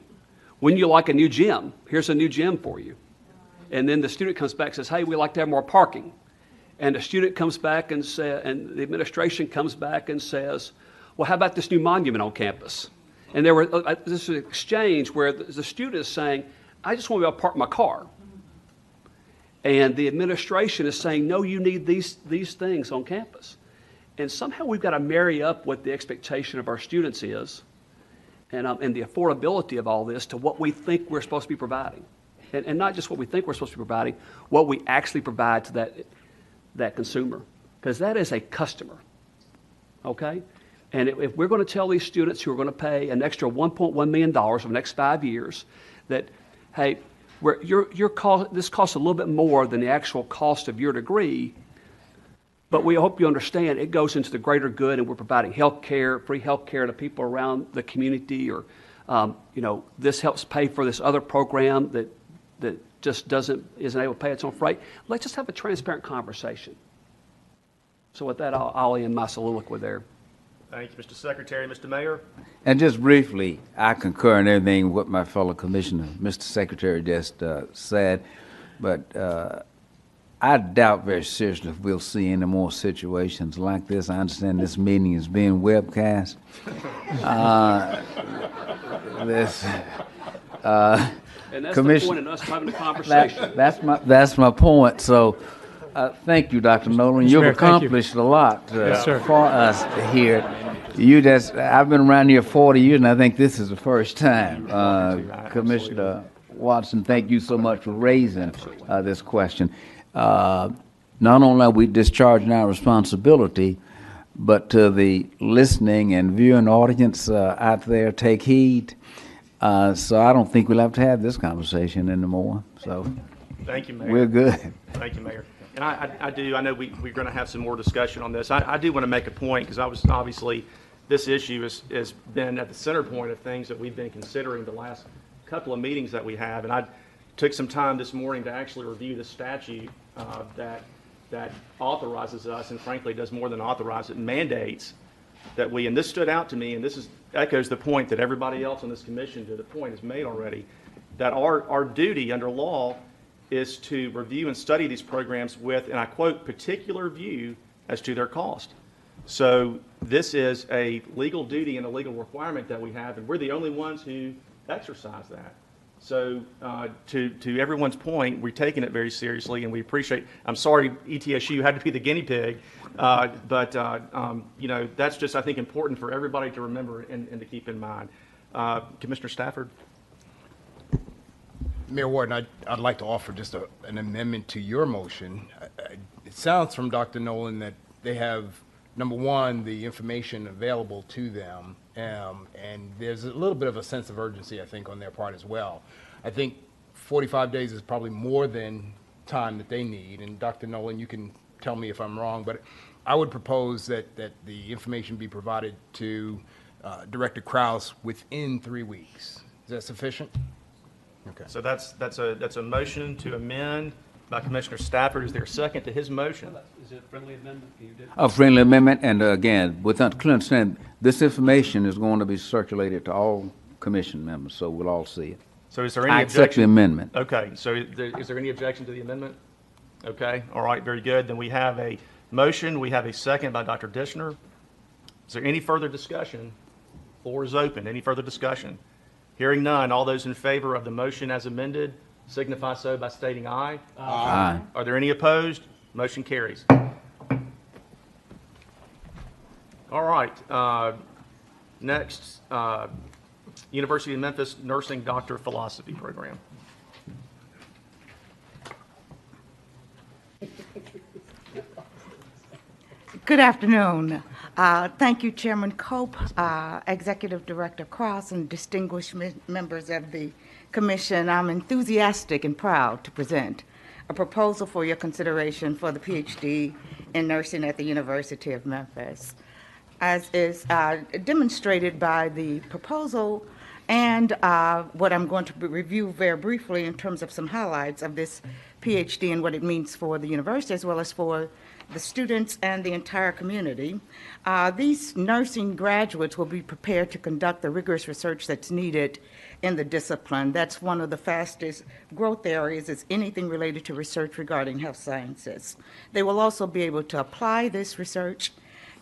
wouldn't you like a new gym? Here's a new gym for you. And then the student comes back and says, hey, we'd like to have more parking. And the student comes back and and the administration comes back and says, well, how about this new monument on campus? And there was this exchange where the student is saying, I just want to be able to park my car. And the administration is saying, no, you need these things on campus. And somehow we've got to marry up what the expectation of our students is and the affordability of all this to what we think we're supposed to be providing. And not just what we think we're supposed to be providing, what we actually provide to that consumer. Because that is a customer, okay? And if we're going to tell these students who are going to pay an extra $1.1 million over the next 5 years that, hey, this costs a little bit more than the actual cost of your degree, but we hope you understand it goes into the greater good, and we're providing health care, free health care to people around the community, or this helps pay for this other program that just isn't able to pay its own freight. Let's just have a transparent conversation. So with that, I'll end my soliloquy there. Thank you, Mr. Secretary. Mr. Mayor? And just briefly, I concur in everything what my fellow commissioner, Mr. Secretary, just said, but I doubt very seriously if we'll see any more situations like this. I understand this meeting is being webcast. And that's the point in us having a conversation. That's my point. So thank you, Dr. Nolan. You've accomplished a lot for us here. I've been around here 40 years, and I think this is the first time. Commissioner Watson, thank you so much for raising this question. Not only are we discharging our responsibility, but to the listening and viewing audience out there, take heed. So I don't think we'll have to have this conversation anymore. So thank you, Mayor. We're good. Thank you, Mayor. And I know we're going to have some more discussion on this. I do want to make a point, because obviously this issue has been at the center point of things that we've been considering the last couple of meetings that we have. And I took some time this morning to actually review the statute that authorizes us, and frankly does more than authorize it, mandates that and this stood out to me, and this echoes the point that everybody else on this commission to the point has made already, that our duty under law is to review and study these programs with, and I quote, particular view as to their cost. So this is a legal duty and a legal requirement that we have, and we're the only ones who exercise that. So to everyone's point, we're taking it very seriously, and we appreciate. I'm sorry, ETSU had to be the guinea pig, but that's just, I think, important for everybody to remember and to keep in mind. Commissioner Stafford. Mayor Warden, I'd like to offer just an amendment to your motion. It sounds from Dr. Nolan that they have, number one, the information available to them, and there's a little bit of a sense of urgency, I think, on their part as well. I think 45 days is probably more than time that they need, and Dr. Nolan, you can tell me if I'm wrong, but I would propose that the information be provided to Director Krause within 3 weeks. Is that sufficient? Okay. So that's a motion to amend by Commissioner Stafford. Is there a second to his motion? Is it a friendly amendment? A friendly amendment, and again, without clear understanding, this information is going to be circulated to all commission members, so we'll all see it. So is there any I accept the amendment. Okay, so is there any objection to the amendment? Okay, all right, very good. Then we have a motion, we have a second by Dr. Dishner. Is there any further discussion? Floor is open. Any further discussion? Hearing none, all those in favor of the motion as amended signify so by stating aye. Aye. Are there any opposed? Motion carries. All right, next, University of Memphis Nursing Doctor of Philosophy Program. Good afternoon. Thank you, Chairman Cope, Executive Director Krause, and distinguished members of the Commission. I'm enthusiastic and proud to present a proposal for your consideration for the PhD in nursing at the University of Memphis. As is demonstrated by the proposal and what I'm going to review very briefly in terms of some highlights of this PhD and what it means for the university as well as for the students and the entire community. These nursing graduates will be prepared to conduct the rigorous research that's needed in the discipline. That's one of the fastest growth areas, is anything related to research regarding health sciences. They will also be able to apply this research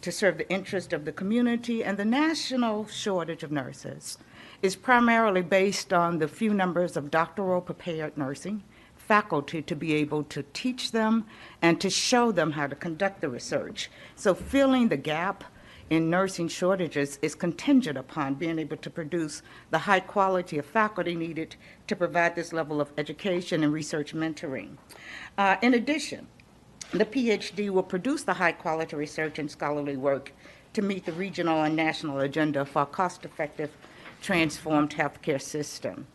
to serve the interest of the community, and the national shortage of nurses is primarily based on the few numbers of doctoral prepared nursing faculty to be able to teach them and to show them how to conduct the research. So filling the gap in nursing shortages is contingent upon being able to produce the high quality of faculty needed to provide this level of education and research mentoring. In addition, the PhD will produce the high quality research and scholarly work to meet the regional and national agenda for a cost-effective, transformed healthcare system.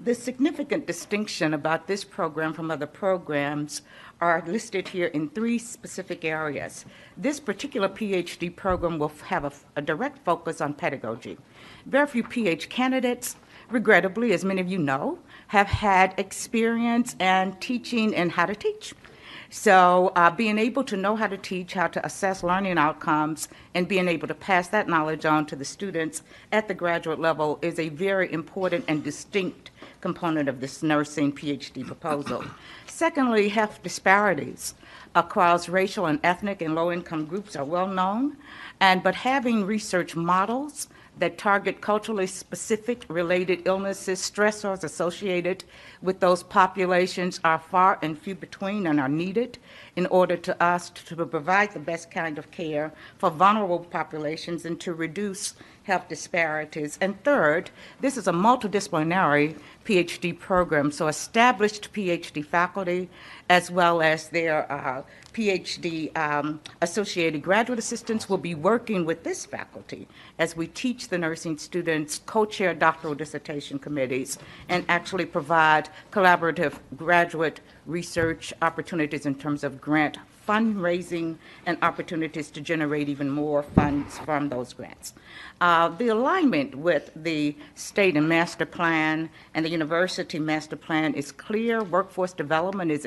The significant distinction about this program from other programs are listed here in 3 specific areas. This particular PhD program will have a direct focus on pedagogy. Very few PhD candidates, regrettably, as many of you know, have had experience in teaching and how to teach. So being able to know how to teach, how to assess learning outcomes, and being able to pass that knowledge on to the students at the graduate level is a very important and distinct component of this nursing PhD proposal. Secondly, health disparities across racial and ethnic and low-income groups are well known, but having research models that target culturally specific related illnesses, stressors associated with those populations are far and few between and are needed in order to us to provide the best kind of care for vulnerable populations and to reduce health disparities. And third, this is a multidisciplinary PhD program, so established PhD faculty as well as their PhD associated graduate assistants will be working with this faculty as we teach the nursing students, co-chair doctoral dissertation committees, and actually provide collaborative graduate research opportunities in terms of grant fundraising and opportunities to generate even more funds from those grants. The alignment with the state and master plan and the university master plan is clear. Workforce development is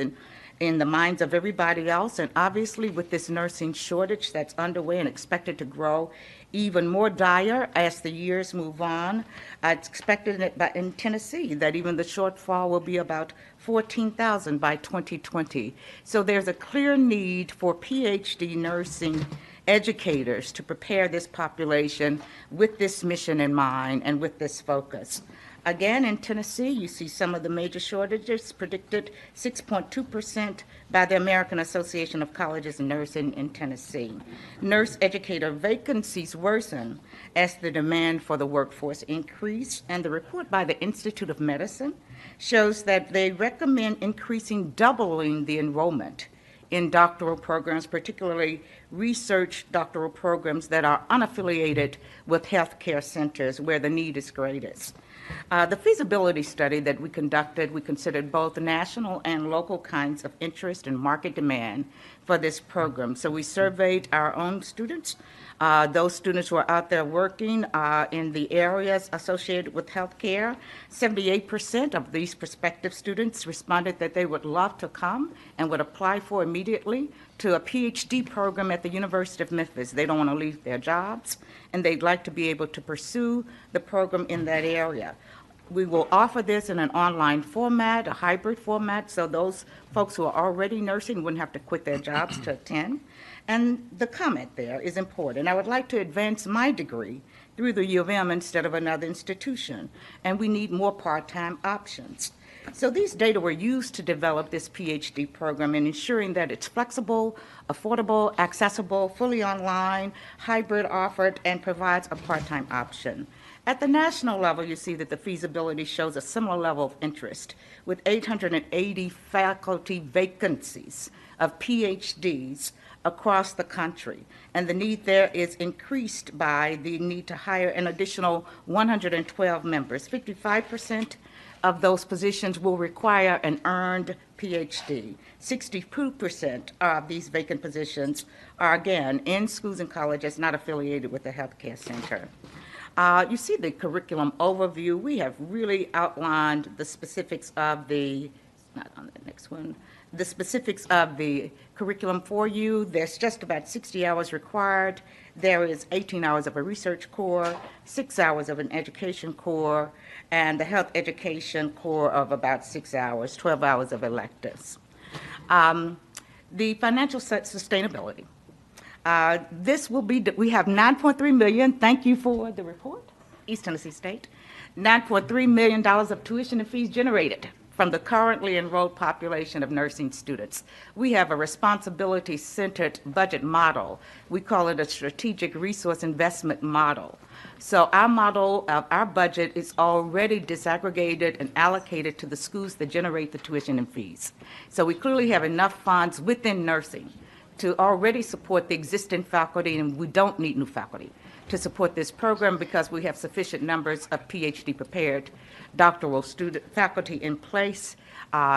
in the minds of everybody else, and obviously with this nursing shortage that's underway and expected to grow even more dire as the years move on. It's expected in Tennessee that even the shortfall will be about 14,000 by 2020. So there's a clear need for PhD nursing educators to prepare this population with this mission in mind and with this focus. Again, in Tennessee, you see some of the major shortages predicted 6.2% by the American Association of Colleges of Nursing in Tennessee. Nurse educator vacancies worsen as the demand for the workforce increase, and the report by the Institute of Medicine shows that they recommend doubling the enrollment in doctoral programs, particularly research doctoral programs that are unaffiliated with healthcare centers where the need is greatest. The feasibility study that we conducted, we considered both national and local kinds of interest and market demand for this program. So we surveyed our own students, those students who are out there working in the areas associated with healthcare. 78% of these prospective students responded that they would love to come and would apply for immediately to a PhD program at the University of Memphis. They don't want to leave their jobs, and they'd like to be able to pursue the program in that area. We will offer this in an online format, a hybrid format, so those folks who are already nursing wouldn't have to quit their jobs to attend. And the comment there is important. I would like to advance my degree through the U of M instead of another institution, and we need more part-time options. So these data were used to develop this PhD program and ensuring that it's flexible, affordable, accessible, fully online, hybrid offered, and provides a part-time option. At the national level, you see that the feasibility shows a similar level of interest, with 880 faculty vacancies of PhDs across the country. And the need there is increased by the need to hire an additional 112 members. 55% of those positions will require an earned PhD. 62% of these vacant positions are, again, in schools and colleges not affiliated with a healthcare center. You see the curriculum overview. We have really outlined the specifics of the, not on the next one, the specifics of the curriculum for you. There's just about 60 hours required. There is 18 hours of a research core, 6 hours of an education core, and the health education core of about 6 hours, 12 hours of electives. The financial sustainability. This will be, we have $9.3 million, thank you for the report, East Tennessee State, $9.3 million of tuition and fees generated from the currently enrolled population of nursing students. We have a responsibility-centered budget model. We call it a strategic resource investment model. So our model, our budget is already disaggregated and allocated to the schools that generate the tuition and fees. So we clearly have enough funds within nursing to already support the existing faculty, and we don't need new faculty to support this program because we have sufficient numbers of PhD prepared doctoral faculty in place.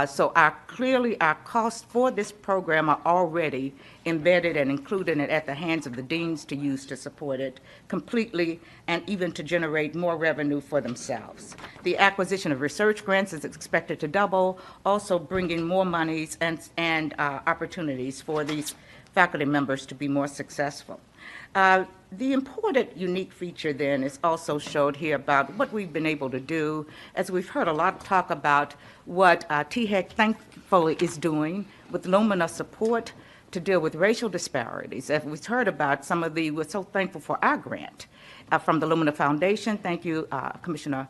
So clearly our costs for this program are already embedded and included at the hands of the deans to use to support it completely and even to generate more revenue for themselves. The acquisition of research grants is expected to double, also bringing more monies and opportunities for these faculty members to be more successful. The important unique feature then is also showed here about what we've been able to do, as we've heard a lot of talk about what THEC thankfully is doing with Lumina support to deal with racial disparities. As we've heard about we're so thankful for our grant from the Lumina Foundation. Thank you, Commissioner,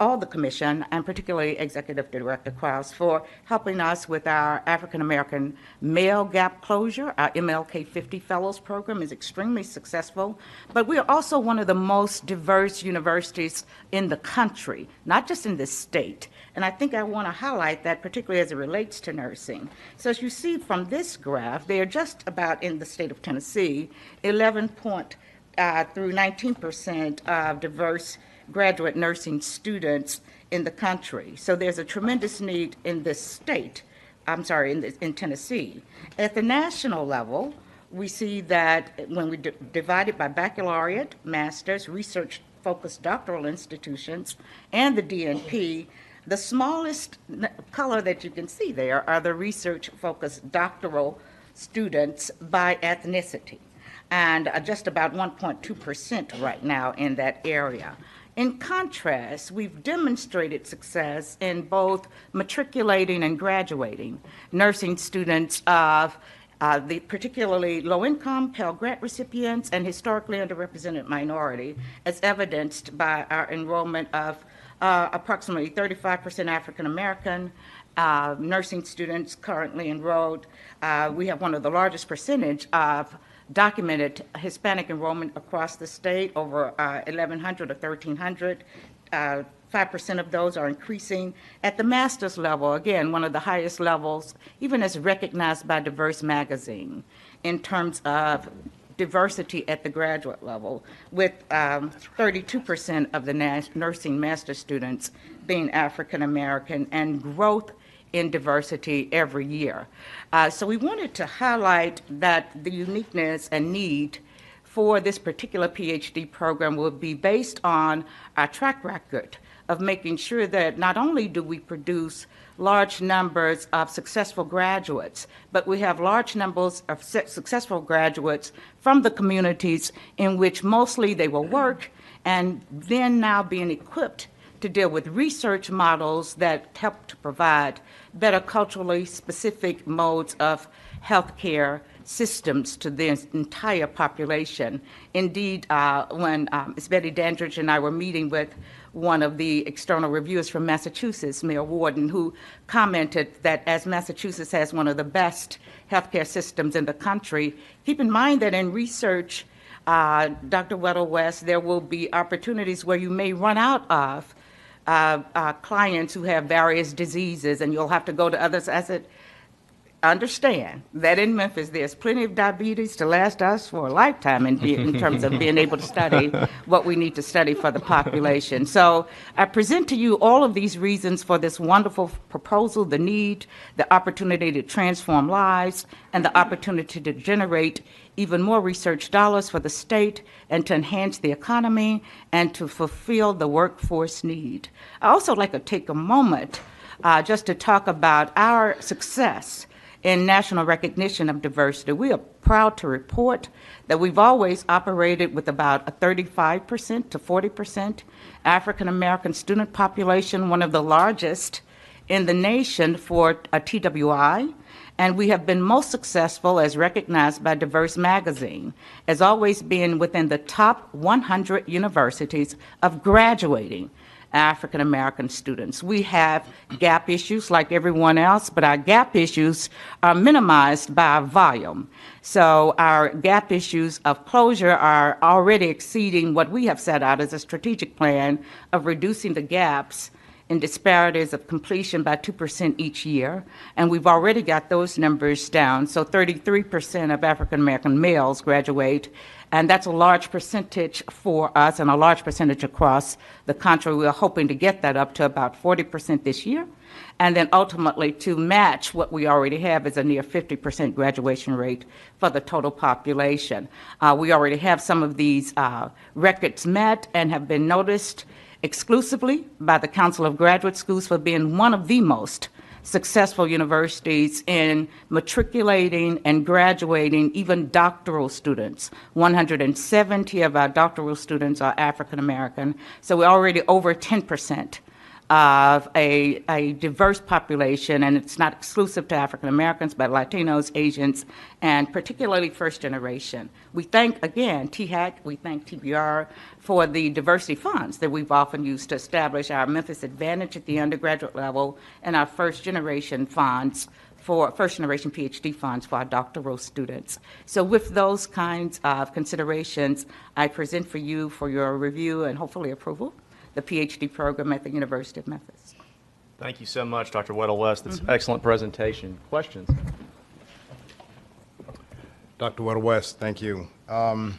all the commission, and particularly Executive Director Krause, for helping us with our African American male gap closure. Our MLK 50 Fellows program is extremely successful, but we are also one of the most diverse universities in the country, not just in this state. And I think I want to highlight that, particularly as it relates to nursing. So as you see from this graph, they are just about in the state of Tennessee, 11 through 19% of diverse graduate nursing students in the country. So there's a tremendous need in this state, in Tennessee. At the national level, we see that when we divide it by baccalaureate, master's, research-focused doctoral institutions, and the DNP, the smallest color that you can see there are the research-focused doctoral students by ethnicity, and just about 1.2% right now in that area. In contrast, we've demonstrated success in both matriculating and graduating nursing students of the particularly low-income Pell Grant recipients and historically underrepresented minority, as evidenced by our enrollment of approximately 35% African American nursing students currently enrolled. We have one of the largest percentage of documented Hispanic enrollment across the state, over 1,100 or 1,300. 5% of those are increasing. At the master's level, again, one of the highest levels, even as recognized by Diverse Magazine, in terms of diversity at the graduate level, with 32% of the nursing master students being African American, and growth in diversity every year. So we wanted to highlight that the uniqueness and need for this particular PhD program will be based on our track record of making sure that not only do we produce large numbers of successful graduates, but we have large numbers of successful graduates from the communities in which mostly they will work, and then now being equipped to deal with research models that help to provide better culturally specific modes of healthcare systems to the entire population. Indeed, when Ms. Betty Dandridge and I were meeting with one of the external reviewers from Massachusetts, Mayor Warden, who commented that as Massachusetts has one of the best healthcare systems in the country, keep in mind that in research, Dr. Weddle West, there will be opportunities where you may run out of clients who have various diseases, and you'll have to go to others. As it understand that in Memphis there's plenty of diabetes to last us for a lifetime in terms of being able to study what we need to study for the population. So I present to you all of these reasons for this wonderful proposal, the need, the opportunity to transform lives, and the opportunity to generate even more research dollars for the state and to enhance the economy and to fulfill the workforce need. I also like to take a moment just to talk about our success in national recognition of diversity. We are proud to report that we've always operated with about a 35% to 40% African American student population, one of the largest in the nation for a TWI, and we have been most successful as recognized by Diverse Magazine as always being within the top 100 universities of graduating African American students. We have gap issues like everyone else, but our gap issues are minimized by our volume. So our gap issues of closure are already exceeding what we have set out as a strategic plan of reducing the gaps in disparities of completion by 2% each year, and we've already got those numbers down. So 33% of African American males graduate, and that's a large percentage for us and a large percentage across the country. We are hoping to get that up to about 40% this year, and then ultimately to match what we already have is a near 50% graduation rate for the total population. We already have some of these records met and have been noticed exclusively by the Council of Graduate Schools for being one of the most successful universities in matriculating and graduating even doctoral students. 170 of our doctoral students are African American, so we're already over 10% of a diverse population, and it's not exclusive to African Americans, but Latinos, Asians, and particularly first generation. We thank, again, THEC, we thank TBR for the diversity funds that we've often used to establish our Memphis Advantage at the undergraduate level and our first generation funds for first-generation PhD funds for our doctoral students. So with those kinds of considerations, I present for you for your review and hopefully approval the PhD program at the University of Memphis. Thank you so much, Dr. Weddle-West. That's an excellent presentation. Questions? Dr. Weddle-West, thank you. I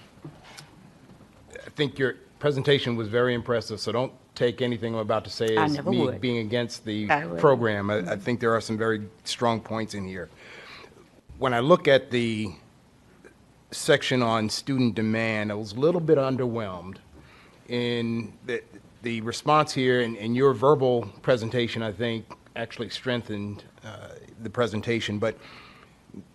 think your presentation was very impressive, so don't take anything I'm about to say as me being against the program. I think there are some very strong points in here. When I look at the section on student demand, I was a little bit underwhelmed in the response here, and your verbal presentation, I think, actually strengthened the presentation. But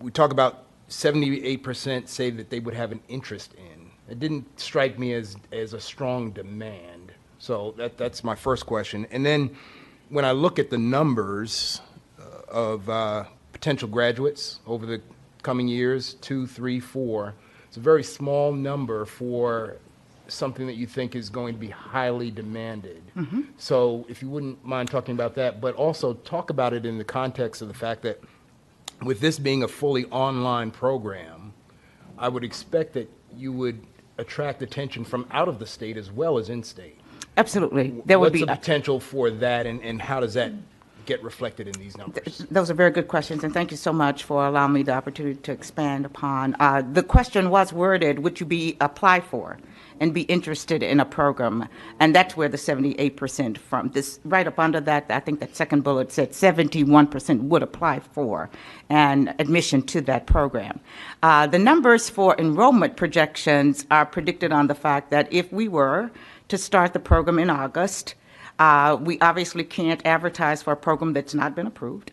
we talk about 78% say that they would have an interest in. It didn't strike me as a strong demand. So that's my first question. And then when I look at the numbers of potential graduates over the coming years, 2, 3, 4, it's a very small number for something that you think is going to be highly demanded. So if you wouldn't mind talking about that, but also talk about it in the context of the fact that with this being a fully online program, I would expect that you would attract attention from out of the state as well as in state. Absolutely. There would be What's the potential for that, and how does that get reflected in these numbers? Those are very good questions, and thank you so much for allowing me the opportunity to expand upon. The question was worded, would you be apply for and be interested in a program? And that's where the 78% from. This right up under that, I think that second bullet said 71% would apply for an admission to that program. The numbers for enrollment projections are predicted on the fact that if we were to start the program in August, we obviously can't advertise for a program that's not been approved.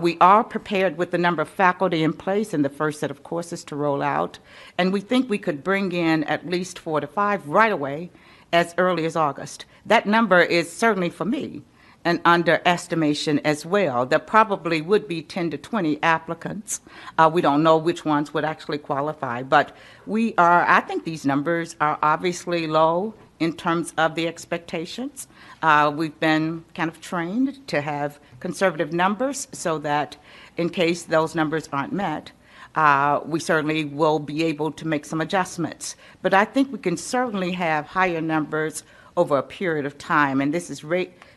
We are prepared with the number of faculty in place in the first set of courses to roll out, and we think we could bring in at least 4 to 5 right away as early as August. That number is certainly for me an underestimation as well. There probably would be 10 to 20 applicants. We don't know which ones would actually qualify, but I think these numbers are obviously low in terms of the expectations. We've been kind of trained to have conservative numbers so that in case those numbers aren't met, we certainly will be able to make some adjustments. But I think we can certainly have higher numbers over a period of time, and this is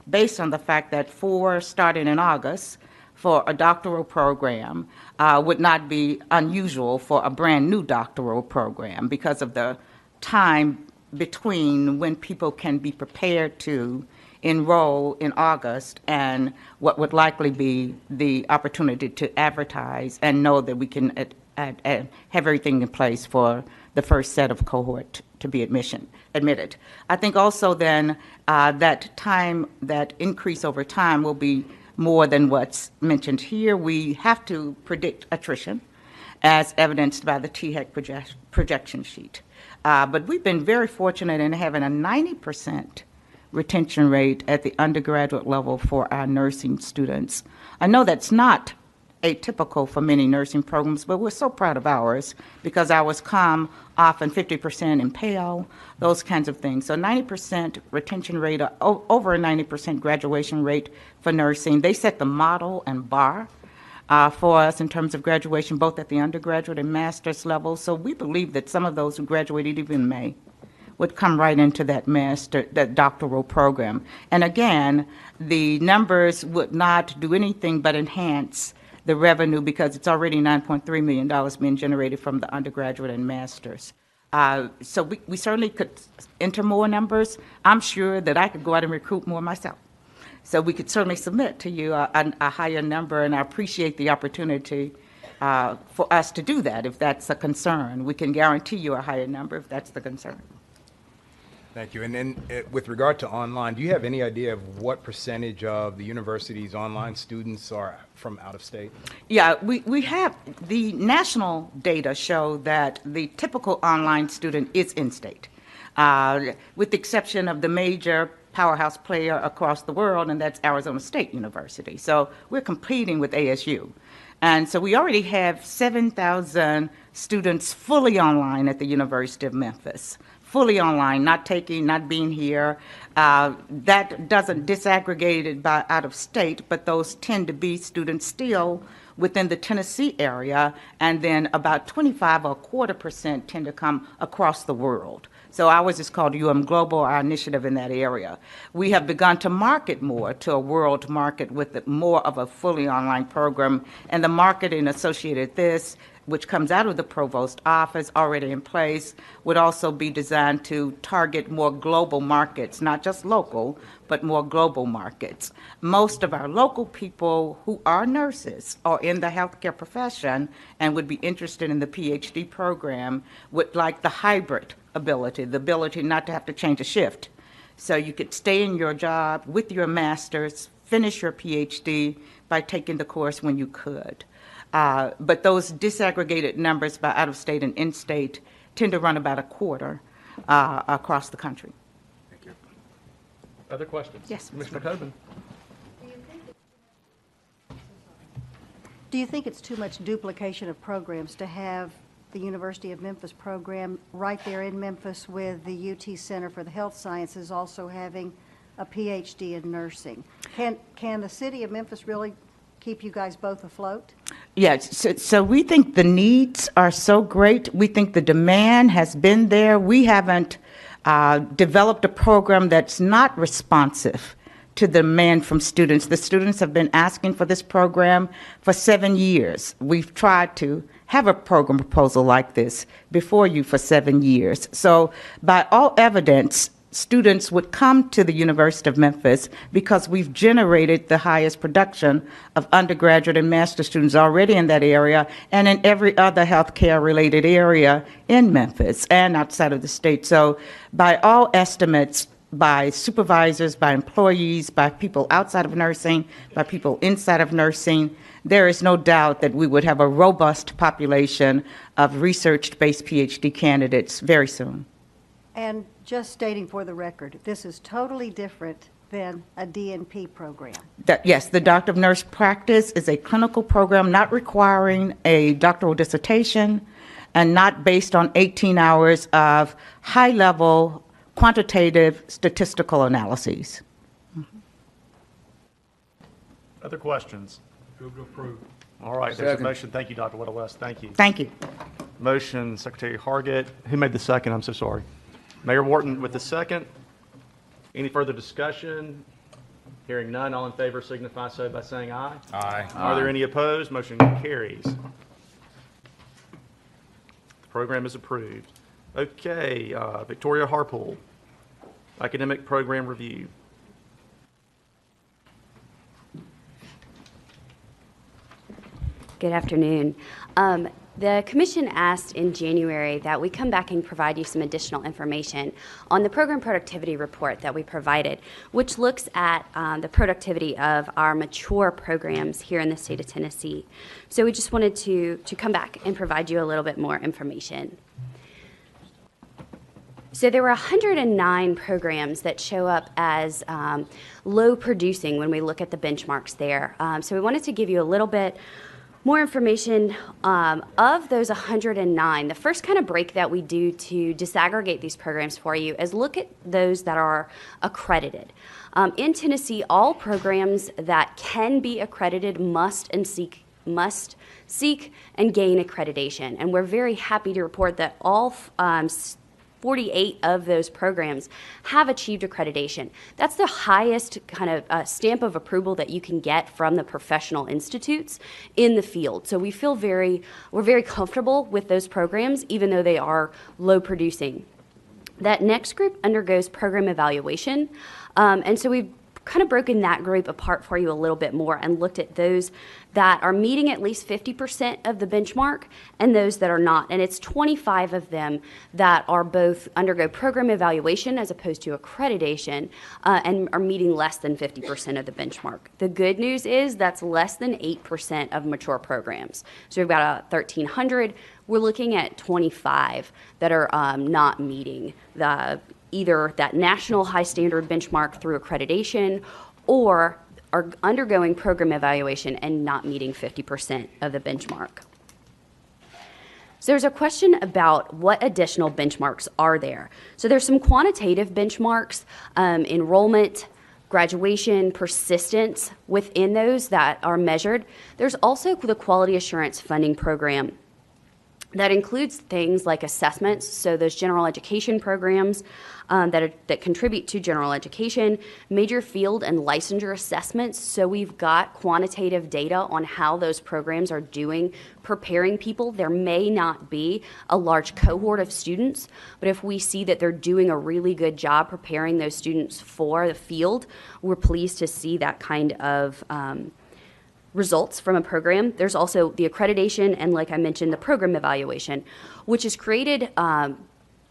based on the fact that 4 starting in August for a doctoral program would not be unusual for a brand new doctoral program because of the time between when people can be prepared to enroll in August and what would likely be the opportunity to advertise and know that we can have everything in place for the first set of cohort to be admitted. I think also then that time, that increase over time will be more than what's mentioned here. We have to predict attrition as evidenced by the THEC projection sheet. But we've been very fortunate in having a 90% retention rate at the undergraduate level for our nursing students. I know that's not atypical for many nursing programs, but we're so proud of ours because ours come often 50% in Pell, those kinds of things. So 90% retention rate, over a 90% graduation rate for nursing. They set the model and bar for us in terms of graduation, both at the undergraduate and master's level. So we believe that some of those who graduated even in May would come right into that doctoral program. And again, the numbers would not do anything but enhance the revenue because it's already $9.3 million being generated from the undergraduate and masters. So we certainly could enter more numbers. I'm sure that I could go out and recruit more myself. So we could certainly submit to you a higher number, and I appreciate the opportunity for us to do that if that's a concern. We can guarantee you a higher number if that's the concern. Thank you. And then with regard to online, do you have any idea of what percentage of the university's online students are from out of state? Yeah, we have the national data show that the typical online student is in-state, with the exception of the major powerhouse player across the world, and that's Arizona State University. So we're competing with ASU. And so we already have 7,000 students fully online at the University of Memphis. Fully online, not being here. That doesn't disaggregate it by out of state, but those tend to be students still within the Tennessee area, and then about 25% tend to come across the world. So ours is called Global, our initiative in that area. We have begun to market more to a world market with more of a fully online program, and the marketing associated with this, which comes out of the provost office already in place, would also be designed to target more global markets, not just local, but more global markets. Most of our local people who are nurses or in the healthcare profession and would be interested in the PhD program would like the hybrid ability, the ability not to have to change a shift. So you could stay in your job with your master's, finish your PhD by taking the course when you could. But those disaggregated numbers by out-of-state and in-state tend to run about a quarter across the country. Thank you. Other questions? Yes, Commissioner Tobin. Do you think it's too much duplication of programs to have the University of Memphis program right there in Memphis with the UT Center for the Health Sciences also having a PhD in nursing? Can the city of Memphis really keep you guys both afloat? Yes, so we think the needs are so great. We think the demand has been there. We haven't developed a program that's not responsive to the demand from students. The students have been asking for this program for 7 years. We've tried to have a program proposal like this before you for 7 years. So by all evidence, students would come to the University of Memphis because we've generated the highest production of undergraduate and master's students already in that area and in every other healthcare related area in Memphis and outside of the state. So by all estimates, by supervisors, by employees, by people outside of nursing, by people inside of nursing, there is no doubt that we would have a robust population of research-based PhD candidates very soon. And just stating for the record, this is totally different than a DNP program. Yes, the Doctor of Nurse Practice is a clinical program not requiring a doctoral dissertation and not based on 18 hours of high-level quantitative statistical analyses. Other questions? Move to approve. All right, there's a Second. motion. Thank you, Dr. Little West. Thank you. Thank you. Motion, Secretary Hargett. Who made the second? I'm so sorry. Mayor Wharton with the second. Any further discussion? Hearing none, all in favor signify so by saying aye. Aye. Are there any opposed? Motion carries. The program is approved. Okay, Victoria Harpool, Academic Program Review. Good afternoon. The Commission asked in January that we come back and provide you some additional information on the program productivity report that we provided, which looks at the productivity of our mature programs here in the state of Tennessee. So we just wanted to come back and provide you a little bit more information. So there were 109 programs that show up as low producing when we look at the benchmarks there. So we wanted to give you a little bit more information of those 109. The first kind of break that we do to disaggregate these programs for you is look at those that are accredited. In Tennessee, all programs that can be accredited must seek and gain accreditation. And we're very happy to report that all 48 of those programs have achieved accreditation. That's the highest kind of stamp of approval that you can get from the professional institutes in the field. So we're very comfortable with those programs, even though they are low producing. That next group undergoes program evaluation. And so we've kind of broken that group apart for you a little bit more and looked at those that are meeting at least 50% of the benchmark and those that are not. And it's 25 of them that are both undergo program evaluation as opposed to accreditation and are meeting less than 50% of the benchmark. The good news is that's less than 8% of mature programs. So we've got 1,300. We're looking at 25 that are not meeting either that national high standard benchmark through accreditation or are undergoing program evaluation and not meeting 50% of the benchmark. So there's a question about what additional benchmarks are there. So there's some quantitative benchmarks, enrollment, graduation, persistence within those that are measured. There's also the quality assurance funding program. That includes things like assessments, so those general education programs that contribute to general education, major field and licensure assessments, so we've got quantitative data on how those programs are doing preparing people. There may not be a large cohort of students, but if we see that they're doing a really good job preparing those students for the field, we're pleased to see that kind of results from a program. There's also the accreditation and, like I mentioned, the program evaluation, which has created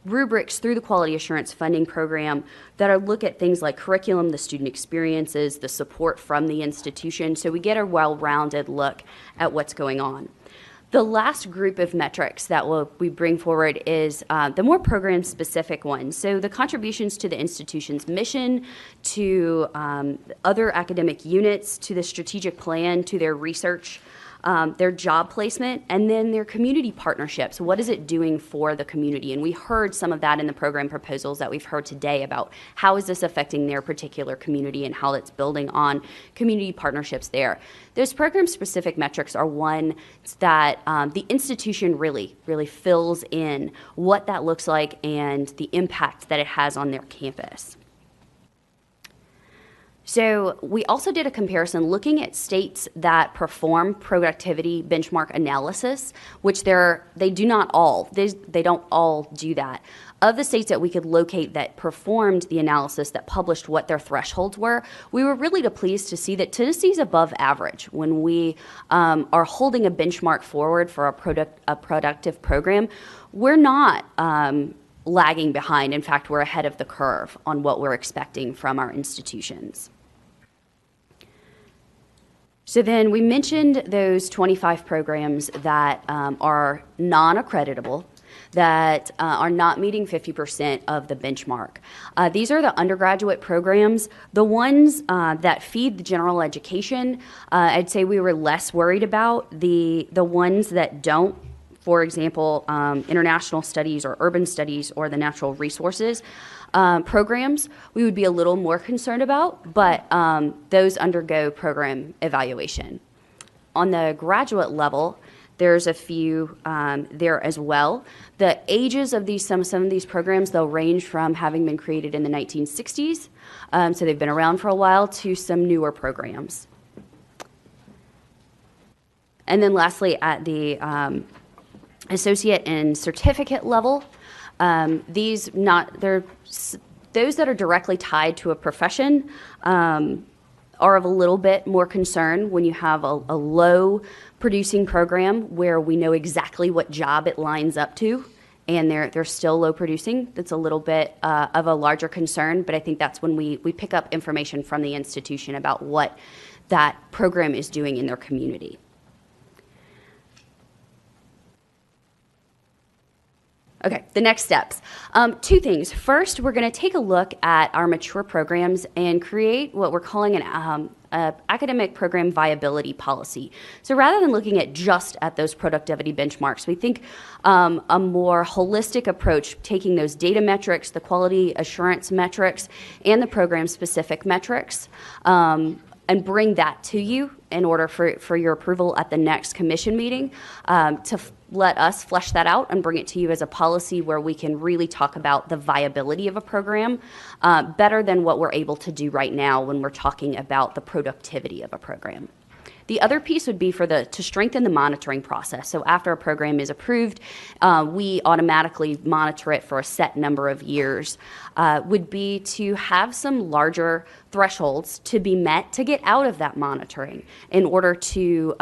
rubrics through the quality assurance funding program that are look at things like curriculum, the student experiences, the support from the institution, so we get a well-rounded look at what's going on. The last group of metrics that we bring forward is the more program-specific ones. So the contributions to the institution's mission, to other academic units, to the strategic plan, to their research, their job placement, and then their community partnerships. What is it doing for the community? And we heard some of that in the program proposals that we've heard today about how is this affecting their particular community and how it's building on community partnerships there. Those program-specific metrics are one that the institution really fills in what that looks like and the impact that it has on their campus. So we also did a comparison looking at states that perform productivity benchmark analysis, which they do not all. They don't all do that. Of the states that we could locate that performed the analysis, that published what their thresholds were, we were really pleased to see that Tennessee's above average when we are holding a benchmark forward for a productive program. We're not lagging behind. In fact, we're ahead of the curve on what we're expecting from our institutions. So then we mentioned those 25 programs that are non-accreditable, that are not meeting 50% of the benchmark. These are the undergraduate programs. The ones that feed the general education, I'd say we were less worried about. The ones that don't, for example, international studies or urban studies or the natural resources programs, we would be a little more concerned about, but those undergo program evaluation. On the graduate level, there's a few there as well. The ages of some of these programs, they'll range from having been created in the 1960s, so they've been around for a while, to some newer programs. And then lastly, at the associate and certificate level, those that are directly tied to a profession are of a little bit more concern when you have a low producing program where we know exactly what job it lines up to and they're still low producing. That's a little bit of a larger concern, but I think that's when we pick up information from the institution about what that program is doing in their community. Okay, the next steps. Two things. First, we're going to take a look at our mature programs and create what we're calling an academic program viability policy. So rather than looking at just at those productivity benchmarks, we think a more holistic approach, taking those data metrics, the quality assurance metrics, and the program-specific metrics, and bring that to you in order for your approval at the next commission meeting to let us flesh that out and bring it to you as a policy where we can really talk about the viability of a program better than what we're able to do right now when we're talking about the productivity of a program. The other piece would be to strengthen the monitoring process. So after a program is approved, we automatically monitor it for a set number of years, would be to have some larger thresholds to be met to get out of that monitoring in order to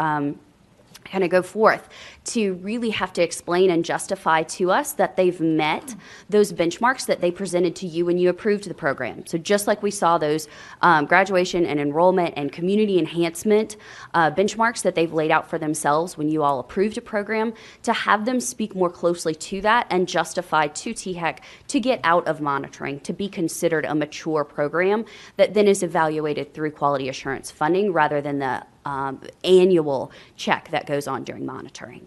kind of go forth to really have to explain and justify to us that they've met those benchmarks that they presented to you when you approved the program. So just like we saw those graduation and enrollment and community enhancement benchmarks that they've laid out for themselves when you all approved a program, to have them speak more closely to that and justify to THEC to get out of monitoring, to be considered a mature program that then is evaluated through quality assurance funding rather than the annual check that goes on during monitoring.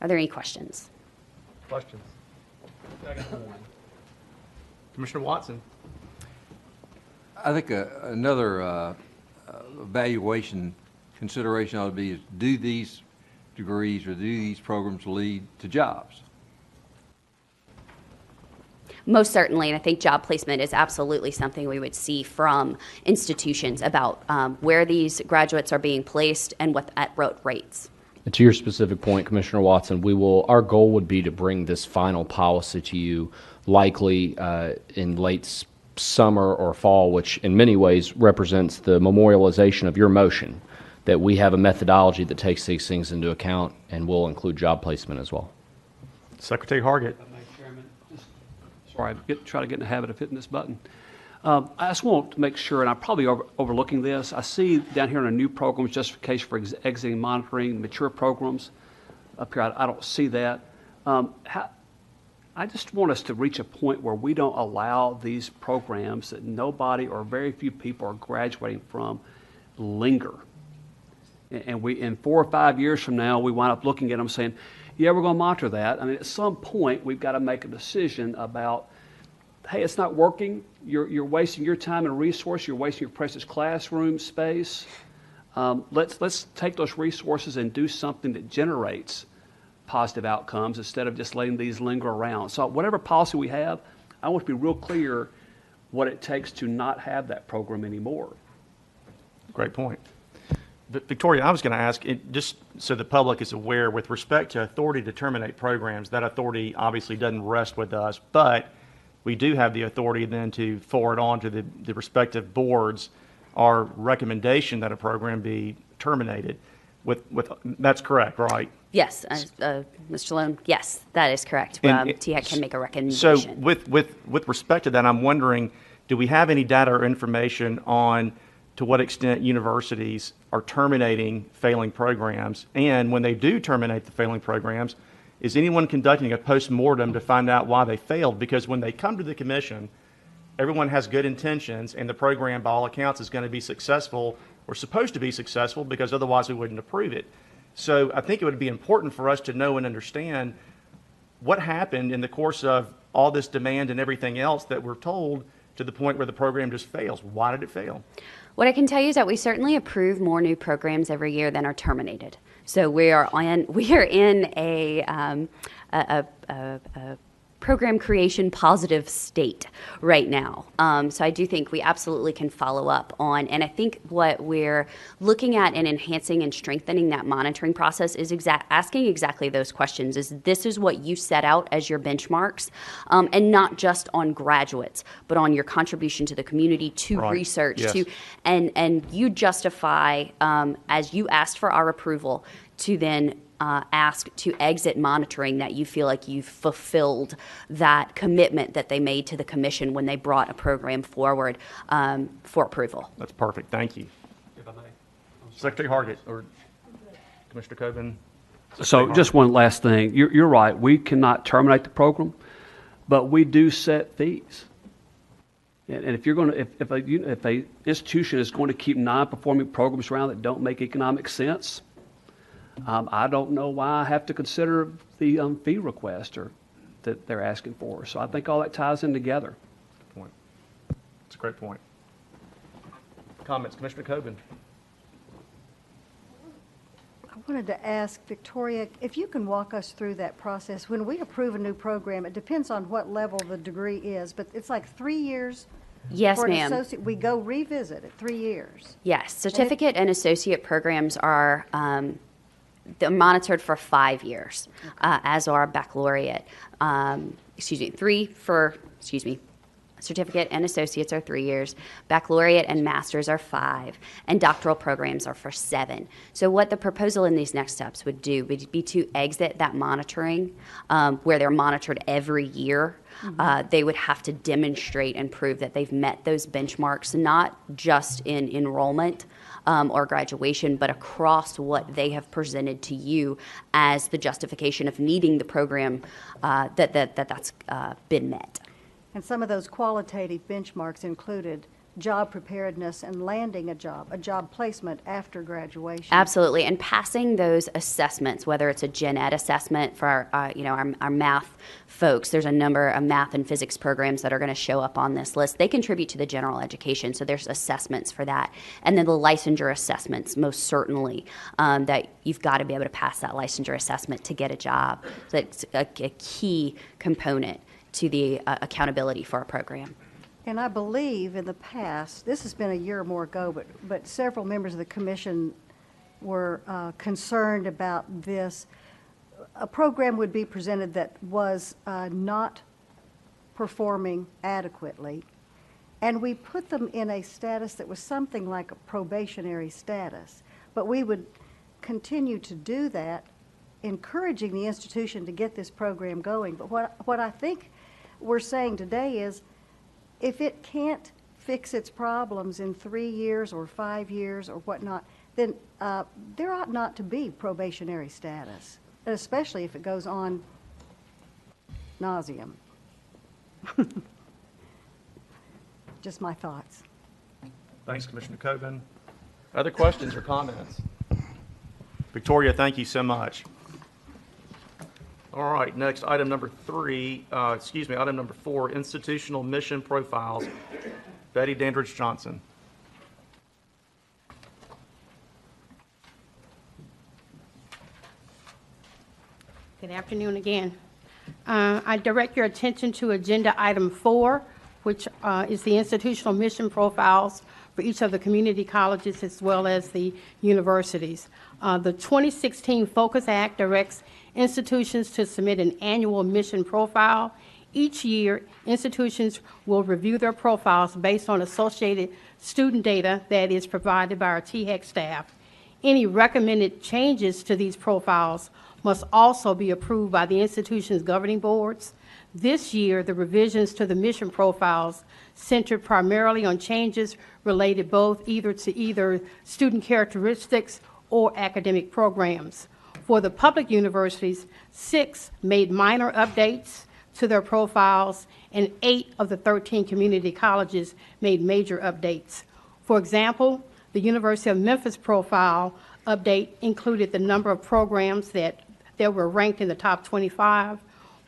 Are there any questions? Questions? Commissioner Watson. I think another evaluation consideration ought to be is, do these degrees or do these programs lead to jobs? Most certainly, and I think job placement is absolutely something we would see from institutions about where these graduates are being placed and at what rates. And to your specific point, Commissioner Watson, our goal would be to bring this final policy to you likely in late summer or fall, which in many ways represents the memorialization of your motion, that we have a methodology that takes these things into account and will include job placement as well. Secretary Hargett. Sorry, try to get in the habit of hitting this button. I just want to make sure, and I'm probably overlooking this. I see down here in a new programs justification for exiting monitoring mature programs. Up here, I don't see that. I just want us to reach a point where we don't allow these programs that nobody or very few people are graduating from linger. And we, in 4 or 5 years from now, we wind up looking at them saying, yeah, we're going to monitor that. I mean, at some point, we've got to make a decision about, hey, it's not working. You're wasting your time and resource. You're wasting your precious classroom space. Let's take those resources and do something that generates positive outcomes instead of just letting these linger around. So whatever policy we have, I want to be real clear what it takes to not have that program anymore. Great point. Victoria, I was going to ask, just so the public is aware, with respect to authority to terminate programs, that authority obviously doesn't rest with us, but we do have the authority then to forward on to the respective boards our recommendation that a program be terminated. That's correct, right? Yes, Mr. Lone, yes, that is correct. THEC can make a recommendation. So with respect to that, I'm wondering, do we have any data or information on to what extent universities are terminating failing programs? And when they do terminate the failing programs, is anyone conducting a post-mortem to find out why they failed? Because when they come to the commission, everyone has good intentions, and the program, by all accounts, is going to be successful or supposed to be successful, because otherwise we wouldn't approve it. So I think it would be important for us to know and understand what happened in the course of all this demand and everything else that we're told, to the point where the program just fails. Why did it fail? What I can tell you is that we certainly approve more new programs every year than are terminated. So we are in a program creation positive state right now. So I do think we absolutely can follow up on, and I think what we're looking at in enhancing and strengthening that monitoring process is asking exactly those questions. This is what you set out as your benchmarks, and not just on graduates, but on your contribution to the community, to research, yes. And you justify, as you asked for our approval, to then ask to exit monitoring, that you feel like you've fulfilled that commitment that they made to the commission when they brought a program forward for approval. That's perfect. Thank you. If I may. Secretary Hargett or Commissioner Coben. So just one last thing. You're right. We cannot terminate the program, but we do set fees. And if you're going to, if a institution is going to keep non-performing programs around that don't make economic sense, I don't know why I have to consider the fee request that they're asking for. So I think all that ties in together. Good point. It's a great point. Comments, Commissioner Coben. wanted to ask Victoria, if you can walk us through that process. When we approve a new program, it depends on what level the degree is, but it's like 3 years? Yes, for an ma'am. associate. We go revisit it 3 years. Yes, certificate and associate programs are they're monitored for 5 years, as are baccalaureate. Certificate and associates are 3 years. Baccalaureate and masters are 5, and doctoral programs are for 7. So what the proposal in these next steps would do would be to exit that monitoring, where they're monitored every year. They would have to demonstrate and prove that they've met those benchmarks, not just in enrollment or graduation, but across what they have presented to you as the justification of needing the program that's been met. And some of those qualitative benchmarks included job preparedness and landing a job placement after graduation. Absolutely, and passing those assessments, whether it's a gen ed assessment for our math folks. There's a number of math and physics programs that are going to show up on this list. They contribute to the general education, so there's assessments for that. And then the licensure assessments, most certainly, that you've got to be able to pass that licensure assessment to get a job. That's a key component to the accountability for a program. And I believe in the past, this has been a year or more ago, but several members of the commission were concerned about this. A program would be presented that was not performing adequately, and we put them in a status that was something like a probationary status. But we would continue to do that, encouraging the institution to get this program going. But what I think we're saying today is, if it can't fix its problems in 3 years or 5 years or whatnot, then there ought not to be probationary status, especially if it goes on nauseum. Just my thoughts. Thanks, Commissioner Coben. Other questions or comments? Victoria, thank you so much. All right, next, item number 4, institutional mission profiles. Betty Dandridge Johnson. Good afternoon again. I direct your attention to agenda item 4, which is the institutional mission profiles for each of the community colleges as well as the universities. The 2016 Focus Act directs institutions to submit an annual mission profile. Each year, institutions will review their profiles based on associated student data that is provided by our THEC staff. Any recommended changes to these profiles must also be approved by the institution's governing boards. This year, the revisions to the mission profiles centered primarily on changes related to either student characteristics or academic programs. For the public universities, 6 made minor updates to their profiles, and 8 of the 13 community colleges made major updates. For example, the University of Memphis profile update included the number of programs that were ranked in the top 25,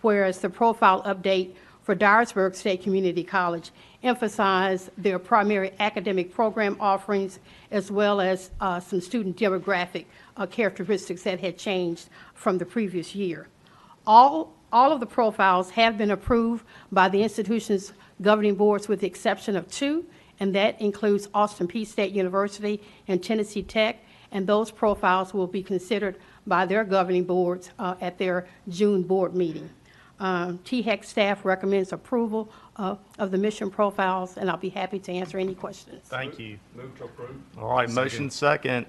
whereas the profile update for Dyersburg State Community College emphasized their primary academic program offerings as well as some student demographic characteristics that had changed from the previous year. All of the profiles have been approved by the institution's governing boards with the exception of 2, and that includes Austin Peay State University and Tennessee Tech, and those profiles will be considered by their governing boards at their June board meeting. THEC staff recommends approval of the mission profiles, and I'll be happy to answer any questions. Thank you. Move to approve. All right, motion second.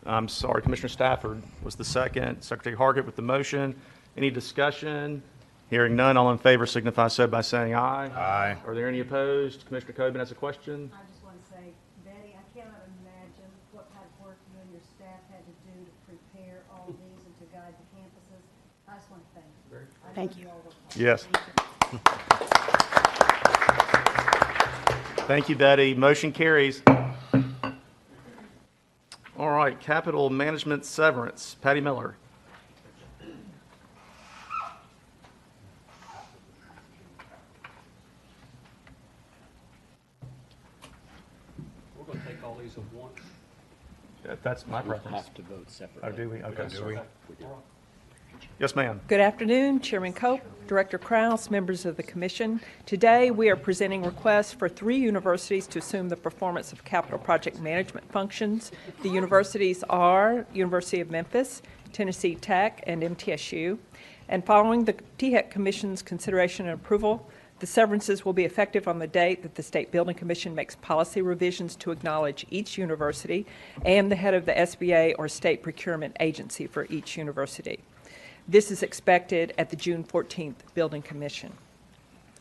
I'm sorry, Commissioner Stafford was the second. Secretary Hargett with the motion. Any discussion? Hearing none, all in favor signify so by saying aye. Aye. Are there any opposed? Commissioner Coben has a question. I just want to say, Betty, I cannot imagine what kind of work you and your staff had to do to prepare all these and to guide the campuses. I just want to thank you. Thank you. Yes. Thank you, Betty. Motion carries. All right, capital management severance. Patty Miller. We're going to take all these at once. That's my preference. have to vote separately. Oh, do we? Okay. Do we? Yes, ma'am. Good afternoon, Chairman Cope, Director Krause, members of the Commission. Today, we are presenting requests for 3 universities to assume the performance of capital project management functions. The universities are University of Memphis, Tennessee Tech, and MTSU. And following the THEC Commission's consideration and approval, the severances will be effective on the date that the State Building Commission makes policy revisions to acknowledge each university and the head of the SBA or state procurement agency for each university. This is expected at the June 14th Building Commission.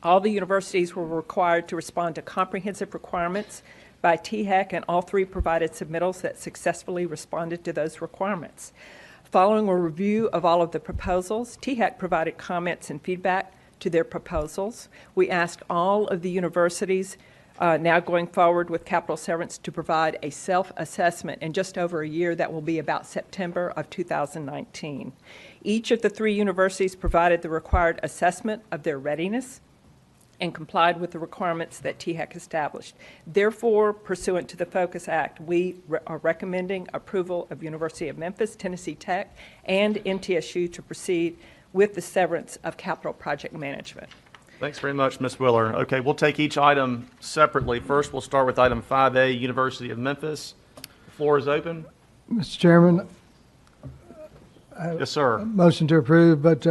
All the universities were required to respond to comprehensive requirements by THEC, and all 3 provided submittals that successfully responded to those requirements. Following a review of all of the proposals, THEC provided comments and feedback to their proposals. We asked all of the universities now going forward with capital severance to provide a self-assessment in just over a year. That will be about September of 2019. Each of the 3 universities provided the required assessment of their readiness and complied with the requirements that THEC established. Therefore, pursuant to the Focus Act, we are recommending approval of University of Memphis, Tennessee Tech, and MTSU to proceed with the severance of capital project management. Thanks very much, Ms. Willer. Okay, we'll take each item separately. First, we'll start with item 5A, University of Memphis. The floor is open. Mr. Chairman. Yes, sir. Motion to approve, but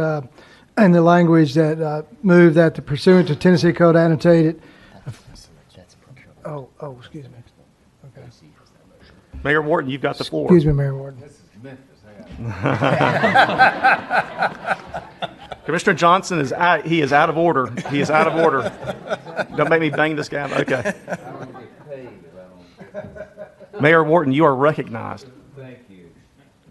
in the language that move that the pursuant to Tennessee Code annotated. Oh, excuse me. Okay. Mayor Wharton, you've got the floor. Excuse me, Mayor Wharton. This is Memphis. Commissioner Johnson is out. He is out of order. He is out of order. Don't make me bang this gavel. Okay. Mayor Wharton, you are recognized. Thank you.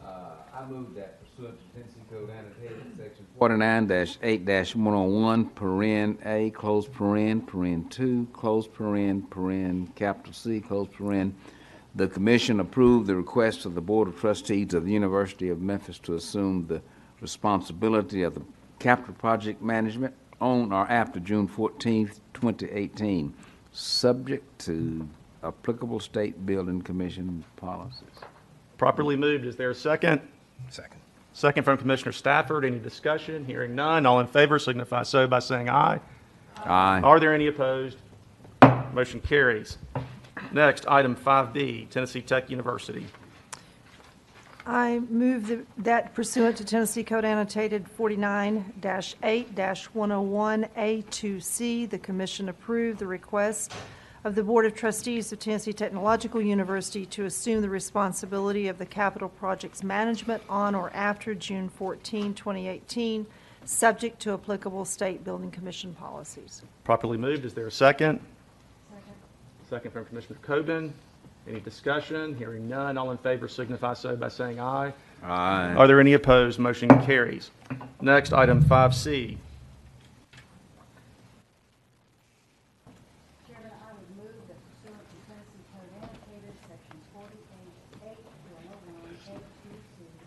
I move that pursuant to Tennessee Code annotated section 49-8-101, paren A, close paren 2, close paren, capital C, close paren. The Commission approved the request of the Board of Trustees of the University of Memphis to assume the responsibility of the capital project management on or after June 14th, 2018, subject to applicable State Building Commission policies. Properly moved. Is there a second? Second. Second from Commissioner Stafford. Any discussion? Hearing none. All in favor signify so by saying aye. Aye. Are there any opposed? Motion carries. Next, item 5B, Tennessee Tech University. I move that pursuant to Tennessee Code annotated 49-8-101A2C, the Commission approve the request of the Board of Trustees of Tennessee Technological University to assume the responsibility of the capital projects management on or after June 14, 2018, subject to applicable State Building Commission policies. Properly moved. Is there a second? Second from Commissioner Coben. Any discussion? Hearing none. All in favor signify so by saying aye. Aye. Are there any opposed? Motion carries. Next, item 5C. Chairman, I would move that pursuant to Tennessee Code annotated sections 48-8-101A2C, the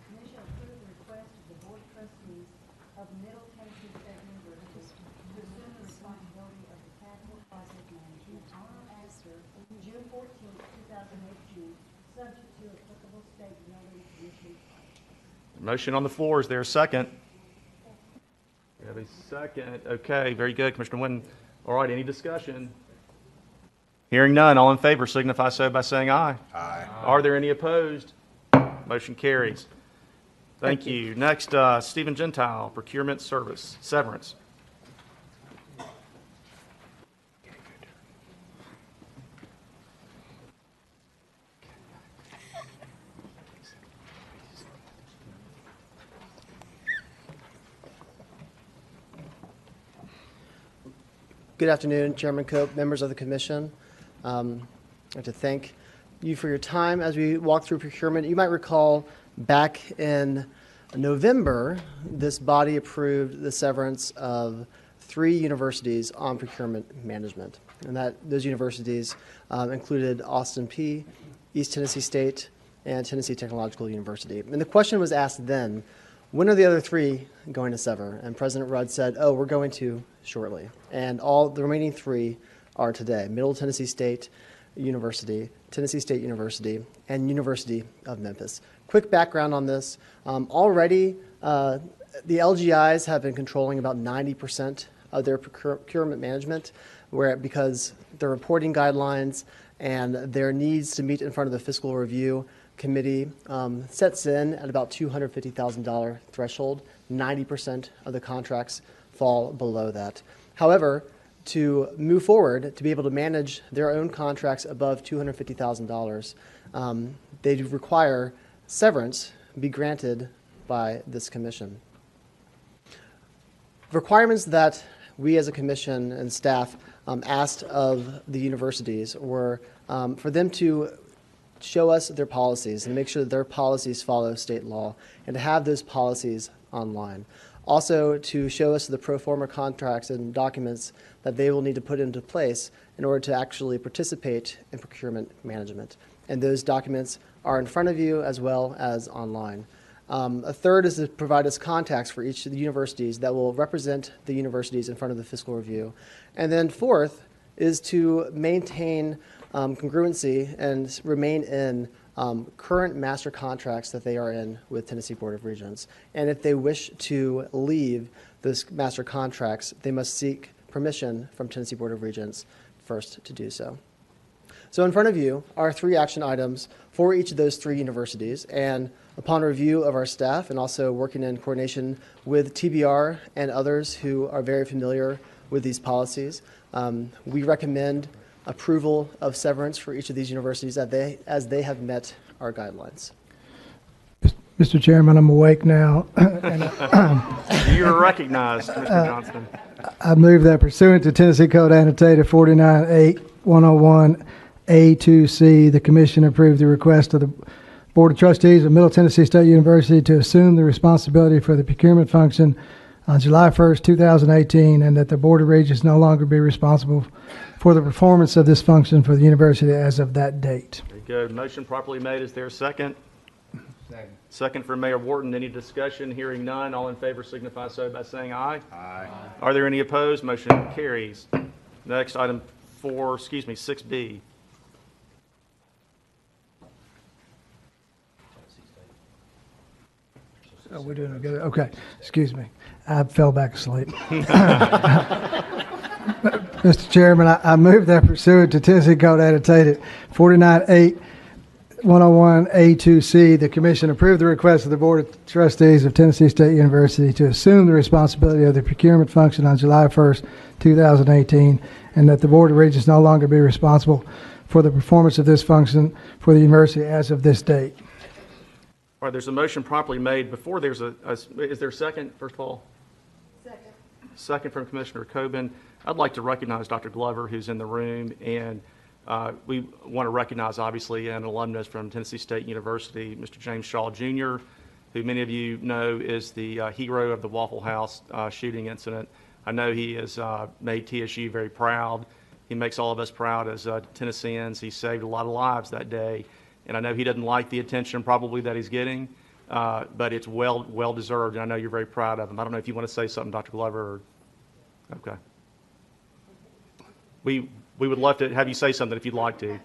Commission approve the request of the Board of Trustees of Middle Tennessee State University to assume the responsibility of the capital project management on or after June 14, 2018, subject to applicable State Building Commission. Motion on the floor. Is there a second? We have a second. Okay, very good, Commissioner Wynn. All right, any discussion? Hearing none. All in favor signify so by saying aye. Aye. Are there any opposed? Motion carries. Thank you. Next, Stephen Gentile, Procurement Service, Severance. Good afternoon, Chairman Cope, members of the Commission. I'd like to thank you for your time as we walk through procurement. You might recall back in November, this body approved the severance of 3 universities on procurement management. And those universities included Austin Peay, East Tennessee State, and Tennessee Technological University. And the question was asked then, when are the other 3 going to sever? And President Rudd said, oh, we're going to shortly. And all the remaining 3 are today: Middle Tennessee State University, Tennessee State University, and University of Memphis. Quick background on this. Already, the LGIs have been controlling about 90% of their procurement management, because their reporting guidelines and their needs to meet in front of the Fiscal Review Committee sets in at about $250,000 threshold. 90% of the contracts fall below that. However, to move forward, to be able to manage their own contracts above $250,000, they require severance be granted by this commission. Requirements that we as a commission and staff asked of the universities were for them to show us their policies and make sure that their policies follow state law, and to have those policies online. Also, to show us the pro forma contracts and documents that they will need to put into place in order to actually participate in procurement management. And those documents are in front of you as well as online. A third is to provide us contacts for each of the universities that will represent the universities in front of the fiscal review. And then fourth is to maintain congruency and remain in current master contracts that they are in with Tennessee Board of Regents. And if they wish to leave those master contracts, they must seek permission from Tennessee Board of Regents first to do so. So in front of you are 3 action items for each of those 3 universities, and upon review of our staff and also working in coordination with TBR and others who are very familiar with these policies, we recommend approval of severance for each of these universities as they have met our guidelines. Mr. Chairman, I'm awake now. You're recognized, Mr. Johnston. I move that pursuant to Tennessee Code Annotated 498101A2C, the Commission approve the request of the Board of Trustees of Middle Tennessee State University to assume the responsibility for the procurement function on July 1st, 2018, and that the Board of Regents no longer be responsible for the performance of this function for the university as of that date. Very good. Motion properly made. Is there a second? Second. Second for Mayor Wharton. Any discussion? Hearing none. All in favor signify so by saying aye. Aye. Are there any opposed? Motion carries. Next, item 6B. Oh, we're doing good. Okay, excuse me. I fell back asleep. Mr. Chairman, I move that pursuant to Tennessee Code Annotated 498101A2C, the Commission approve the request of the Board of Trustees of Tennessee State University to assume the responsibility of the procurement function on July 1st, 2018, and that the Board of Regents no longer be responsible for the performance of this function for the university as of this date. All right, there's a motion properly made. Before there's is there a second, first of all? Second. Second from Commissioner Coben. I'd like to recognize Dr. Glover, who's in the room, and we want to recognize, obviously, an alumnus from Tennessee State University, Mr. James Shaw, Jr., who many of you know is the hero of the Waffle House shooting incident. I know he has made TSU very proud. He makes all of us proud as Tennesseans. He saved a lot of lives that day. And I know he doesn't like the attention probably that he's getting, but it's well deserved, and I know you're very proud of him. I don't know if you want to say something, Dr. Glover. Or, okay. We would love to have you say something if you'd like to.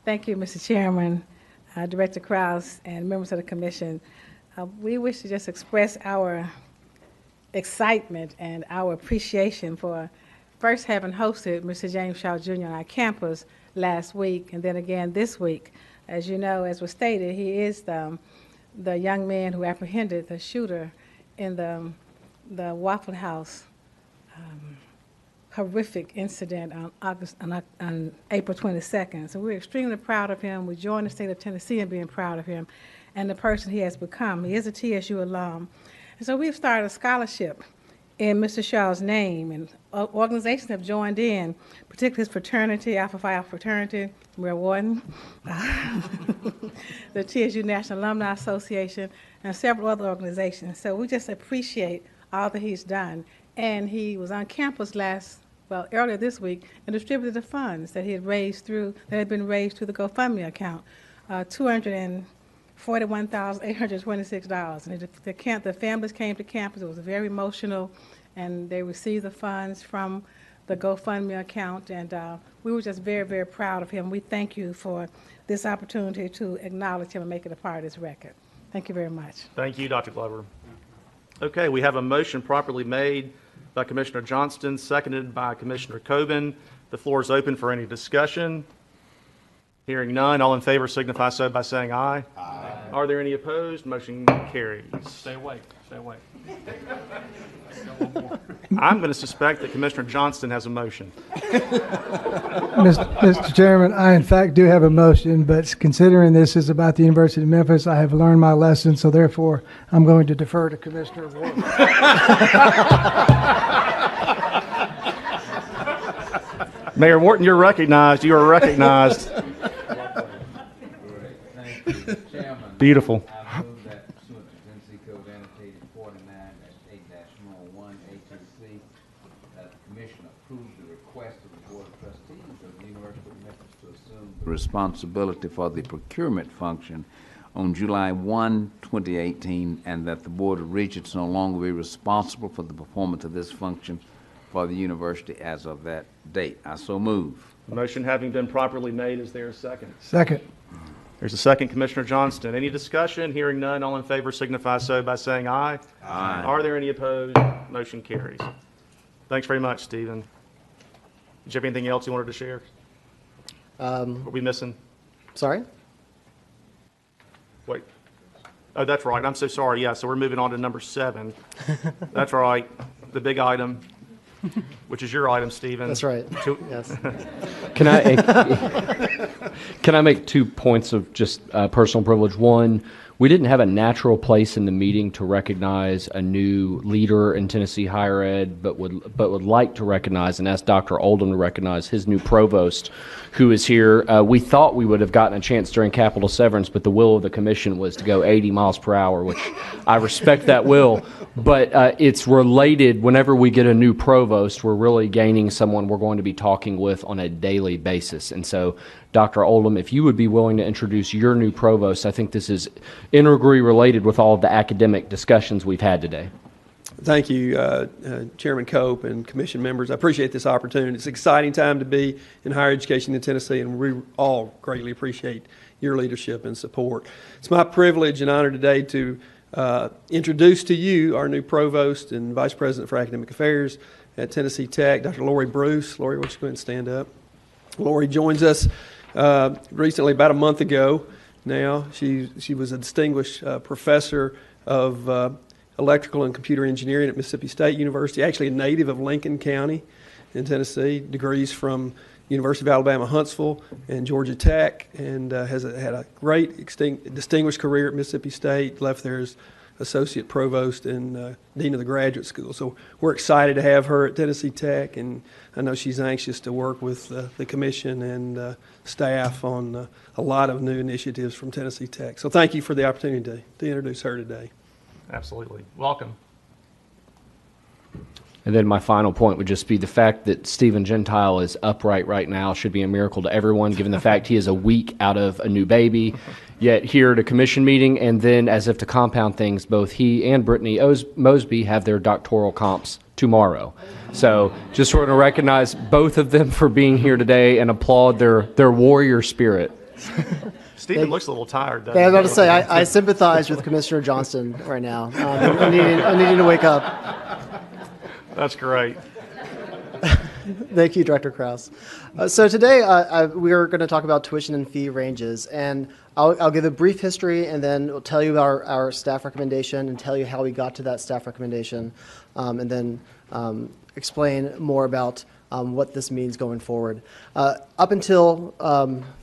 Thank you, Mr. Chairman. Director Krause and members of the Commission, we wish to just express our excitement and our appreciation for first having hosted Mr. James Shaw Jr. on our campus last week, and then again this week. As you know, as was stated, he is the young man who apprehended the shooter in the Waffle House horrific incident on April 22nd. So we're extremely proud of him. We join the state of Tennessee in being proud of him and the person he has become. He is a TSU alum. And so we've started a scholarship in Mr. Shaw's name, and organizations have joined in, particularly his fraternity, Alpha Phi Alpha fraternity, Mayor Wharton, the TSU National Alumni Association, and several other organizations. So we just appreciate all that he's done. And he was on campus earlier this week, and distributed the funds that he had been raised through the GoFundMe account, $240,000 $41,826. And the families came to campus. It was very emotional, and they received the funds from the GoFundMe account, and we were just very, very proud of him. We thank you for this opportunity to acknowledge him and make it a part of this record. Thank you very much. Thank you, Dr. Glover. Okay, we have a motion properly made by Commissioner Johnston, seconded by Commissioner Coben. The floor is open for any discussion. Hearing none, all in favor signify so by saying aye. Aye. Are there any opposed? Motion carries. Stay awake, stay awake. I'm going to suspect that Commissioner Johnston has a motion. Mr. Chairman, I in fact do have a motion, but considering this is about the University of Memphis, I have learned my lesson, so therefore I'm going to defer to Commissioner Wharton. Mayor Wharton, you're recognized. You are recognized. Beautiful. I move that pursuant to Tennessee Code annotated 49-8-01A2C, that the commission approve the request of the Board of Trustees of the University of Memphis to assume the responsibility for the procurement function on July 1, 2018, and that the Board of Regents no longer be responsible for the performance of this function for the university as of that date. I so move. Motion having been properly made, is there a second? Second. There's a second, Commissioner Johnston. Any discussion? Hearing none, all in favor signify so by saying aye. Aye. Are there any opposed? Motion carries. Thanks very much, Stephen. Did you have anything else you wanted to share? Are we missing? Sorry? Wait. Oh, that's right. I'm so sorry. Yeah, so we're moving on to number 7. That's right. The big item, which is your item, Stephen. That's right. Yes. Can I make 2 points of just personal privilege? One, we didn't have a natural place in the meeting to recognize a new leader in Tennessee higher ed, but would like to recognize and ask Dr. Oldham to recognize his new provost, who is here. We thought we would have gotten a chance during capital severance, but the will of the commission was to go 80 miles per hour, which I respect that will. But it's related. Whenever we get a new provost, we're really gaining someone we're going to be talking with on a daily basis. And so, Dr. Oldham, if you would be willing to introduce your new provost, I think this is integrally related with all of the academic discussions we've had today. Thank you, Chairman Cope and commission members. I appreciate this opportunity. It's an exciting time to be in higher education in Tennessee, and we all greatly appreciate your leadership and support. It's my privilege and honor today to introduce to you our new provost and vice president for academic affairs at Tennessee Tech, Dr. Lori Bruce. Lori, why don't you go ahead and stand up? Lori joins us recently, about a month ago now. She was a distinguished professor of electrical and computer engineering at Mississippi State University, actually a native of Lincoln County in Tennessee, degrees from University of Alabama, Huntsville, and Georgia Tech, and had a great distinguished career at Mississippi State, left there as associate provost and dean of the graduate school. So we're excited to have her at Tennessee Tech, and I know she's anxious to work with the commission and staff on a lot of new initiatives from Tennessee Tech. So thank you for the opportunity to introduce her today. Absolutely. Welcome. And then my final point would just be the fact that Stephen Gentile is upright right now should be a miracle to everyone, given the fact he is a week out of a new baby, yet here at a commission meeting, and then as if to compound things, both he and Brittany Mosby have their doctoral comps tomorrow. So just want to recognize both of them for being here today and applaud their warrior spirit. Stephen looks a little tired, though. I was about to say, I sympathize with Commissioner Johnston right now. I'm needing to wake up. That's great. Thank you, Director Krause. So today we are going to talk about tuition and fee ranges, and I'll give a brief history and then we'll tell you about our staff recommendation and tell you how we got to that staff recommendation, and then explain more about what this means going forward. Up until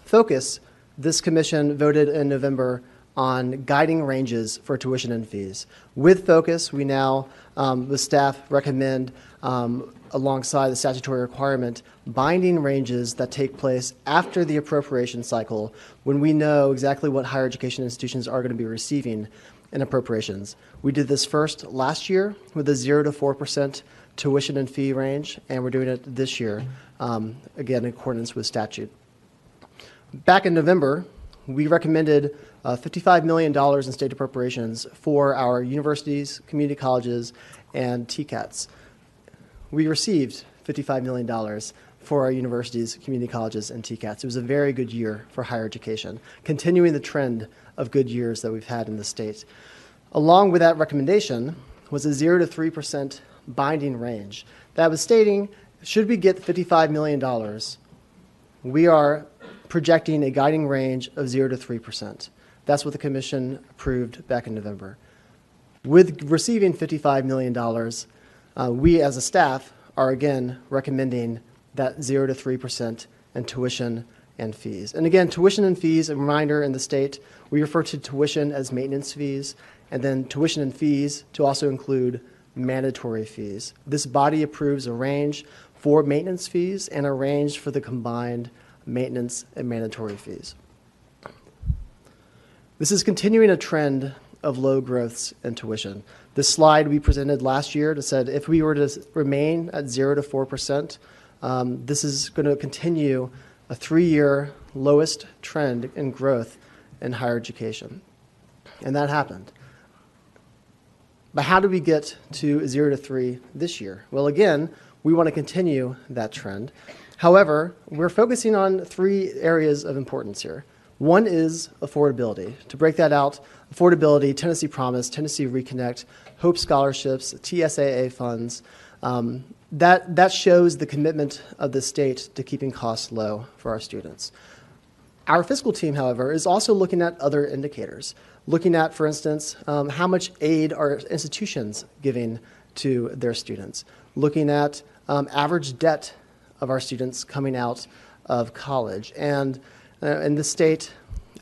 Focus, this commission voted in November on guiding ranges for tuition and fees. With Focus, we now, the staff recommend, alongside the statutory requirement, binding ranges that take place after the appropriation cycle when we know exactly what higher education institutions are going to be receiving in appropriations. We did this first last year with a 0 to 4% tuition and fee range, and we're doing it this year, again, in accordance with statute. Back in November, we recommended $55 million in state appropriations for our universities, community colleges, and TCATs. We received $55 million for our universities, community colleges, and TCATs. It was a very good year for higher education, continuing the trend of good years that we've had in the state. Along with that recommendation was a 0 to 3% binding range that was stating, should we get $55 million, we are projecting a guiding range of 0 to 3%. That's what the commission approved back in November. With receiving $55 million, we as a staff are again recommending that 0 to 3% in tuition and fees. And again, tuition and fees, a reminder in the state, we refer to tuition as maintenance fees, and then tuition and fees to also include mandatory fees. This body approves a range for maintenance fees and a range for the combined maintenance and mandatory fees. This is continuing a trend of low growths in tuition. This slide we presented last year that said if we were to remain at 0 to 4%, this is going to continue a 3-year lowest trend in growth in higher education. And that happened. But how do we get to 0 to 3 this year? Well, again, we want to continue that trend. However, we're focusing on 3 areas of importance here. One is affordability. To break that out, affordability, Tennessee Promise, Tennessee Reconnect, Hope Scholarships, TSAA funds, that shows the commitment of the state to keeping costs low for our students. Our fiscal team, however, is also looking at other indicators, looking at, for instance, how much aid are institutions giving to their students, looking at average debt of our students coming out of college. And in the state,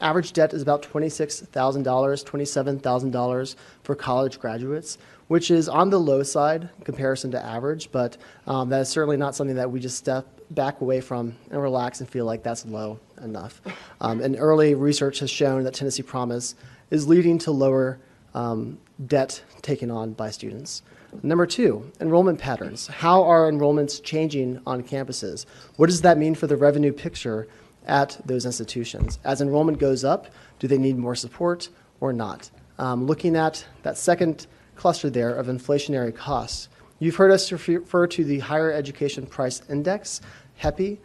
average debt is about $26,000, $27,000 for college graduates, which is on the low side in comparison to average, but that is certainly not something that we just step back away from and relax and feel like that's low enough. And early research has shown that Tennessee Promise is leading to lower debt taken on by students. Number 2, enrollment patterns. How are enrollments changing on campuses? What does that mean for the revenue picture at those institutions? As enrollment goes up, do they need more support or not? Looking at that second cluster there of inflationary costs, you've heard us refer to the Higher Education Price Index, HEPI.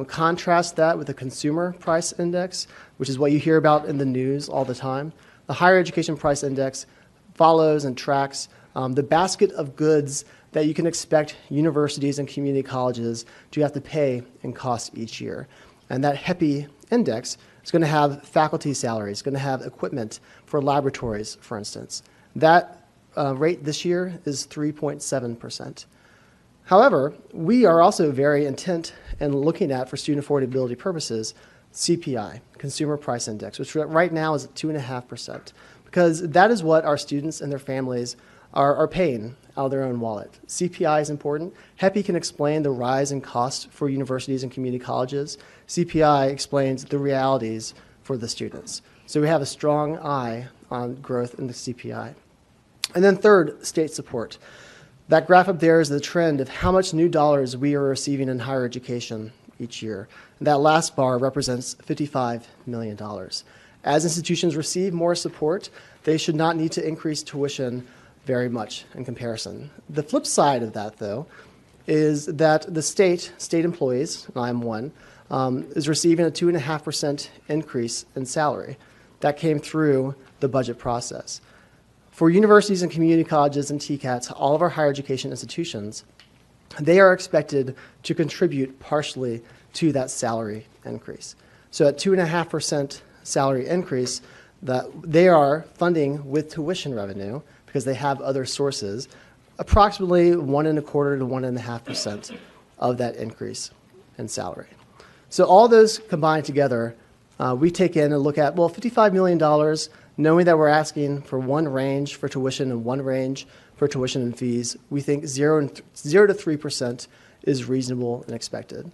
Contrast that with the Consumer Price Index, which is what you hear about in the news all the time. The Higher Education Price Index follows and tracks the basket of goods that you can expect universities and community colleges to have to pay in costs each year. And that HEPI index is going to have faculty salaries, going to have equipment for laboratories, for instance. That rate this year is 3.7%. However, we are also very intent in looking at, for student affordability purposes, CPI, Consumer Price Index, which right now is at 2.5%, because that is what our students and their families are paying out of their own wallet. CPI is important. HEPI can explain the rise in cost for universities and community colleges. CPI explains the realities for the students. So we have a strong eye on growth in the CPI. And then third, state support. That graph up there is the trend of how much new dollars we are receiving in higher education each year. And that last bar represents $55 million. As institutions receive more support, they should not need to increase tuition very much in comparison. The flip side of that, though, is that the state employees, and I'm one, is receiving a 2.5% increase in salary. That came through the budget process. For universities and community colleges and TCATs, all of our higher education institutions, they are expected to contribute partially to that salary increase. So at 2.5% salary increase, that they are funding with tuition revenue, because they have other sources, approximately 1.25% to 1.5% of that increase in salary. So all those combined together, we take in and look at, well, $55 million, knowing that we're asking for one range for tuition and one range for tuition and fees, we think 0 to 3% is reasonable and expected.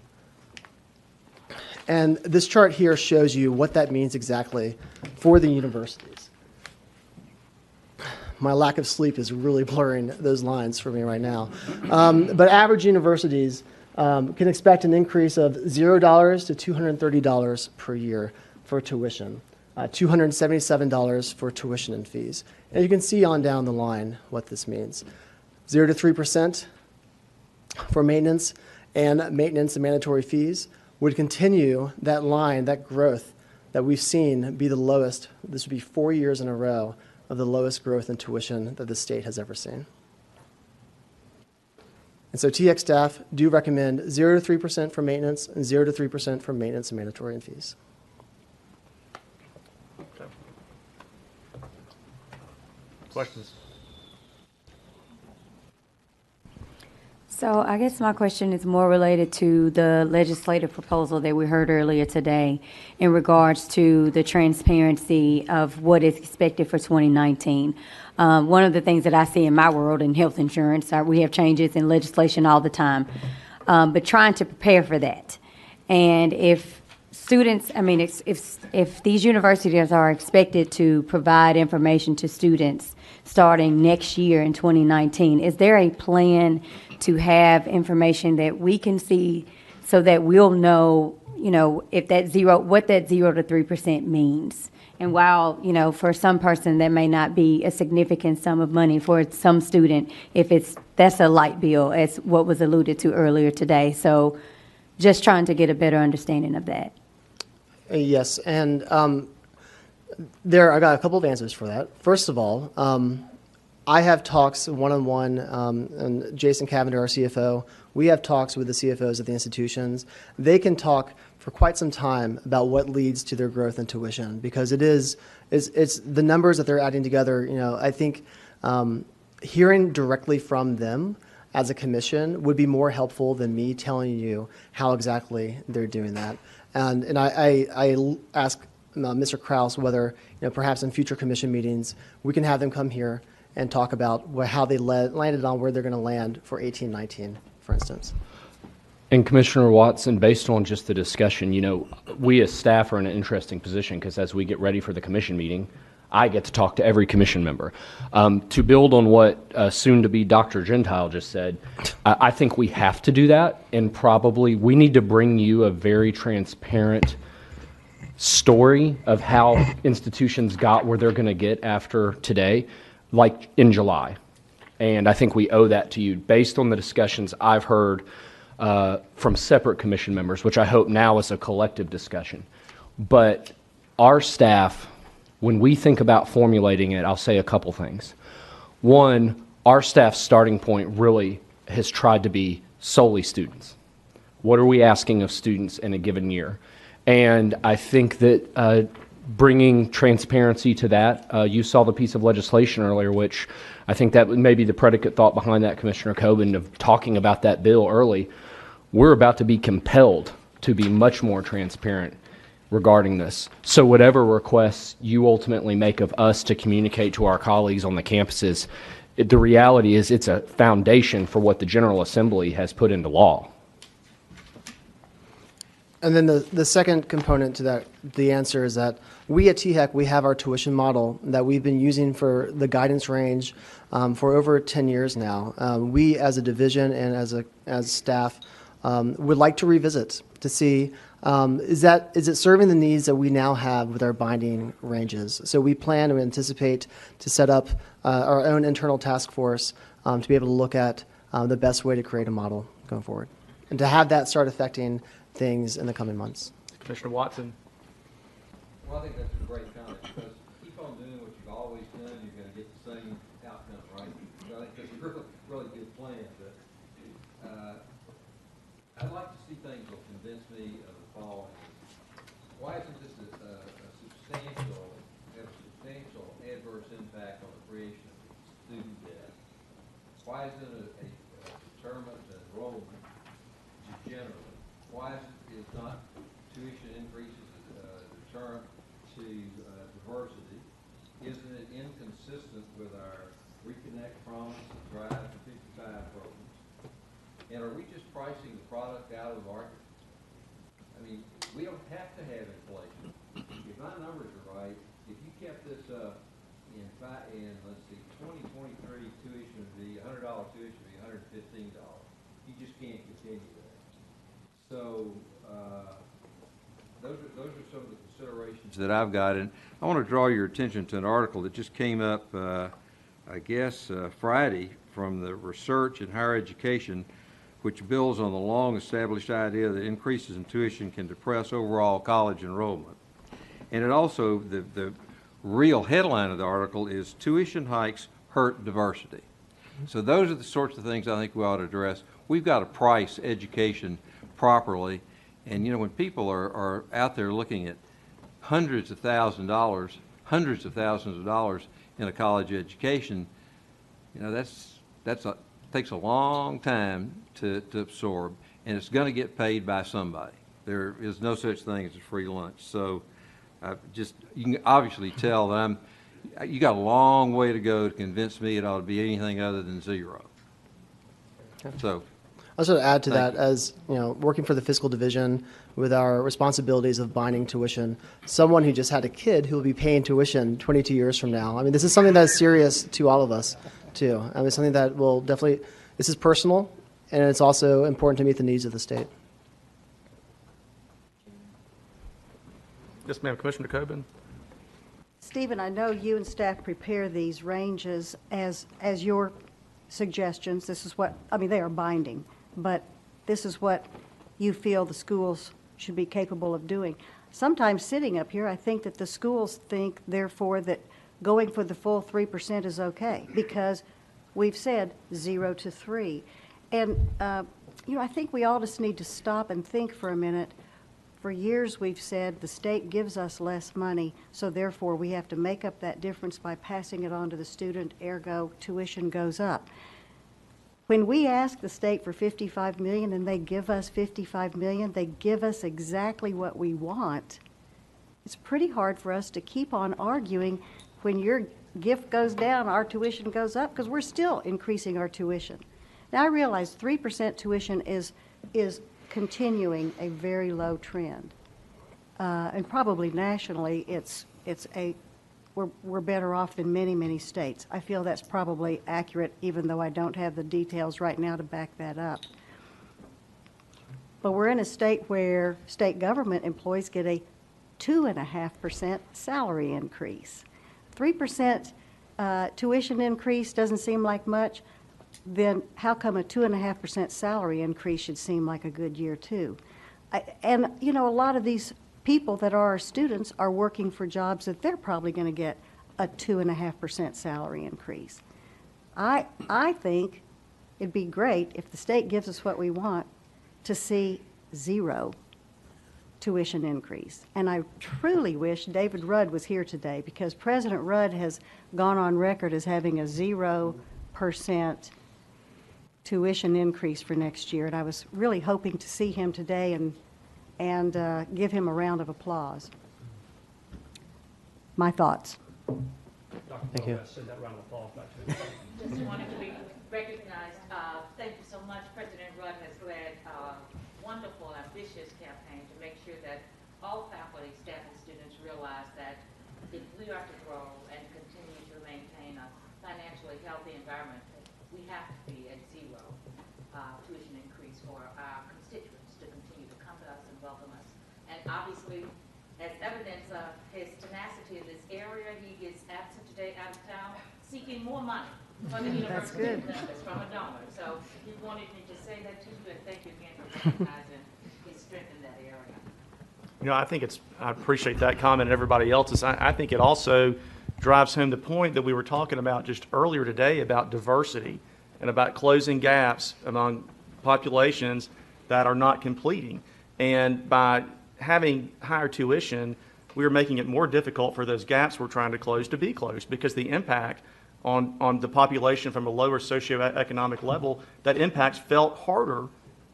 And this chart here shows you what that means exactly for the universities. My lack of sleep is really blurring those lines for me right now. But average universities can expect an increase of $0 to $230 per year for tuition, $277 for tuition and fees. And you can see on down the line what this means. 0 to 3% for maintenance and mandatory fees would continue that line, that growth that we've seen be the lowest. This would be 4 years in a row of the lowest growth in tuition that the state has ever seen. And so THEC staff do recommend 0 to 3% for maintenance and 0 to 3% for maintenance and mandatory and fees. Okay. Questions? So I guess my question is more related to the legislative proposal that we heard earlier today in regards to the transparency of what is expected for 2019. One of the things that I see in my world in health insurance, we have changes in legislation all the time, but trying to prepare for that. And if students, I mean, if these universities are expected to provide information to students starting next year in 2019, is there a plan to have information that we can see so that we'll know, if that what that 0 to 3% means? And while, for some person that may not be a significant sum of money, for some student, that's a light bill, as what was alluded to earlier today. So just trying to get a better understanding of that. Yes, and I got a couple of answers for that. First of all, I have talks one-on-one, and Jason Cavender, our CFO, we have talks with the CFOs of the institutions. They can talk for quite some time about what leads to their growth in tuition, because it's the numbers that they're adding together. I think hearing directly from them as a commission would be more helpful than me telling you how exactly they're doing that. And I ask Mr. Krause whether perhaps in future commission meetings we can have them come here and talk about how they landed on where they're going to land for 18-19, for instance. And Commissioner Watson, based on just the discussion, we as staff are in an interesting position because as we get ready for the commission meeting, I get to talk to every commission member. To build on what soon-to-be Dr. Gentile just said, I think we have to do that, and probably we need to bring you a very transparent story of how institutions got where they're going to get after today, like in July. And I think we owe that to you based on the discussions I've heard from separate commission members, which I hope now is a collective discussion. But our staff, when we think about formulating it, I'll say a couple things. One, our staff's starting point really has tried to be solely students. What are we asking of students in a given year? And I think that bringing transparency to that, you saw the piece of legislation earlier, which I think that may be the predicate thought behind that, Commissioner Coben, of talking about that bill early. We're about to be compelled to be much more transparent regarding this. So whatever requests you ultimately make of us to communicate to our colleagues on the campuses, the reality is it's a foundation for what the General Assembly has put into law. And then the second component to that, the answer is that we at THEC, we have our tuition model that we've been using for the guidance range for over 10 years now. We as a division and as staff would like to revisit to see is it serving the needs that we now have with our binding ranges. So we plan to anticipate to set up our own internal task force to be able to look at the best way to create a model going forward and to have that start affecting things in the coming months. Commissioner Watson. Well, I think that's a great comment because keep on doing what you've always done, you're going to get the same outcome, right? So I think that's a really good plan. But I'd like to see things that convince me of the following. Why isn't this a substantial adverse impact on the creation of student debt? Why isn't it a deterrent to enrollment generally? Why is not tuition increases a deterrent to diversity? Isn't it inconsistent with our Reconnect Promise and Drive to 55 programs? And are we just pricing the product out of the market? I mean, we don't have to have inflation. If my numbers are right, if you kept this up in 2023 tuition would be $100 tuition would be $115. You just can't continue that. So those are some of the considerations that I've got, and I want to draw your attention to an article that just came up, I guess, Friday from the Research in Higher Education, which builds on the long-established idea that increases in tuition can depress overall college enrollment. And it also, the real headline of the article is Tuition Hikes Hurt Diversity. So those are the sorts of things I think we ought to address. We've got to price education properly. And, you know, when people are out there looking at hundreds of thousands of dollars in a college education, you know, that takes a long time to absorb, and it's going to get paid by somebody. There is no such thing as a free lunch. So you can obviously tell that you got a long way to go to convince me it ought to be anything other than zero. So I was going to add to that, as you know, working for the fiscal division with our responsibilities of binding tuition, someone who just had a kid who will be paying tuition 22 years from now. I mean, this is something that's serious to all of us, too. I mean, something that will definitely, this is personal, and it's also important to meet the needs of the state. Yes, ma'am. Commissioner Coben. Stephen, I know you and staff prepare these ranges as your suggestions. This is what, I mean, they are binding, but this is what you feel the schools should be capable of doing. Sometimes sitting up here, I think that the schools think, therefore, that going for the full 3% is okay, because we've said 0 to 3. And, you know, I think we all just need to stop and think for a minute. For years, we've said the state gives us less money, so therefore we have to make up that difference by passing it on to the student, ergo tuition goes up. When we ask the state for $55 million and they give us $55 million, they give us exactly what we want. It's pretty hard for us to keep on arguing when your gift goes down, our tuition goes up, because we're still increasing our tuition. Now, I realize 3% tuition is continuing a very low trend. And probably nationally, we're better off than many, many states. I feel that's probably accurate, even though I don't have the details right now to back that up. But we're in a state where state government employees get a 2.5% salary increase. 3% tuition increase doesn't seem like much. Then how come a 2.5% salary increase should seem like a good year too? And you know, a lot of these people that are our students are working for jobs that they're probably going to get a 2.5% salary increase. I think it'd be great if the state gives us what we want to see 0 tuition increase. And I truly wish David Rudd was here today, because President Rudd has gone on record as having a 0% tuition increase for next year, and I was really hoping to see him today and give him a round of applause. My thoughts. Thank you. Send that round of applause back to you. Just wanted to be recognized. Thank you so much. President Rudd has led a wonderful, ambitious campaign to make sure that all faculty, staff, and students realize that if we are to grow and continue to maintain a financially healthy environment, we have to be at 0 tuition increase for our constituents to continue to come to us and welcome us. And obviously, as evidence of his tenacity in this area, he is absent today out of town seeking more money for the University of Memphis from a donor. So he wanted me to say that to you, and thank you again for recognizing his strength in that area. You know, I appreciate that comment and everybody else's. I think it also drives home the point that we were talking about just earlier today about diversity and about closing gaps among populations that are not completing. And by having higher tuition, we are making it more difficult for those gaps we're trying to close to be closed, because the impact on the population from a lower socioeconomic level, that impact's felt harder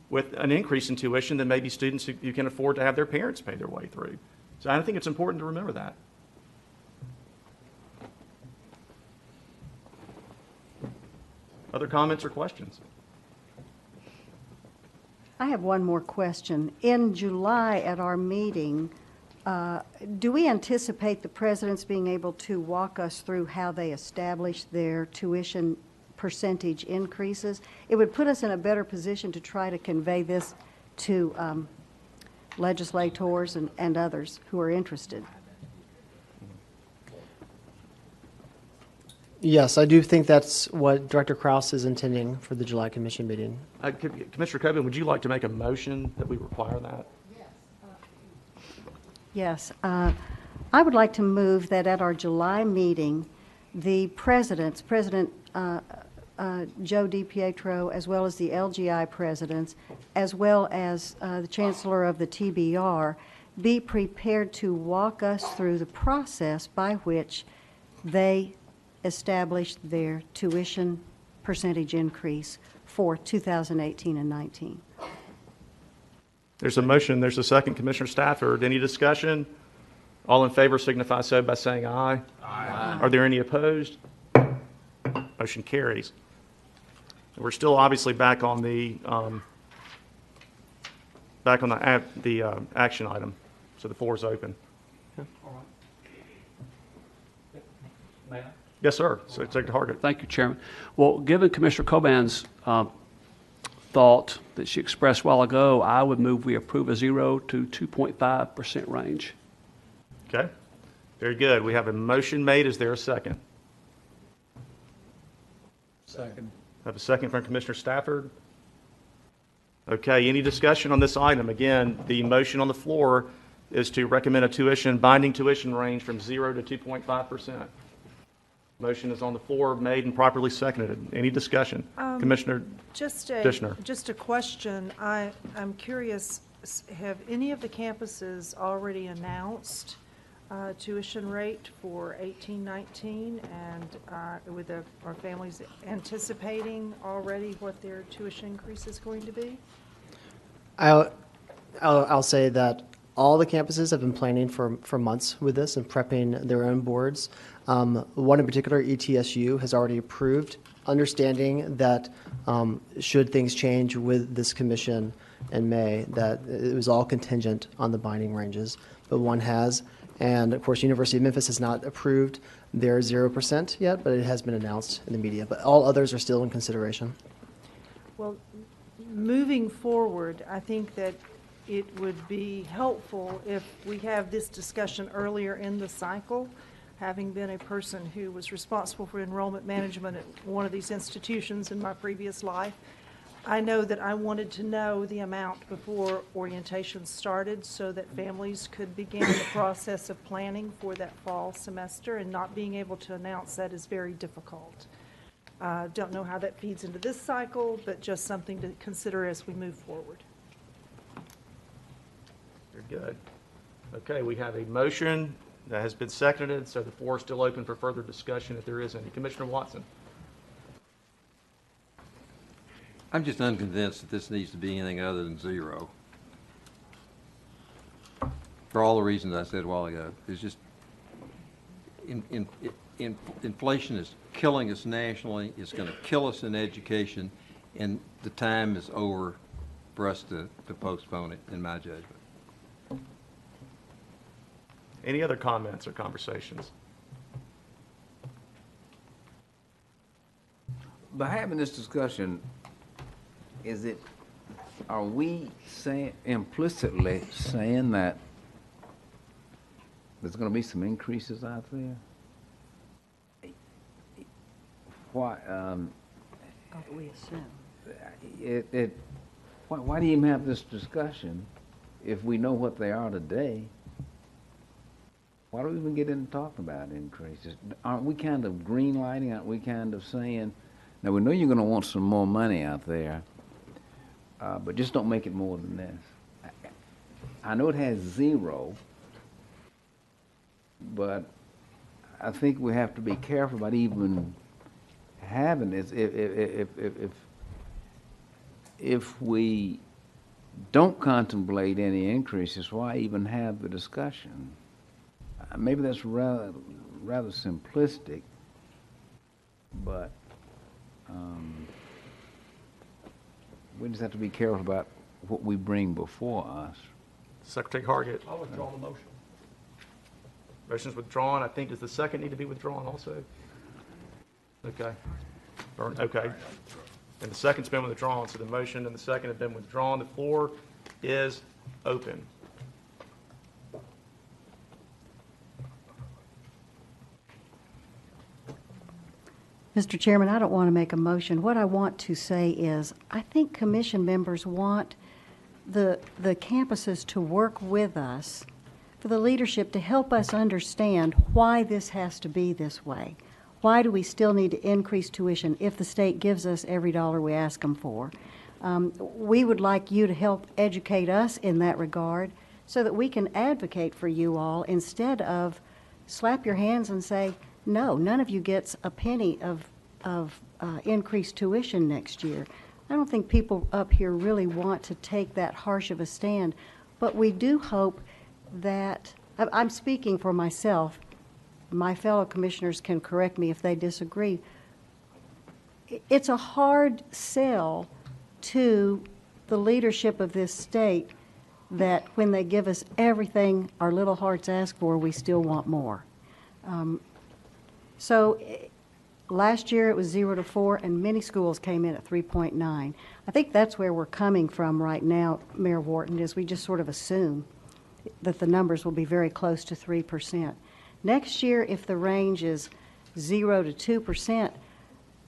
with an increase in tuition than maybe students who can afford to have their parents pay their way through. So I think it's important to remember that. Other comments or questions? I have one more question. In July at our meeting, do we anticipate the presidents being able to walk us through how they establish their tuition percentage increases? It would put us in a better position to try to convey this to legislators and others who are interested. Yes, I do think that's what Director Kraus is intending for the July Commission meeting. Commissioner Coben, would you like to make a motion that we require that? Yes. I would like to move that at our July meeting, the presidents, President Joe DiPietro, as well as the LGI presidents, as well as the Chancellor of the TBR, be prepared to walk us through the process by which they established their tuition percentage increase for 2018 and 19. There's a motion. There's a second. Commissioner Stafford, any discussion? All in favor signify so by saying aye. Aye. Are there any opposed? Motion carries. We're still obviously back on the action item, so the floor is open. All right. May I? Yes, sir. So Secretary Hargett. Thank you, Chairman. Well, given Commissioner Coban's thought that she expressed a while ago, I would move we approve a 0 to 2.5% range. Okay. Very good. We have a motion made. Is there a second? Second. I have a second from Commissioner Stafford. Okay. Any discussion on this item? Again, the motion on the floor is to recommend a binding tuition range from 0 to 2.5%. Motion is on the floor, made and properly seconded. Any discussion? Commissioner Dishner. Just a question. I'm curious, have any of the campuses already announced tuition rate for 18-19, and are families anticipating already what their tuition increase is going to be? I'll say that all the campuses have been planning for months with this and prepping their own boards. One in particular, ETSU, has already approved, understanding that should things change with this commission in May, that it was all contingent on the binding ranges, but one has. And of course, University of Memphis has not approved their 0% yet, but it has been announced in the media. But all others are still in consideration. Well, moving forward, I think that it would be helpful if we have this discussion earlier in the cycle. Having been a person who was responsible for enrollment management at one of these institutions in my previous life, I know that I wanted to know the amount before orientation started so that families could begin the process of planning for that fall semester, and not being able to announce that is very difficult. Don't know how that feeds into this cycle, but just something to consider as we move forward. Very good. Okay, we have a motion that has been seconded, so the floor is still open for further discussion if there is any. Commissioner Watson. I'm just unconvinced that this needs to be anything other than 0. For all the reasons I said a while ago. It's just, inflation is killing us nationally. It's going to kill us in education, and the time is over for us to postpone it, in my judgment. Any other comments or conversations? By having this discussion, are we implicitly saying that there's going to be some increases out there? Why? We assume. Why do you even have this discussion if we know what they are today? Why do we even get into talking about increases? Aren't we kind of green lighting? Aren't we kind of saying, now we know you're going to want some more money out there, but just don't make it more than this. I know it has 0, but I think we have to be careful about even having this. If we don't contemplate any increases, why even have the discussion? Maybe that's rather simplistic, but we just have to be careful about what we bring before us. Secretary Hargett. I'll withdraw the motion. Motion's withdrawn. I think, does the second need to be withdrawn also? Okay. Okay. And the second's been withdrawn, so the motion and the second have been withdrawn. The floor is open. Mr. Chairman, I don't want to make a motion. What I want to say is, I think commission members want the campuses to work with us, for the leadership to help us understand why this has to be this way. Why do we still need to increase tuition if the state gives us every dollar we ask them for? We would like you to help educate us in that regard so that we can advocate for you all instead of slap your hands and say, no, none of you gets a penny of increased tuition next year. I don't think people up here really want to take that harsh of a stand, but we do hope that, I'm speaking for myself, my fellow commissioners can correct me if they disagree. It's a hard sell to the leadership of this state that when they give us everything our little hearts ask for, we still want more. Last year it was 0 to 4, and many schools came in at 3.9. I think that's where we're coming from right now, Mayor Wharton, is we just sort of assume that the numbers will be very close to 3%. Next year, if the range is 0 to 2%,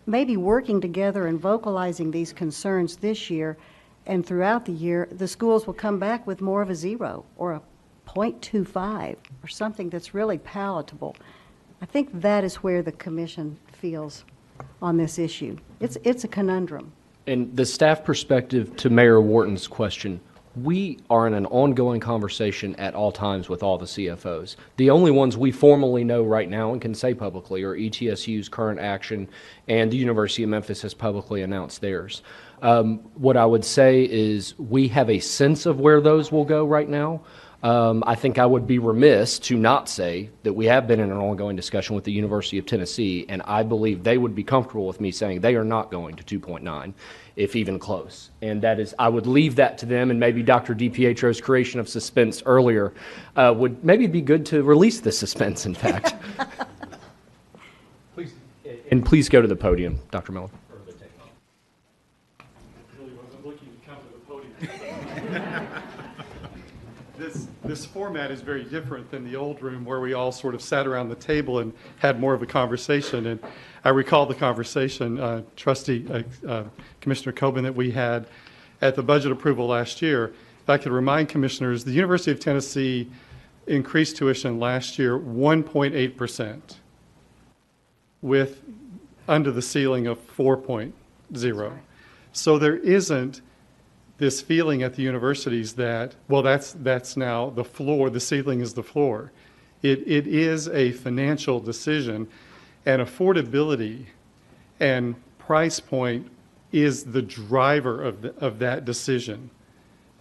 maybe working together and vocalizing these concerns this year and throughout the year, the schools will come back with more of a 0 or a 0.25 or something that's really palatable. I think that is where the commission feels on this issue. It's a conundrum. And the staff perspective to Mayor Wharton's question, we are in an ongoing conversation at all times with all the CFOs. The only ones we formally know right now and can say publicly are ETSU's current action, and the University of Memphis has publicly announced theirs. What I would say is we have a sense of where those will go right now. I think I would be remiss to not say that we have been in an ongoing discussion with the University of Tennessee, and I believe they would be comfortable with me saying they are not going to 2.9, if even close. And that is, I would leave that to them, and maybe Dr. DiPietro's creation of suspense earlier would maybe be good to release the suspense, in fact. Please, and please go to the podium, Dr. Miller. Really wasn't looking to come to the podium. This format is very different than the old room where we all sort of sat around the table and had more of a conversation. And I recall the conversation, Commissioner Coben, that we had at the budget approval last year. If I could remind commissioners, the University of Tennessee increased tuition last year 1.8% with under the ceiling of 4.0. So there isn't this feeling at the universities that, well, that's now the floor, the ceiling is the floor. It is a financial decision, and affordability and price point is the driver of that decision,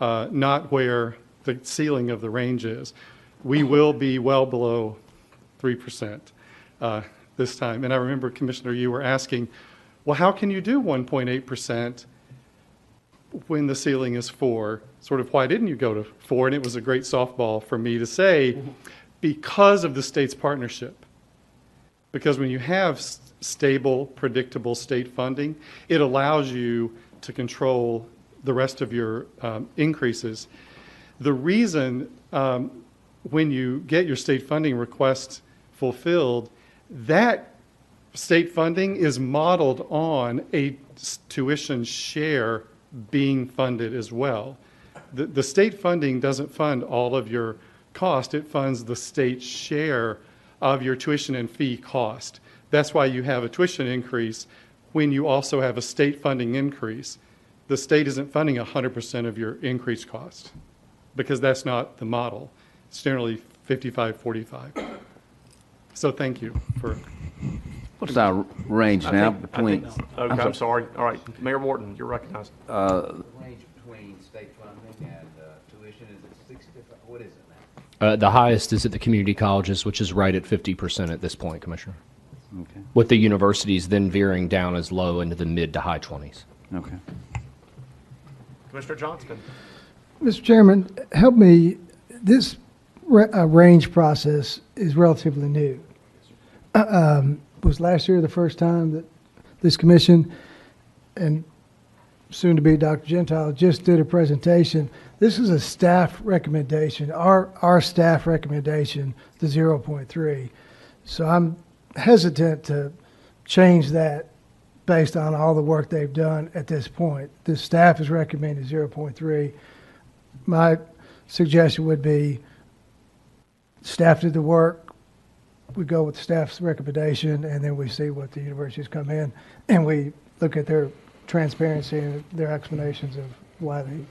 not where the ceiling of the range is. We will be well below 3% this time. And I remember, Commissioner, you were asking, well, how can you do 1.8% when the ceiling is 4? Sort of, why didn't you go to 4? And it was a great softball for me to say, because of the state's partnership. Because when you have stable, predictable state funding, it allows you to control the rest of your increases. The reason when you get your state funding request fulfilled, that state funding is modeled on a tuition share being funded as well. The state funding doesn't fund all of your cost, it funds the state share of your tuition and fee cost. That's why you have a tuition increase when you also have a state funding increase. The state isn't funding 100% of your increased cost because that's not the model. It's generally 55-45. So thank you for... What's our range now between? Okay, I'm sorry. All right, Mayor Wharton, you're recognized. The range between state funding and tuition, is it 65? What is it now? The highest is at the community colleges, which is right at 50% at this point, Commissioner. Okay. With the universities then veering down as low into the mid to high 20s. Okay. Commissioner Johnston. Mr. Chairman, help me. This range process is relatively new. Was last year the first time that this commission and soon to be Dr. Gentile just did a presentation. This is a staff recommendation, our staff recommendation, the 0.3. So I'm hesitant to change that based on all the work they've done at this point. The staff is recommending 0.3. My suggestion would be staff did the work, we go with staff's recommendation, and then we see what the universities come in, and we look at their transparency and their explanations of why they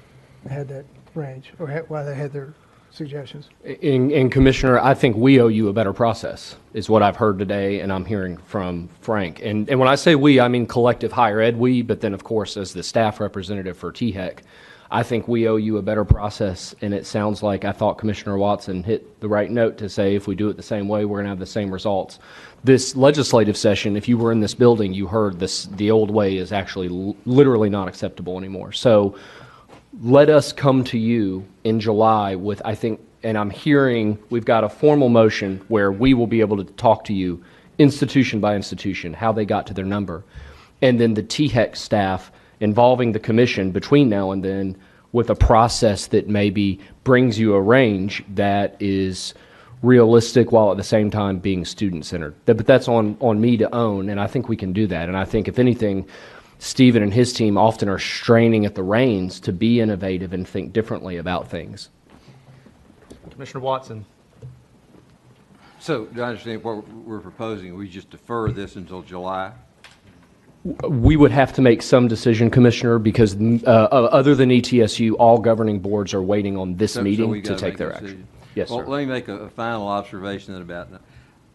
had that range, or why they had their suggestions. And Commissioner, I think we owe you a better process, is what I've heard today, and I'm hearing from Frank. And when I say we, I mean collective higher ed we, but then of course as the staff representative for THEC, I think we owe you a better process, and it sounds like I thought Commissioner Watson hit the right note to say if we do it the same way, we're going to have the same results. This legislative session, if you were in this building, you heard this, the old way is actually literally not acceptable anymore. So let us come to you in July with, I think, and I'm hearing we've got a formal motion where we will be able to talk to you institution by institution, how they got to their number. And then the THEC staff involving the commission between now and then with a process that maybe brings you a range that is realistic while at the same time being student-centered. But that's on me to own, and I think we can do that. And I think, if anything, Stephen and his team often are straining at the reins to be innovative and think differently about things. Commissioner Watson. So, do I understand what we're proposing? We just defer this until July? We would have to make some decision, Commissioner, because other than ETSU, all governing boards are waiting on this meeting we to gotta take make their a action. decision. Yes, well, sir. Let me make a final observation then about that.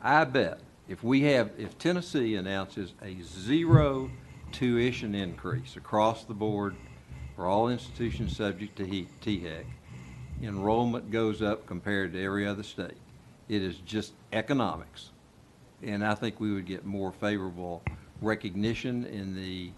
I bet if Tennessee announces a 0 tuition increase across the board for all institutions subject to THEC, enrollment goes up compared to every other state. It is just economics. And I think we would get more favorable recognition in the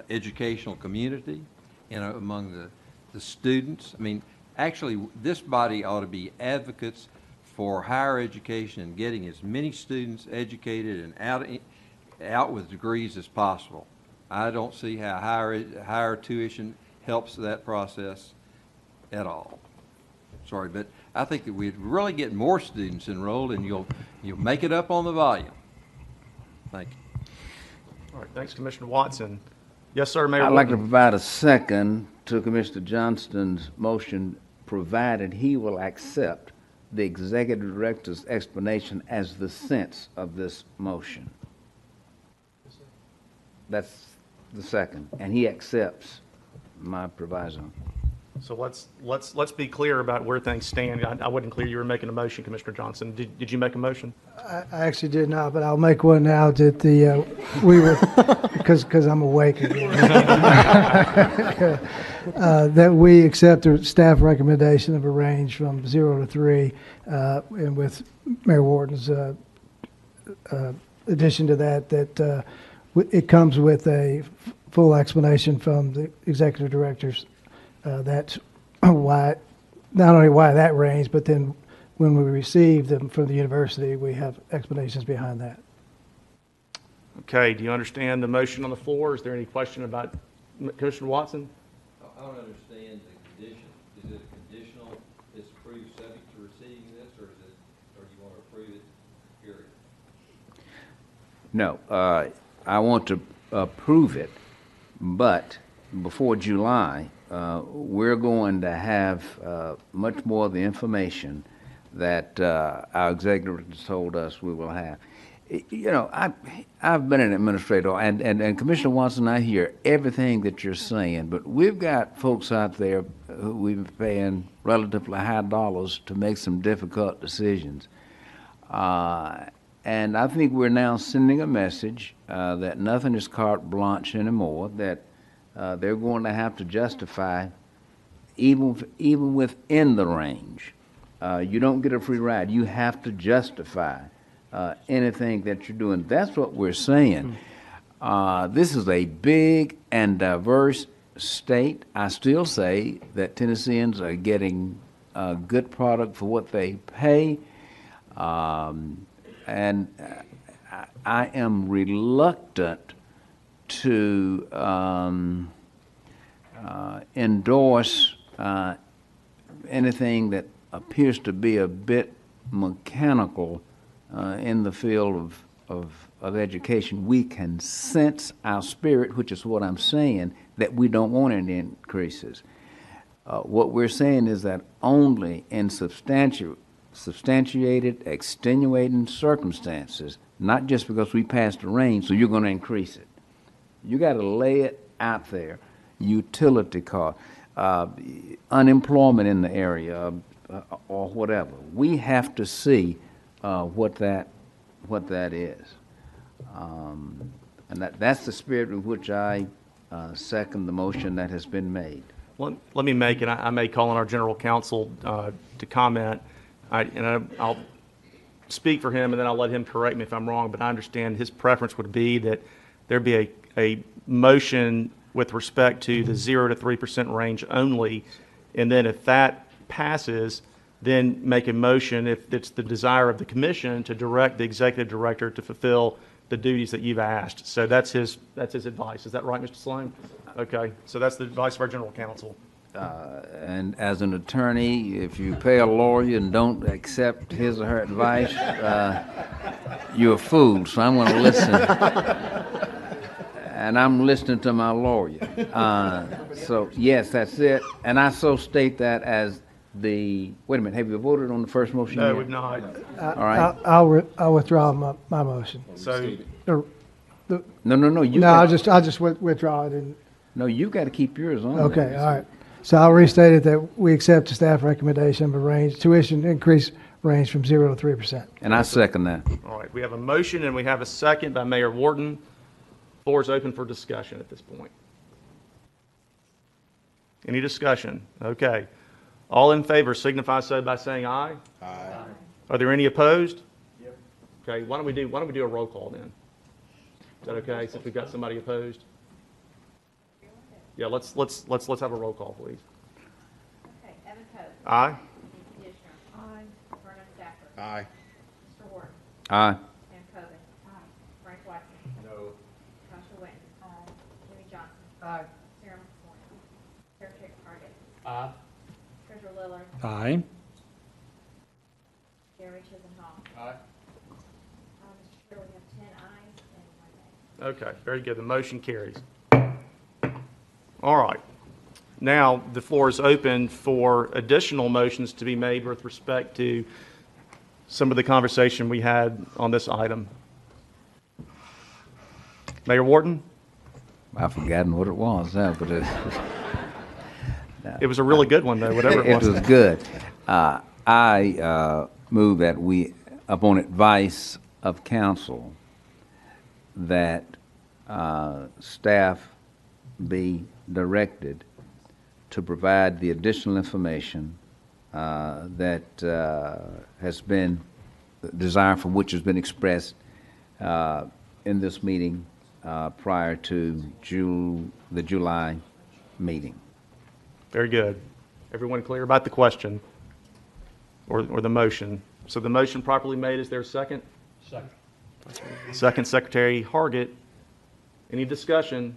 educational community and among the students. I mean, actually, this body ought to be advocates for higher education and getting as many students educated and out with degrees as possible. I don't see how higher tuition helps that process at all. Sorry, but I think that we'd really get more students enrolled, and you'll make it up on the volume. Thank you. All right, thanks, Commissioner Watson. Yes, sir, Mayor I'd like to Wharton. provide a second to Commissioner Johnston's motion, provided he will accept the executive director's explanation as the sense of this motion. That's the second, and he accepts my proviso. So let's be clear about where things stand. I wasn't clear you were making a motion, Commissioner Johnson. Did you make a motion? I actually did not, but I'll make one now that we were, because I'm awake again. That we accept the staff recommendation of a range from 0 to 3, and with Mayor Wharton's addition to that it comes with a full explanation from the executive directors. That's why, not only why that range, but then when we receive them from the university, we have explanations behind that. Okay, do you understand the motion on the floor? Is there any question about Commissioner Watson? I don't understand the condition. Is it a conditional, it's approved subject to receiving this, or do you want to approve it, period? No, I want to approve it, but before July, we're going to have much more of the information that our executive has told us we will have. You know, I've been an administrator, and Commissioner Watson, I hear everything that you're saying, but we've got folks out there who we've been paying relatively high dollars to make some difficult decisions. And I think we're now sending a message that nothing is carte blanche anymore, that they're going to have to justify even within the range. You don't get a free ride. You have to justify anything that you're doing. That's what we're saying. This is a big and diverse state. I still say that Tennesseans are getting a good product for what they pay. And I am reluctant to endorse anything that appears to be a bit mechanical in the field of education, we can sense our spirit, which is what I'm saying, that we don't want any increases. What we're saying is that only in substantiated, extenuating circumstances, not just because we passed a range, so you're going to increase it. You got to lay it out there. Utility cost, unemployment in the area, or whatever. We have to see what that is. And that's the spirit with which I second the motion that has been made. Well, let me make it. I may call on our general counsel to comment, I'll speak for him, and then I'll let him correct me if I'm wrong. But I understand his preference would be that there be a motion with respect to the 0 to 3% range only, and then if that passes, then make a motion if it's the desire of the commission to direct the executive director to fulfill the duties that you've asked. So that's his advice. Is that right, Mr. Sloan? Okay. So that's the advice of our general counsel. And as an attorney, if you pay a lawyer and don't accept his or her advice, you're a fool. So I'm going to listen. And I'm listening to my lawyer. So yes, that's it. And I so state that as wait a minute, have you voted on the first motion No, yet? we've not. All right. I'll withdraw my motion. So, No. I'll just withdraw it. No, you got to keep yours on. Okay, there. all right. So I'll restate it that we accept the staff recommendation of a tuition increase range from 0 to 3%. And I second that. all right. We have a motion and we have a second by Mayor Wharton. Floor is open for discussion at this point. Any discussion? Okay. All in favor signify so by saying aye. Aye. Are there any opposed? Yep. Okay. Why don't we do a roll call then? Is that okay? Since we've got somebody opposed. Yeah. Let's have a roll call, please. Okay, Evan Coe. Aye. Dean Commissioner. Aye. Vernon Stafford. Aye. Mr. Ward. Aye. Sam Coven. Aye. Frank Watson. No. Joshua Witten. Aye. Jimmy Johnson. Aye. Sarah McCoy. Secretary Target. Aye. Treasurer Lillard. Aye. Jerry Chisenhall. Aye. Mr. Chair, we have 10 ayes and 1 nay. Okay. Very good. The motion carries. All right. Now, the floor is open for additional motions to be made with respect to some of the conversation we had on this item. Mayor Wharton? I've forgotten what it was now, but It was a really good one, though, whatever it was. It was good. I move that we, upon advice of council, that staff be directed to provide the additional information that has been, the desire for which has been expressed in this meeting prior to the July meeting. Very good. Everyone clear about the question or the motion? So the motion properly made, is there a second? Second. Second, Secretary Hargett. Any discussion?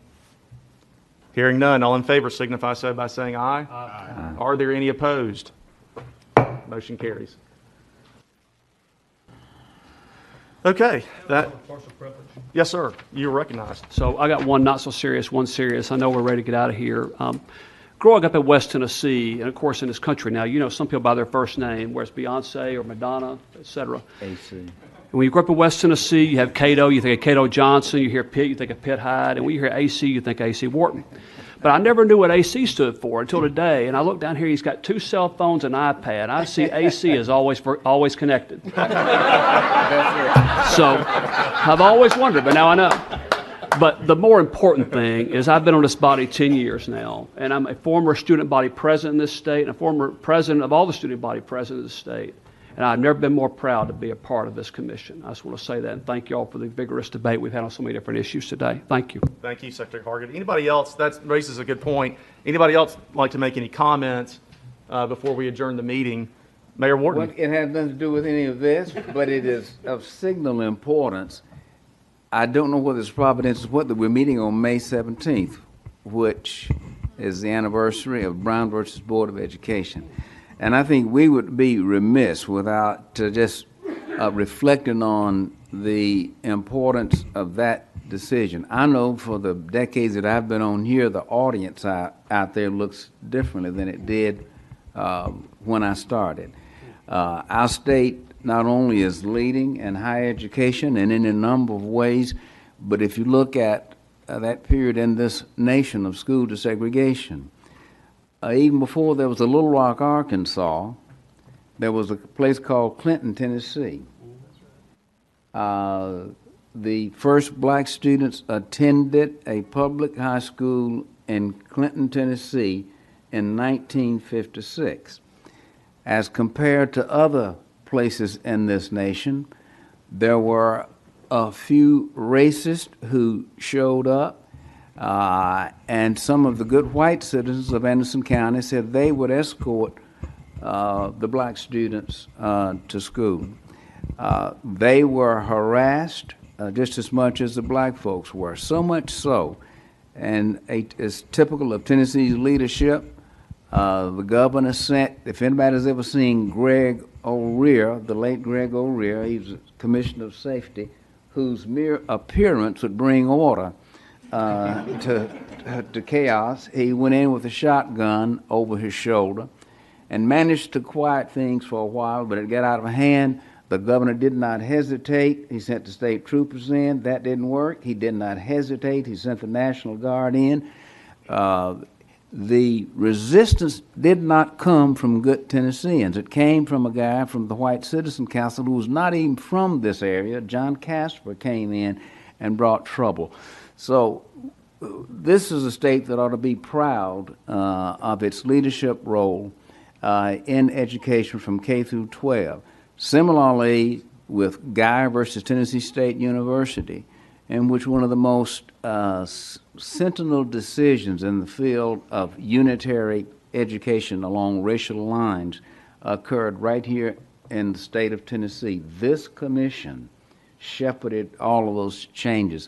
Hearing none, all in favor signify so by saying aye. Aye. Are there any opposed? Motion carries. Okay. Yes, sir. You're recognized. So I got one not so serious, one serious. I know we're ready to get out of here. Growing up in West Tennessee, and of course in this country now, you know some people by their first name, whether it's Beyonce or Madonna, etc. AC. And when you grow up in West Tennessee, you have Cato, you think of Cato Johnson, you hear Pitt, you think of Pitt Hyde, and when you hear AC, you think AC Wharton. But I never knew what AC stood for until today, and I look down here, he's got 2 cell phones and an iPad. I see AC is always connected. So I've always wondered, but now I know. But the more important thing is I've been on this body 10 years now, and I'm a former student body president in this state and a former president of all the student body presidents in this state. And I've never been more proud to be a part of this commission. I just want to say that and thank you all for the vigorous debate we've had on so many different issues today. Thank you. Thank you, Secretary Hargett. Anybody else? That raises a good point. Anybody else like to make any comments before we adjourn the meeting? Mayor Wharton. Well, it has nothing to do with any of this, but it is of signal importance. I don't know whether it's providential, whether we're meeting on May 17th, which is the anniversary of Brown versus Board of Education. And I think we would be remiss without just reflecting on the importance of that decision. I know for the decades that I've been on here, the audience out there looks differently than it did when I started. Our state not only is leading in higher education and in a number of ways, but if you look at that period in this nation of school desegregation, even before there was a Little Rock, Arkansas, there was a place called Clinton, Tennessee. The first black students attended a public high school in Clinton, Tennessee in 1956. As compared to other places in this nation, there were a few racists who showed up, and some of the good white citizens of Anderson County said they would escort the black students to school. They were harassed just as much as the black folks were, so much so, and it's typical of Tennessee's leadership. The governor sent, if anybody's ever seen Greg O'Rear, the late Greg O'Rear, he was a commissioner of safety, whose mere appearance would bring order to chaos. He went in with a shotgun over his shoulder and managed to quiet things for a while, but it got out of hand. The governor did not hesitate. He sent the state troopers in. That didn't work. He did not hesitate. He sent the National Guard in. The resistance did not come from good Tennesseans. It came from a guy from the White Citizen Council who was not even from this area. John Casper came in and brought trouble. So this is a state that ought to be proud of its leadership role in education from K through 12. Similarly, with Guy versus Tennessee State University, in which one of the most sentinel decisions in the field of unitary education along racial lines occurred right here in the state of Tennessee. This commission shepherded all of those changes.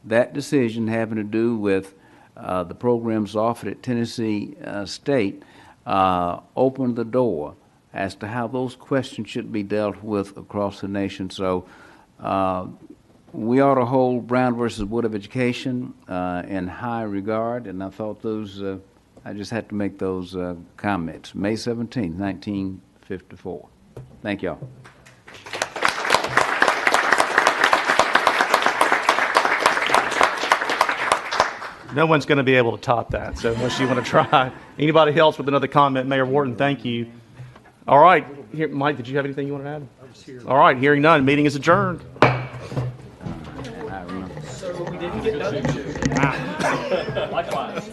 That decision having to do with the programs offered at Tennessee State opened the door as to how those questions should be dealt with across the nation. So we ought to hold Brown versus Board of Education in high regard, and I thought those, I just had to make those comments. May 17th, 1954. Thank y'all. No one's going to be able to top that, so unless you want to try. Anybody else with another comment? Mayor Wharton, thank you. All right. Here, Mike, did you have anything you want to add? All right. Hearing none, meeting is adjourned. So we didn't get done. Likewise.